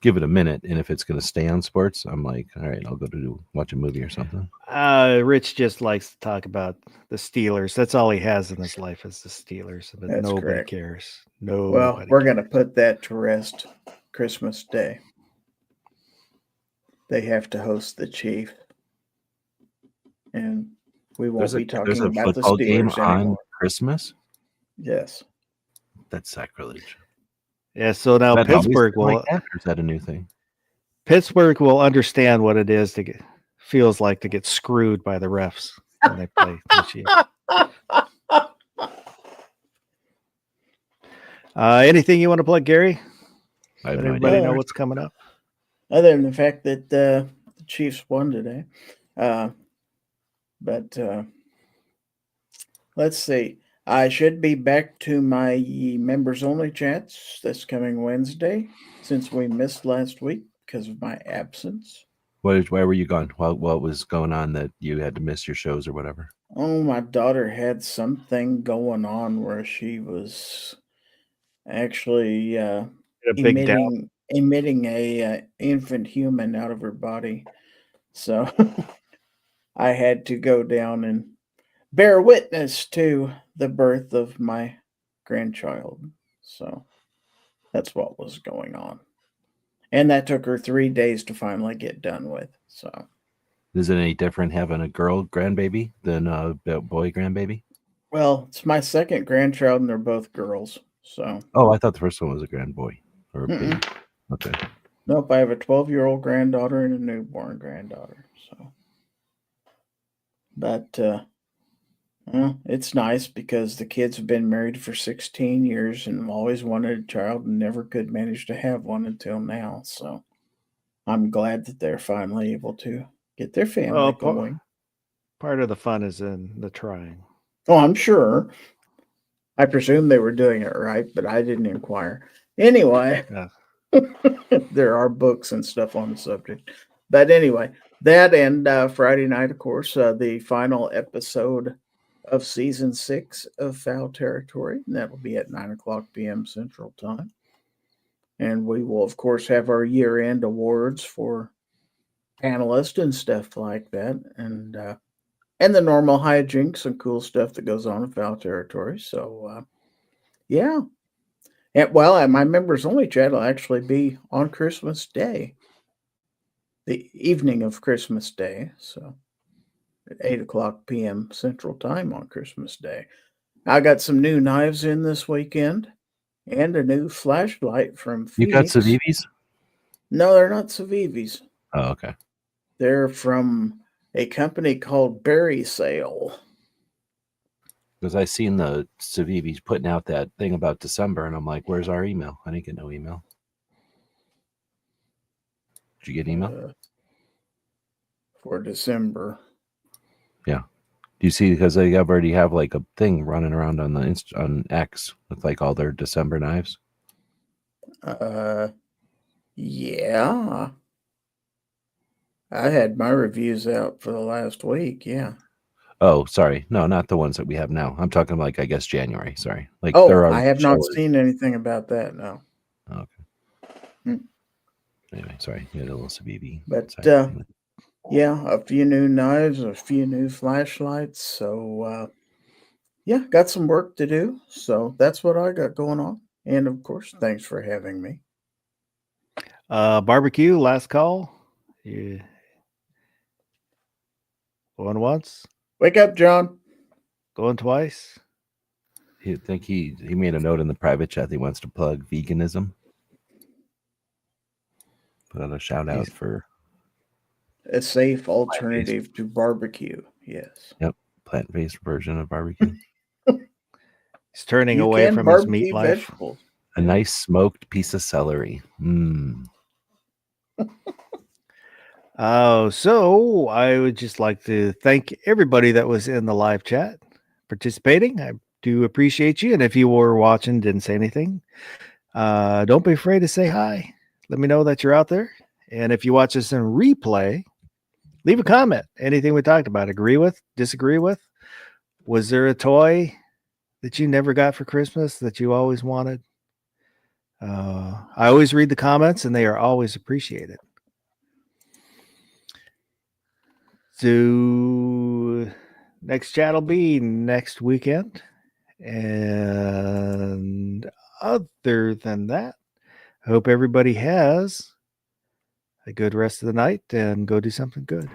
give it a minute, and if it's going to stay on sports, I'm like, all right, I'll go to watch a movie or something. Rich just likes to talk about the Steelers. That's all he has in his life is the Steelers, but That's nobody correct. cares. Well, Nobody we're going to put that to rest Christmas Day. They have to host the Chief. And we won't be There's talking a about the football game Steelers on anymore. Christmas. Yes. That's sacrilege. Yeah, so now Is that always Pittsburgh been will like that, or is that a new thing? Pittsburgh will understand what it is to feels like to get screwed by the refs when they play the Chiefs. Anything you want to plug, Gary? I have Let no everybody idea. know what's coming up. Other than the fact that the Chiefs won today. But let's see. I should be back to my members only chats this coming Wednesday since we missed last week because of my absence. Why were you gone? What was going on that you had to miss your shows or whatever? Oh, my daughter had something going on where she was actually A big down. emitting a infant human out of her body. So I had to go down and bear witness to the birth of my grandchild. So that's what was going on. And that took her 3 days to finally get done with. So, Is it any different having a girl grandbaby than a boy grandbaby? well, it's my second grandchild, and they're both girls. So, Oh, I thought the first one was a grand boy or a Mm-mm. baby. Okay. nope, I have a 12-year-old granddaughter and a newborn granddaughter. So, but well, it's nice because the kids have been married for 16 years and always wanted a child and never could manage to have one until now. So, I'm glad that they're finally able to get their family Well, going. part of the fun is in the trying. Oh, I'm sure. I presume they were doing it right, but I didn't inquire. Anyway, Yeah. there are books and stuff on the subject. But anyway, that and Friday night, of course, the final episode of season 6 of Foul Territory. And that'll be at 9:00 p.m. Central Time. And we will, of course, have our year-end awards for panelists and stuff like that. And the normal hijinks and cool stuff that goes on in Foul Territory. So, yeah. And, well, my members only chat will actually be on Christmas Day, the evening of Christmas Day. So, at 8:00 p.m. Central Time on Christmas Day. I got some new knives in this weekend and a new flashlight from You got Phoenix. Civivis? No, they're not Civivis. Oh, okay. They're from a company called Berry Sale. Because I seen the Civivis putting out that thing about December, and I'm like, "Where's our email? I didn't get no email." Did you get an email? For December. Do you see? Because they already have like a thing running around on the on X with like all their December knives. Yeah. I had my reviews out for the last week. Yeah. Oh, sorry, no, not the ones that we have now. I'm talking like I guess January. Sorry, like Oh, they're I have not showing- seen anything about that. No. Okay. Hmm. Anyway, sorry, you had a little Civivi. But, side thing. Yeah, a few new knives, a few new flashlights. So, yeah, got some work to do. So that's what I got going on. And of course, thanks for having me. Barbecue, last call. You going once, Wake up, John. going twice. I think he made a note in the private chat that he wants to plug veganism. Put out a shout out for A safe alternative to barbecue. Yes. plant-based version of barbecue. He's turning You away can from his barbecue meat life. vegetables. A nice smoked piece of celery. So I would just like to thank everybody that was in the live chat participating. I do appreciate you. And if you were watching, didn't say anything, don't be afraid to say hi. Let me know that you're out there. And if you watch this in replay, leave a comment. Anything we talked about, agree with, disagree with. Was there a toy that you never got for Christmas that you always wanted? I always read the comments and they are always appreciated. So next chat will be next weekend. And other than that, I hope everybody has a good rest of the night and go do something good.